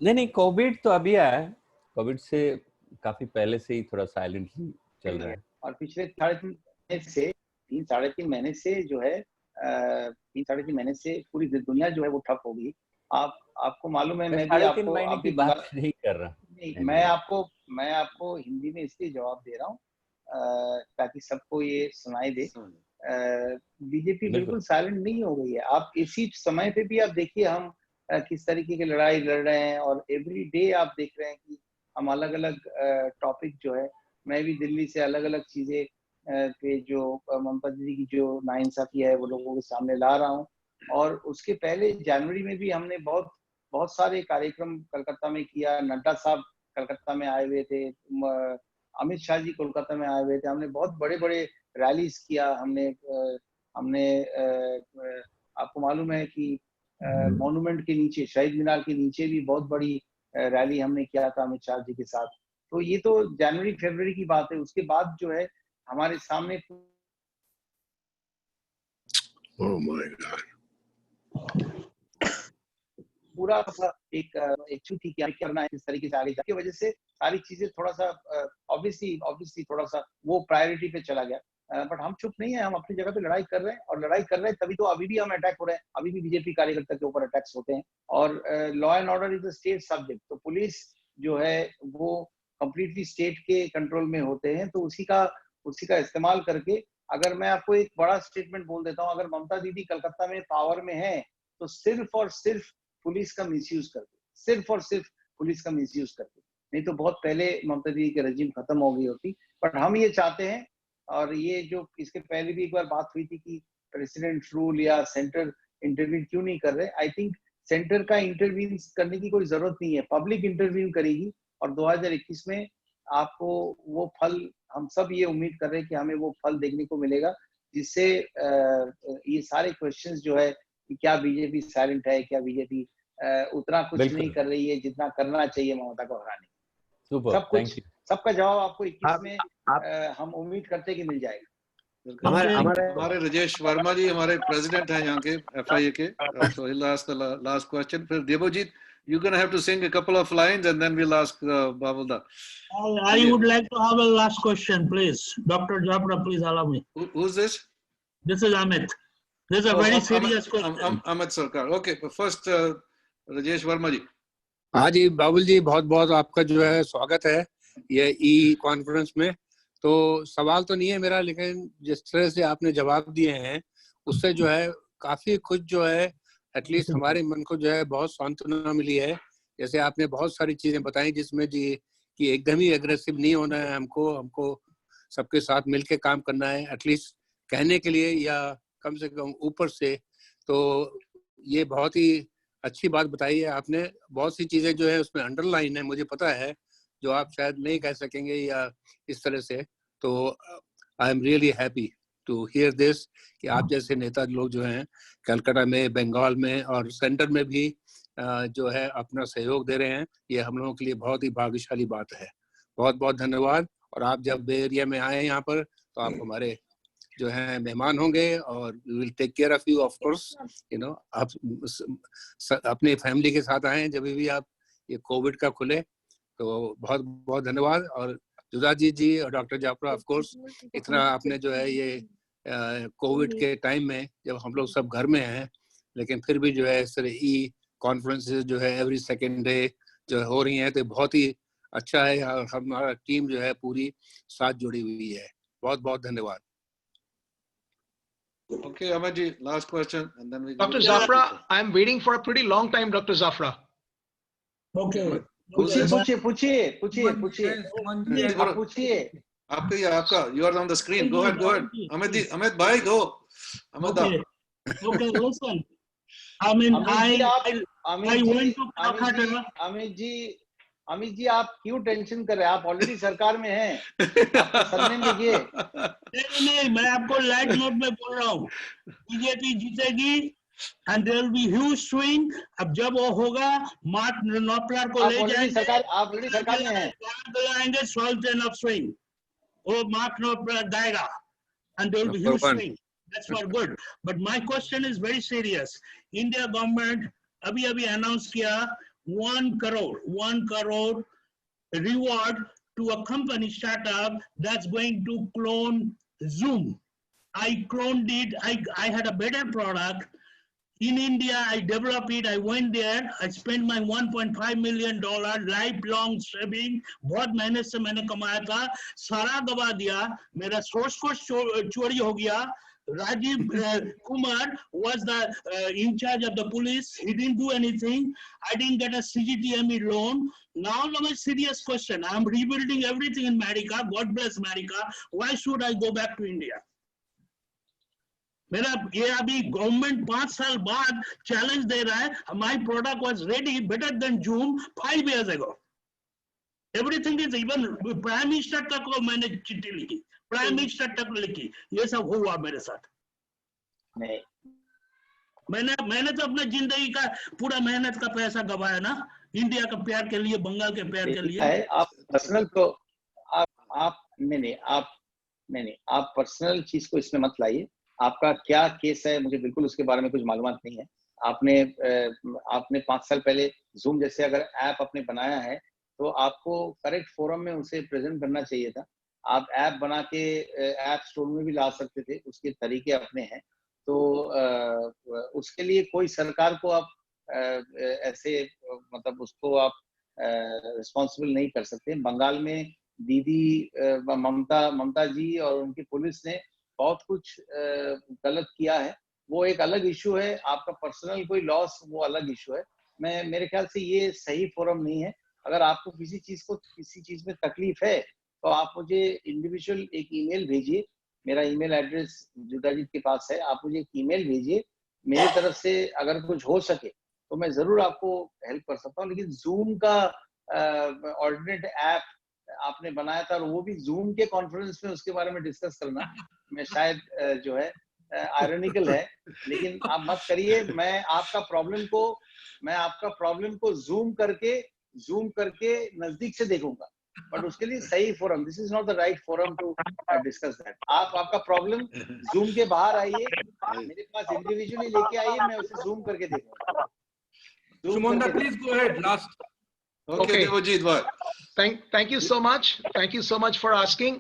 नहीं कोविड तो अभी आया है, कोविड से काफी पहले से ही थोड़ा साइलेंटली चल रहा है। और पिछले 3-3.5 महीने से जो है 3-3.5 महीने से पूरी दुनिया जो है वो ठप हो गई। आपको मालूम है, मैं भी आपको अभी बात नहीं कर रहा। नहीं, मैं आपको हिंदी में इसलिए जवाब दे रहा हूँ ताकि सबको ये सुनाई दे। बीजेपी बिल्कुल साइलेंट नहीं हो गई है। आप इसी समय पे भी आप देखिए हम किस तरीके की लड़ाई लड़ रहे हैं और एवरी डे आप देख रहे हैं कि हम अलग अलग टॉपिक जो है, मैं भी दिल्ली से अलग अलग चीजें पे जो ममता दीदी की जो नाइंसाफी है वो लोगों के सामने ला रहा हूँ। और उसके पहले जनवरी में भी हमने बहुत सारे कार्यक्रम कलकत्ता में किया। नड्डा साहब कलकत्ता में आए हुए थे, अमित शाह जी कोलकाता में आए हुए थे, हमने बहुत बड़े बड़े रैलीज किया। हमने आपको मालूम है कि मॉन्यूमेंट के नीचे, शहीद मीनार के नीचे भी बहुत बड़ी रैली हमने किया था अमित शाह जी के साथ। तो ये तो जनवरी फरवरी की बात है। उसके बाद जो है हमारे सामने पूरा एक छुट्टी क्या करना है, इस तरीके से आगे जाने की वजह से सारी चीजें थोड़ा सा ऑब्वियसली थोड़ा सा वो प्रायोरिटी पे चला गया। बट हम चुप नहीं है, हम अपनी जगह पे लड़ाई कर रहे हैं, और लड़ाई कर रहे हैं तभी तो अभी भी हम अटैक हो रहे हैं, अभी भी बीजेपी कार्यकर्ता के ऊपर अटैक्स होते हैं। और law and order is a state subject, तो पुलिस जो है वो कंप्लीटली स्टेट के कंट्रोल में होते हैं। तो उसी का इस्तेमाल करके, अगर मैं आपको एक बड़ा स्टेटमेंट बोल देता हूँ, अगर ममता दीदी कलकत्ता में पावर में है तो सिर्फ और सिर्फ पुलिस का मिसयूज करते, सिर्फ और सिर्फ पुलिस का मिसयूज करते, नहीं तो बहुत पहले ममता दीदी की रजीम खत्म हो गई होती। बट हम ये चाहते हैं, और ये जो इसके पहले भी एक बार बात हुई थी कि प्रेसिडेंट रूल या सेंटर इंटरवीन क्यों नहीं कर रहे, आई थिंक सेंटर का इंटरवीन करने की कोई जरूरत नहीं है, पब्लिक इंटरवीन करेगी। और 2021 में आपको वो फल, हम सब ये उम्मीद कर रहे हैं कि हमें वो फल देखने को मिलेगा, जिससे ये सारे क्वेश्चंस जो है कि क्या बीजेपी साइलेंट है, क्या बीजेपी उतना कुछ नहीं कर रही है जितना करना चाहिए ममता को हराने। सब कुछ, सबका जवाब आपको 21 में हम उम्मीद करते हैं कि मिल जाएगा। हमारे राजेश वर्मा जी हमारे प्रेसिडेंट हैं यहाँ के FIA के, so he'll ask the last question. फिर Devjit, you're gonna have to sing a couple of lines and then we'll ask Babul da. I would like to have a last question, please. Dr. Japra, please allow me. Who's this? This is Amit. This is a very serious question. Amit Sarkar. Okay, but first Rajesh Verma ji. हाँ जी बाबुल जी, बहुत बहुत आपका जो है स्वागत है ये conference में। तो सवाल तो नहीं है मेरा, लेकिन जिस तरह से आपने जवाब दिए हैं उससे जो है काफी कुछ जो है एटलीस्ट हमारे मन को जो है बहुत सांत्वना मिली है। जैसे आपने बहुत सारी चीजें बताई जिसमें जी कि एकदम ही एग्रेसिव नहीं होना है, हमको सबके साथ मिलके काम करना है, एटलीस्ट कहने के लिए या कम से कम ऊपर से। तो ये बहुत ही अच्छी बात बताई है आपने। बहुत सी चीजें जो है उसमें अंडरलाइन है, मुझे पता है, जो आप शायद नहीं कह सकेंगे या इस तरह से। तो I am really happy to hear this कि आप जैसे नेता लोग जो हैं कलकत्ता में, बंगाल में और सेंटर में भी जो है अपना सहयोग दे रहे हैं, ये हम लोगों के लिए बहुत ही भाग्यशाली बात है। बहुत बहुत धन्यवाद। और आप जब बे एरिया में आए यहाँ पर तो आप हमारे जो है मेहमान होंगे और we will take care of you of course, you know. आप अपने फैमिली के साथ आए जब भी आप ये कोविड का खुले। तो बहुत बहुत धन्यवाद। और जुदाजी जी और डॉक्टर जाफरा, ऑफ कोर्स इतना आपने जो है ये कोविड के टाइम में जब हम लोग सब घर में हैं, लेकिन फिर भी जो है इस तरह कॉन्फ्रेंसेस जो है एवरी सेकेंड डे जो हो रही हैं, तो बहुत ही अच्छा है। और हमारा टीम जो है पूरी साथ जुड़ी हुई है। बहुत बहुत धन्यवाद। Okay, Amaji, last question, and then we. Dr. Zafra, I am waiting for a pretty long time, Dr. Zafra. Okay. पूछिए आपका you are on the screen. Go ahead. Amit bhai, go. Okay, listen. I mean, I went to Calcutta. Amit ji आप क्यों tension कर रहे हैं? आप already सरकार में हैं, सरनेम देखिए। नहीं, मैं आपको लाइट नोट में बोल रहा हूँ, बीजेपी जीतेगी and there will be huge swing. अब जब वो होगा मार्क नॉपलर को ले जाएंगे, आप ऑलरेडी सरकार में हैं, आएंगे 12 of swing, वो mark नॉपलर गाएगा and there will be huge swing. That's not good. But my question is very serious. India government अभी अनाउंस किया 1 crore reward to a company startup that's going to clone Zoom. I cloned it. I had a better product in India. I developed it. I went there. I spent my $1.5 million lifelong saving. बहुत मेहनत से मैंने कमाया था, सारा दबा दिया, मेरा सोर्स कोड चोरी हो गया। Rajiv Kumar was the in charge of the police. He didn't do anything. I didn't get a CGTME loan. Now my serious question. I'm rebuilding everything in America. God bless America. Why should I go back to India? मेरा ये अभी government 5 साल बाद challenge दे रहा है. My product was ready better than Zoom 5 years ago. Everything is, even Prime Minister तक को मैंने चिट्ठी लिखी, प्राइम मिनिस्टर तक लिखी, ये सब हुआ मेरे साथ। नहीं, मैंने तो अपने जिंदगी का पूरा मेहनत का पैसा गवाया ना, इंडिया का प्यार के लिए, बंगाल के प्यार के लिए। आप पर्सनल को आप पर्सनल चीज को इसमें मत लाइए। आपका क्या केस है, मुझे बिल्कुल उसके बारे में कुछ मालूमात नहीं है। आपने 5 साल पहले जूम जैसे अगर ऐप आपने बनाया है तो आपको करेक्ट फोरम में उसे प्रेजेंट करना चाहिए था। आप ऐप बना के ऐप स्टोर में भी ला सकते थे, उसके तरीके अपने हैं। तो उसके लिए कोई सरकार को आप ऐसे मतलब उसको आप रिस्पॉन्सिबल नहीं कर सकते। बंगाल में दीदी ममता जी और उनकी पुलिस ने बहुत कुछ गलत किया है, वो एक अलग इशू है। आपका पर्सनल कोई लॉस वो अलग इशू है। मेरे ख्याल से ये सही फोरम नहीं है। अगर आपको किसी चीज में तकलीफ है तो आप मुझे इंडिविजुअल एक ईमेल भेजिए। मेरा ईमेल एड्रेस जुदा जी के पास है, आप मुझे एक ईमेल भेजिए। मेरी तरफ से अगर कुछ हो सके तो मैं जरूर आपको हेल्प कर सकता हूँ। लेकिन जूम का ऑर्डिनेट ऐप आपने बनाया था और वो भी जूम के कॉन्फ्रेंस में उसके बारे में डिस्कस करना मैं शायद जो है आयरनिकल है, लेकिन आप मत करिए। मैं आपका प्रॉब्लम को जूम करके नजदीक से देखूंगा, बट उसके लिए सही forum, this is not the right forum to discuss that. आप आपका प्रॉब्लम जूम के बाहर आइए, मेरे पास इंडिविजुअली लेके आइए, मैं उसे जूम करके देखूंगा। Sumonda, please go ahead. Last. Okay. Thank you so much. Thank you so much for asking.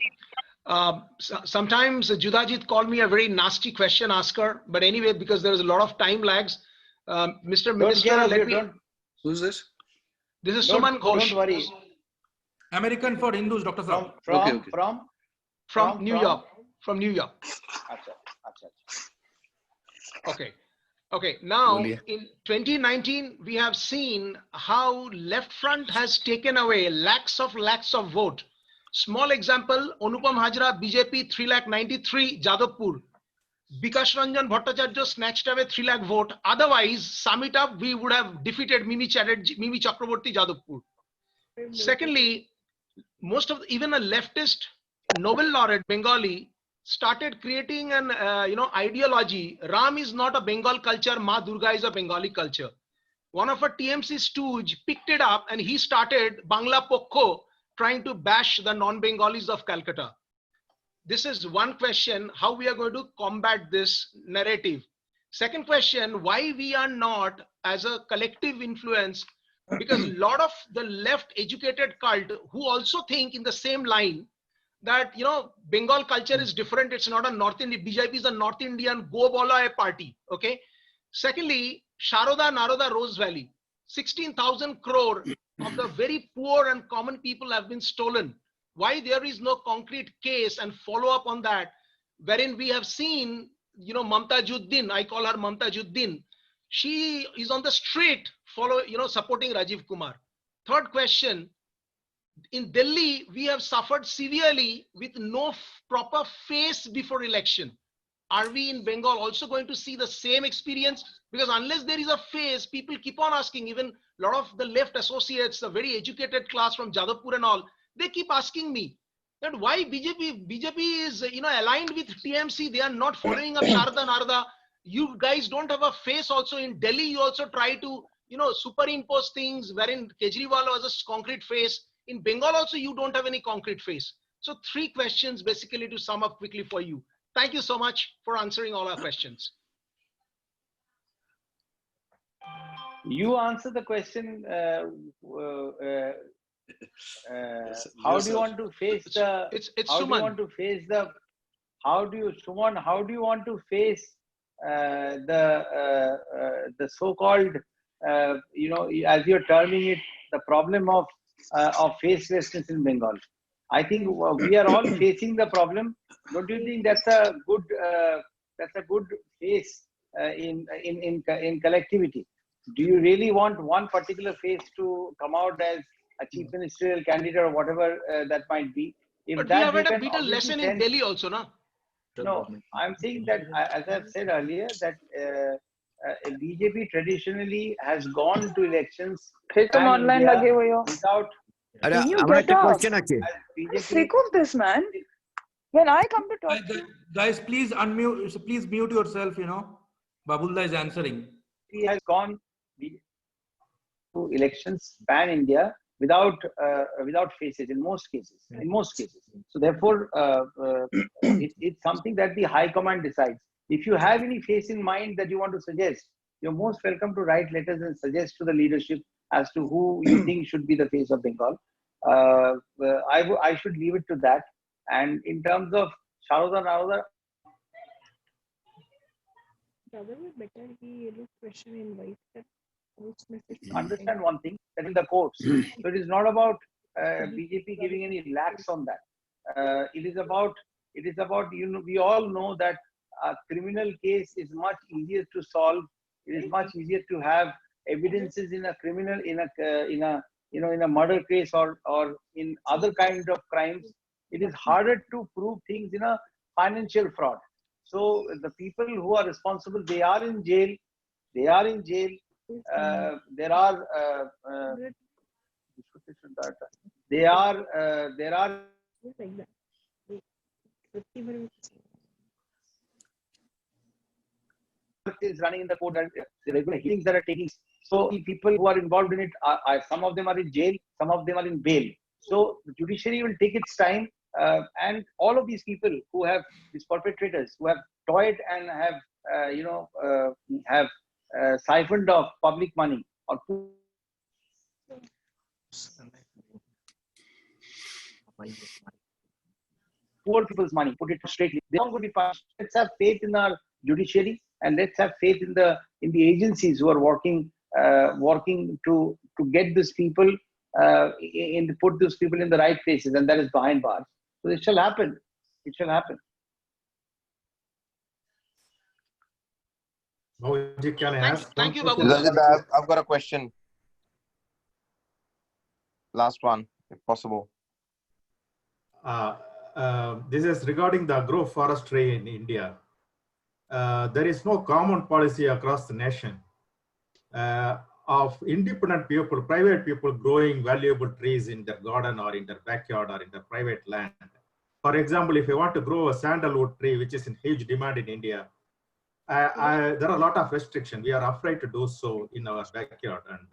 Sometimes Judajit called me a very nasty question asker, but anyway, because there is a lot of time lags, Mr. Minister, Who's this? This is Suman Ghosh. Don't worry. American4Hindus, Dr. Saab. From New York. From New York. Okay. Okay, now in 2019, we have seen how left front has taken away lakhs of vote. Small example, Anupam Hajra, BJP 3,93,000, Jadavpur. Bikash Ranjan Bhattacharya snatched away 3 lakh vote. Otherwise, sum it up, we would have defeated Mimi Chakraborty, Jadavpur. Secondly, even a leftist Nobel laureate Bengali started creating an ideology. Ram is not a Bengal culture, Ma Durga is a Bengali culture. One of our TMC stooge picked it up and he started Bangla Pokho, trying to bash the non-Bengalis of Calcutta. This is one question, how we are going to combat this narrative. Second question, why we are not as a collective influence, because a lot of the left educated cult who also think in the same line that, Bengal culture is different. It's not a North Indian, BJP is a North Indian go bola party. Okay. Secondly, Sharoda Naroda Rose Valley, 16,000 crore of the very poor and common people have been stolen. Why there is no concrete case and follow up on that, wherein we have seen, Mamta Juddin, I call her Mamta Juddin. She is on the street supporting Rajiv Kumar. Third question, in Delhi, we have suffered severely with no proper face before election. Are we in Bengal also going to see the same experience? Because unless there is a face, people keep on asking. Even a lot of the left associates, the very educated class from Jadavpur and all, they keep asking me that why BJP is aligned with TMC. They are not following up Sharda Narada. You guys don't have a face also. In Delhi, you also try to superimpose things wherein Kejriwal was a concrete face. In Bengal also, you don't have any concrete face. So 3 questions basically to sum up quickly for you. Thank you so much for answering all our questions. You answer the question. How do you want to face the? It's how Suman. do you want to face the? How do you, Suman? How do you want to face the so-called, as you're terming it, the problem of facelessness in Bengal? I think we are all facing the problem. Don't you think that's a good face in collectivity? Do you really want one particular face to come out as a chief ministerial candidate or whatever that might be? If But that we have had a can better lesson in send- Delhi also, no? No, I'm saying that, as I've said earlier, that BJP traditionally has gone to elections pan-India without. Can you get up? question আছে I'm sick of this, man. When I come to talk to you, Guys, please unmute. Please mute yourself. Babulda is answering. He has gone to elections pan-India without faces in most cases. So therefore, it's something that the High Command decides. If you have any face in mind that you want to suggest, you're most welcome to write letters and suggest to the leadership as to who you think should be the face of Bengal. I should leave it to that. And in terms of Sharoda Naroda, understand one thing, that in the courts. So it is not about BJP giving any lax on that. It is about, you know, we all know that a criminal case is much easier to solve. It is much easier to have evidences in a criminal, in a murder case or in other kinds of crimes. It is harder to prove things in a financial fraud. So the people who are responsible, they are in jail. They are in jail. There are is running in the court, that the regular hearings that are taking. So the people who are involved in it are some of them are in jail, some of them are in bail. So the judiciary will take its time, and all of these people who have, these perpetrators who have toyed and have siphoned off public money or poor people's money, put it straightly, they're not going to be punished. Let's have faith in our judiciary, and let's have faith in the agencies who are working to get these people put these people in the right places, and that is behind bars. So it shall happen. It shall happen. Can I ask? Thank you, Babu. I've got a question. Last one, if possible. This is regarding the agroforestry in India. There is no common policy across the nation of independent people, private people growing valuable trees in their garden or in their backyard or in their private land. For example, if you want to grow a sandalwood tree, which is in huge demand in India, there are a lot of restrictions. We are afraid to do so in our backyard. And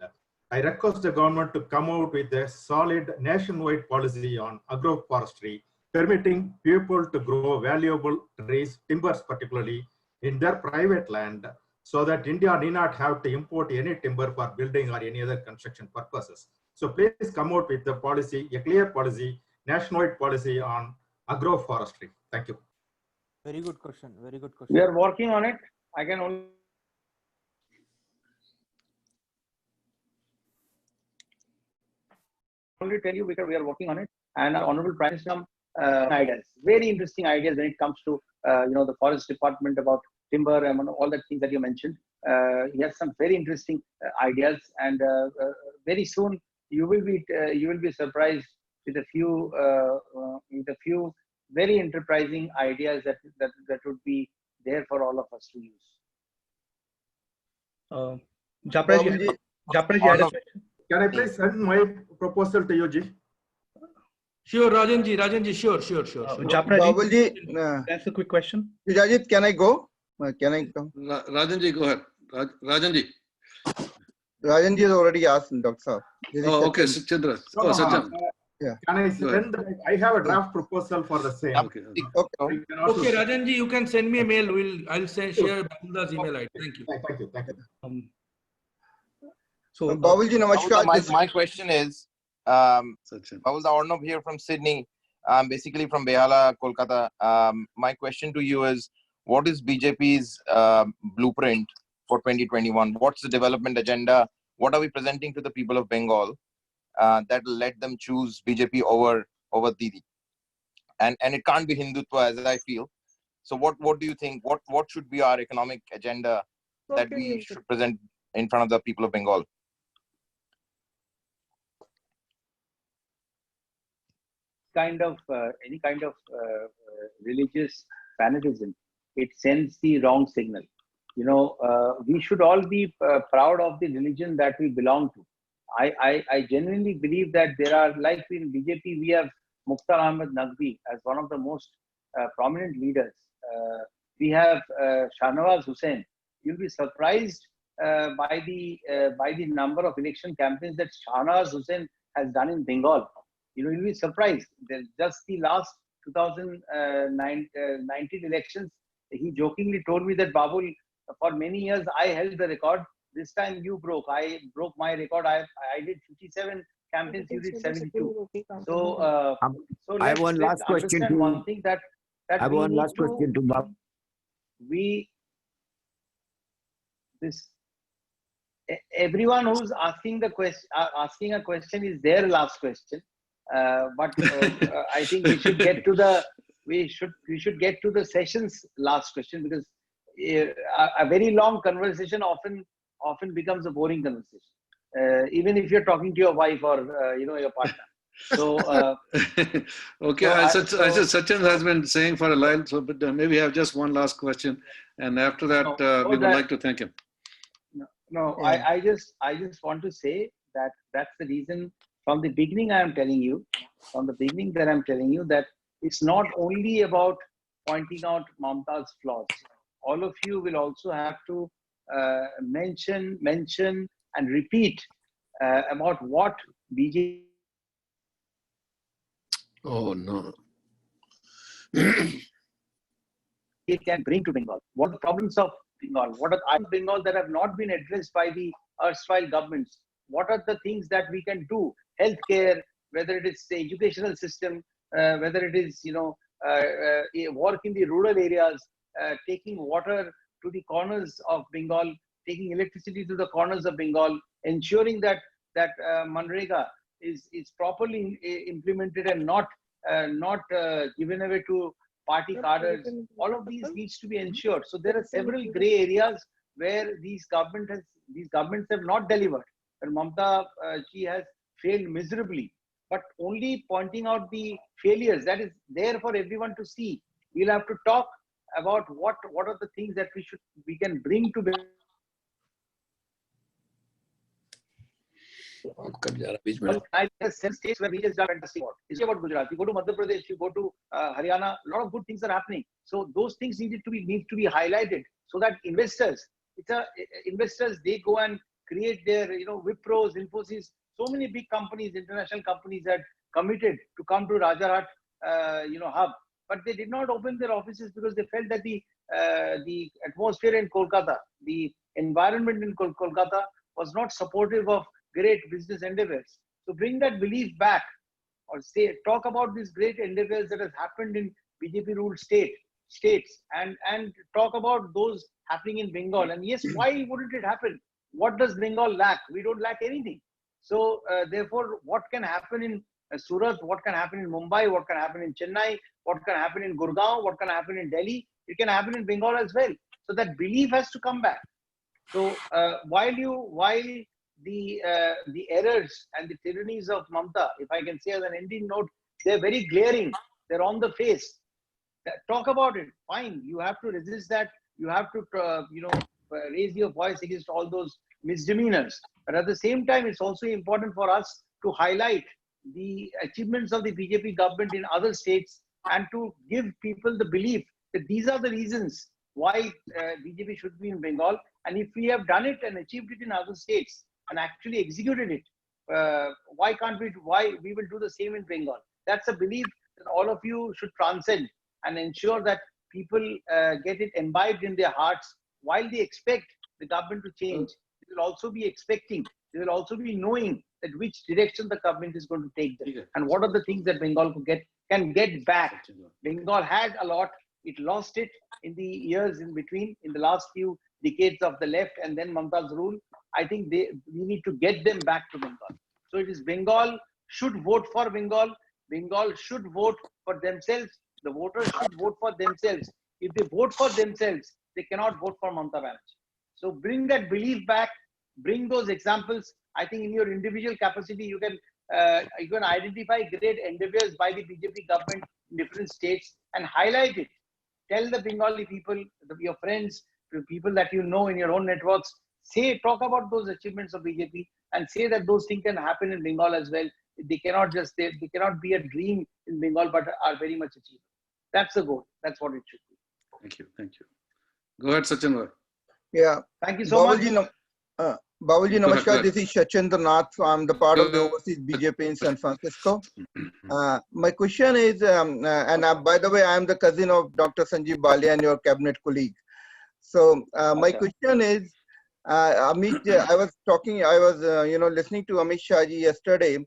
I request the government to come out with a solid nationwide policy on agroforestry, permitting people to grow valuable trees, timbers particularly, in their private land, so that India need not have to import any timber for building or any other construction purposes. So please come out with the policy, a clear policy, nationwide policy on agroforestry. Thank you. Very good question. Very good question. We are working on it. I can only tell you because we are working on it. And our Honorable Prime Minister, ideas, very interesting ideas when it comes to the Forest Department about timber and all the things that you mentioned. He has some very interesting ideas, and very soon you will be surprised with a few very enterprising ideas that would be there for all of us to use. Can I please send my proposal to you, Ji? Sure, Rajanji, sure. Babulji, that's a quick question. Vijayjit, can I go? Can I come? Rajanji, go ahead. Rajanji. Rajanji has already asked, Dr. Saab. Oh, okay, Chandra. No, Sachin. Yeah. Can I send? I have a draft proposal for the same. Okay. Okay, Rajanji, you can send me a mail. I'll share Babulda's email ID. Thank you. Thank you. So, Babulji, namaskar. My question is, Babulda Arnab here from Sydney, basically from Behala, Kolkata. My question to you is, what is BJP's blueprint for 2021? What's the development agenda? What are we presenting to the people of Bengal that will let them choose BJP over Didi? And it can't be Hindutva, as I feel. So what do you think? What should be our economic agenda that we should present in front of the people of Bengal? Any kind of religious fanatism, it sends the wrong signal. We should all be proud of the religion that we belong to. I genuinely believe that there are, like in BJP, we have Mukhtar Ahmed Naqvi as one of the most prominent leaders. We have Shahnawaz Hussain. You'll be surprised by the number of election campaigns that Shahnawaz Hussain has done in Bengal. You'll be surprised. Just the last 2019 elections, he jokingly told me that, Babul, for many years I held the record. This time you broke. I broke my record. I did 57 campaigns. You did 72. So so I have one let's last question understand to. one thing, that I have we one need last question to Bob. Everyone who's asking the question, asking a question, is their last question. But I think we should get to the we should get to the session's last question, because a very long conversation often becomes a boring conversation, even if you're talking to your wife or your partner. So okay, Sachin has been saying for a while, so but maybe I have just one last question, and after that we would like to thank him. No, I just want to say that that's the reason from the beginning that I'm telling you that it's not only about pointing out Mamta's flaws. All of you will also have to mention and repeat about what BJP. Oh no. It can bring to Bengal. What are the problems of Bengal? What are the items of Bengal that have not been addressed by the erstwhile governments? What are the things that we can do? Healthcare, whether it is the educational system, whether it is work in the rural areas, taking water to the corners of Bengal, taking electricity to the corners of Bengal, ensuring that Manrega is properly implemented and not given away to party cadres. All of these needs to be ensured. So there are several grey areas where these governments have not delivered, and Mamta she has failed miserably. But only pointing out the failures, that is there for everyone to see. We'll have to talk about what are the things that we can bring to bear. I have 7 states where we just done fantastic work. It's about Gujarat. You go to Madhya Pradesh, you go to Haryana. A lot of good things are happening. So those things need to be highlighted, so that investors they go and create their Wipros, Infosys. So many big companies, international companies, had committed to come to Rajarhat hub, but they did not open their offices because they felt that the atmosphere in Kolkata, the environment in Kolkata was not supportive of great business endeavors. So bring that belief back, or talk about these great endeavors that has happened in BJP ruled states, and talk about those happening in Bengal. And yes, why wouldn't it happen? What does Bengal lack? We don't lack anything. So therefore, what can happen in Surat, what can happen in Mumbai, what can happen in Chennai, what can happen in Gurgaon, what can happen in Delhi, it can happen in Bengal as well. So that belief has to come back. So while the errors and the tyrannies of Mamta, if I can say as an ending note, they're very glaring. They're on the face. Talk about it. Fine. You have to resist that. You have to, raise your voice against all those misdemeanors. But at the same time, it's also important for us to highlight the achievements of the BJP government in other states, and to give people the belief that these are the reasons why BJP should be in Bengal. And if we have done it and achieved it in other states and actually executed it, why we will do the same in Bengal? That's a belief that all of you should transcend and ensure that people get it imbibed in their hearts. While they expect the government to change, they will also be expecting, they will also be knowing that which direction the government is going to take them, and what are the things that Bengal can get back. Bengal had a lot. It lost it in the years in between, in the last few decades of the left and then Mamta's rule. I think we need to get them back to Bengal. So it is Bengal should vote for Bengal. Bengal should vote for themselves. The voters should vote for themselves. If they vote for themselves, they cannot vote for Mamta Banerjee. So bring that belief back. Bring those examples. I think in your individual capacity, you can identify great endeavors by the BJP government in different states and highlight it. Tell the Bengali people, your friends, the people that you know in your own networks, talk about those achievements of BJP and say that those things can happen in Bengal as well. They cannot be a dream in Bengal, but are very much achievable. That's the goal. That's what it should be. Thank you. Go ahead, Sachin. Yeah. Thank you so much. Babulji, Go ahead, go namaskar. ahead. This is Shachendra Nath. I'm the part of the Go overseas BJP in San Francisco. My question is, by the way, I'm the cousin of Dr. Sanjeev Balia and your cabinet colleague. So my question is, Amit, I was listening to Amit Shah ji yesterday,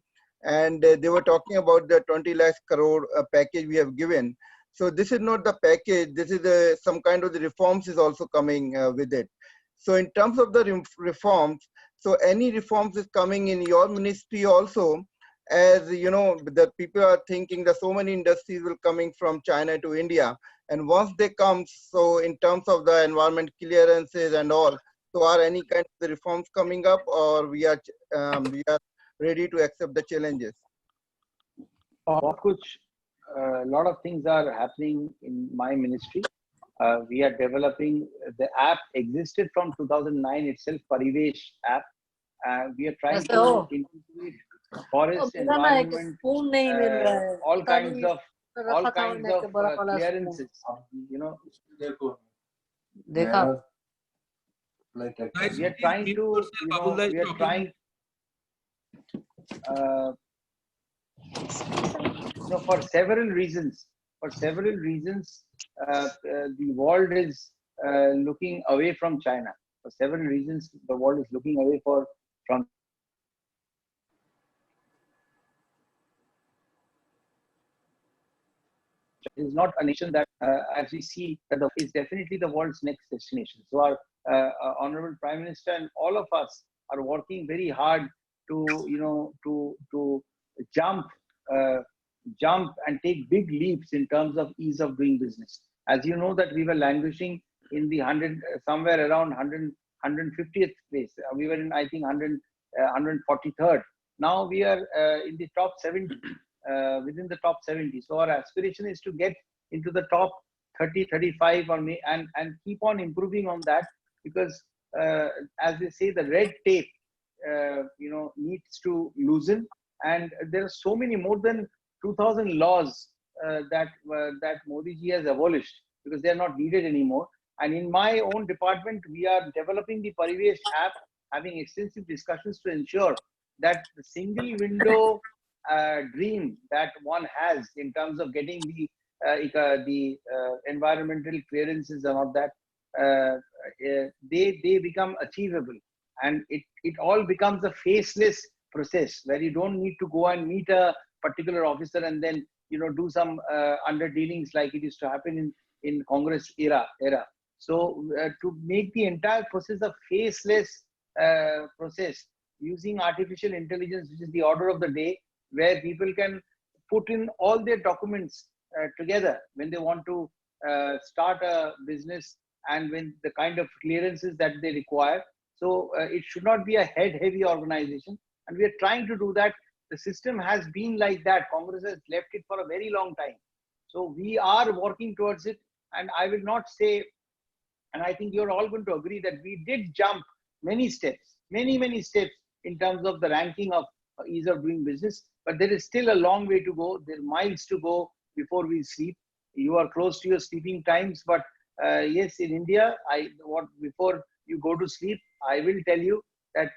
and they were talking about the 20 lakh crore package we have given. So this is not the package. This is some kind of the reforms is also coming with it. So in terms of the reforms, so any reforms is coming in your ministry also, as you know, the people are thinking that so many industries will coming from China to India, and once they come, so in terms of the environment clearances and all, so are any kind of the reforms coming up, or we are ready to accept the challenges? A lot of things are happening in my ministry. We are developing, the app existed from 2009 itself, Parivesh app. We are trying to integrate forest, environment, all kinds of clearances. You know, we are trying to, we are trying. For several reasons. The world is looking away from China. For several reasons, the world is looking away from. It is not a nation that, as we see, that is definitely the world's next destination. So our Honorable Prime Minister and all of us are working very hard to, to jump and take big leaps in terms of ease of doing business. As you know that we were languishing in the somewhere around 150th place. We were in, I think, 143rd. Now we are in the top 70, within the top 70. So our aspiration is to get into the top 30, 35, and keep on improving on that, because as they say, the red tape, needs to loosen. And there are so many, more than 2,000 laws that Modi ji has abolished, because they are not needed anymore. And in my own department, we are developing the Parivesh app, having extensive discussions to ensure that the single window dream that one has in terms of getting the environmental clearances and all that, they become achievable. And it all becomes a faceless process where you don't need to go and meet a particular officer and then do some underdealings like it used to happen in Congress era. So to make the entire process a faceless process using artificial intelligence, which is the order of the day, where people can put in all their documents together when they want to start a business and when the kind of clearances that they require. So it should not be a head-heavy organization. And we are trying to do that. The system has been like that. Congress has left it for a very long time. So we are working towards it. And I will not say, and I think you're all going to agree that we did jump many steps, many steps in terms of the ranking of ease of doing business. But there is still a long way to go. There are miles to go before we sleep. You are close to your sleeping times. But yes, in India, before you go to sleep, I will tell you that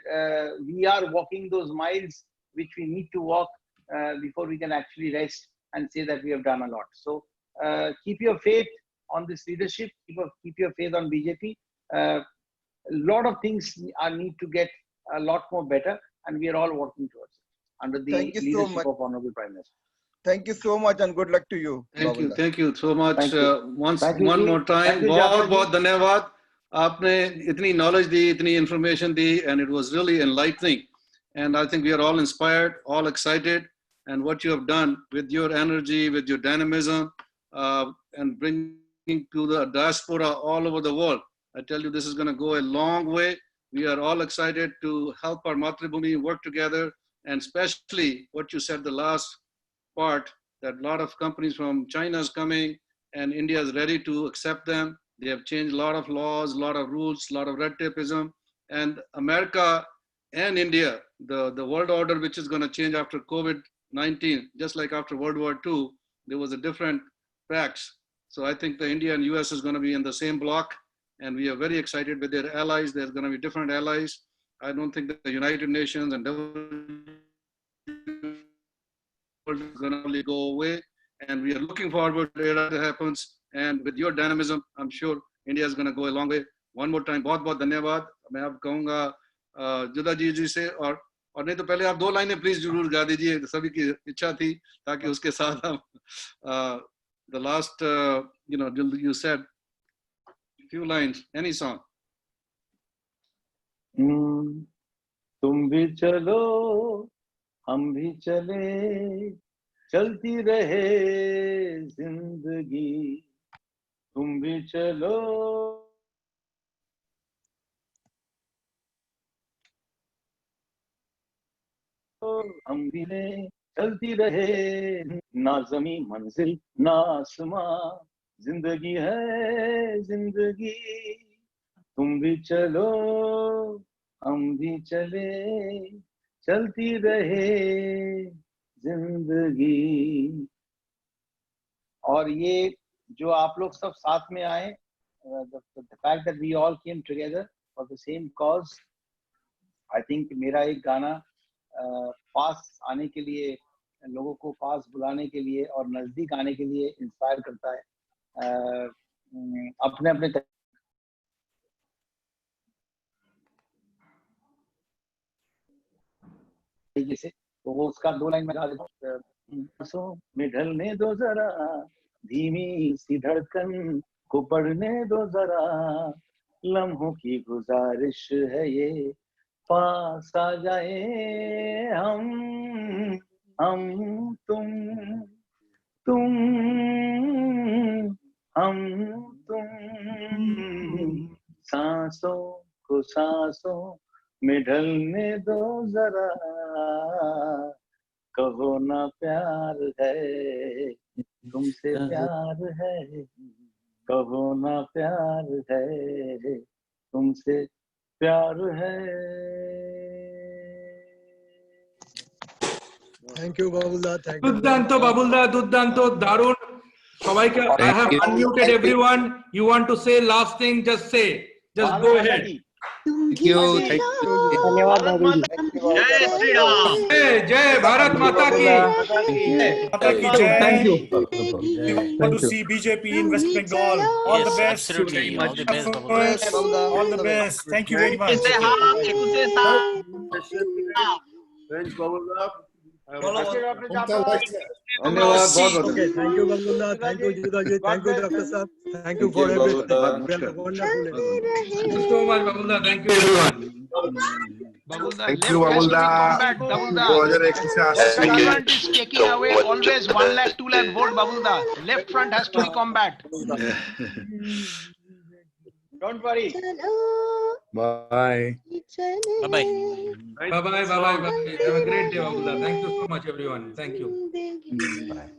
we are walking those miles which we need to walk before we can actually rest and say that we have done a lot. So keep your faith on this leadership, keep your faith on BJP. A lot of things need to get a lot more better, and we are all working towards it under the leadership of Honorable Prime Minister. Thank you so much, and good luck to you. Thank you so much. One more time, बहुत धन्यवाद. आपने इतनी knowledge दी, इतनी information the, and it was really enlightening. And I think we are all inspired, all excited, and what you have done with your energy, with your dynamism, and bringing to the diaspora all over the world. I tell you, this is going to go a long way. We are all excited to help our Matribhumi work together, and especially what you said, the last part, that a lot of companies from China is coming and India is ready to accept them. They have changed a lot of laws, a lot of rules, a lot of red tapeism. And America and India, the world order, which is going to change after COVID-19, just like after World War II, there was a different tracks. So I think the India and US is going to be in the same block, and we are very excited with their allies. There's going to be different allies. I don't think that the United Nations and world is going to only go away. And we are looking forward to that happens. And with your dynamism, I'm sure India is going to go a long way. One more time, बहुत बहुत धन्यवाद. मैं अब कहूँगा जुदा जी से और नहीं तो पहले आप 2 लाइनें प्लीज जरूर गा दीजिए, सभी की इच्छा थी, ताकि उसके साथ हम the last you said few lines, any song. तुम भी चलो हम भी चले, चलती रहे जिंदगी, तुम भी चलो हम भी ले, चलती रहे ना जमी मंजिल ना आसमां, जिंदगी है जिंदगी, तुम भी चलो हम भी चले, चलती रहे जिंदगी. और ये जो आप लोग सब साथ में आए, the fact that we all came together for the same cause, I think मेरा एक गाना पास आने के लिए, लोगों को पास बुलाने के लिए और नजदीक आने के लिए इंस्पायर करता है. अपने अपने तरीके से, तो वो उसका 2 लाइन में गा देता हूँ. सांसों में ढलने दो जरा, धीमी सी धड़कन को बढ़ने दो जरा, लम्हों की गुजारिश है ये, पास आ जाए हम तुम हम तुम, सांसों को सांसों में ढलने दो जरा, कहो ना प्यार है तुमसे प्यार है, कहो ना प्यार है तुमसे प्यार है. Thank you, Babulda. Thank you. দুর্দান্ত বাবুলদা, দুর্দান্ত, দারুণ. সবাইকে I have unmuted everyone. You want to say last thing? Just say. Just go ahead. Thank you. धन्यवाद बाबूजी. जय श्री राम. जय भारत माता की. Mata ki jai. Thank you. We want to see BJP in West Bengal. All the best. Absolutely. All the best, Babulda. All the best. Thank you very much. Thanks, Babulda. धन्यवाद. Okay, thank you, Babulda. Thank you, Judaji. Thank you, Dr. Saab. Thank you for everything. We have a wonderful day. Thank you so much, Babulda. Thank you, everyone. Babulda, Thank left you, has to be Babulda. combat, Babulda. 2021 से Left Ashish front is taking away always 1 lakh, 2 lakh vote, Babulda. Left front has to be combat. Don't worry. Bye. Bye-bye. Bye-bye, bye-bye, bye. Have a great day, Babulda. Thank you so much, everyone. Thank you. Bye.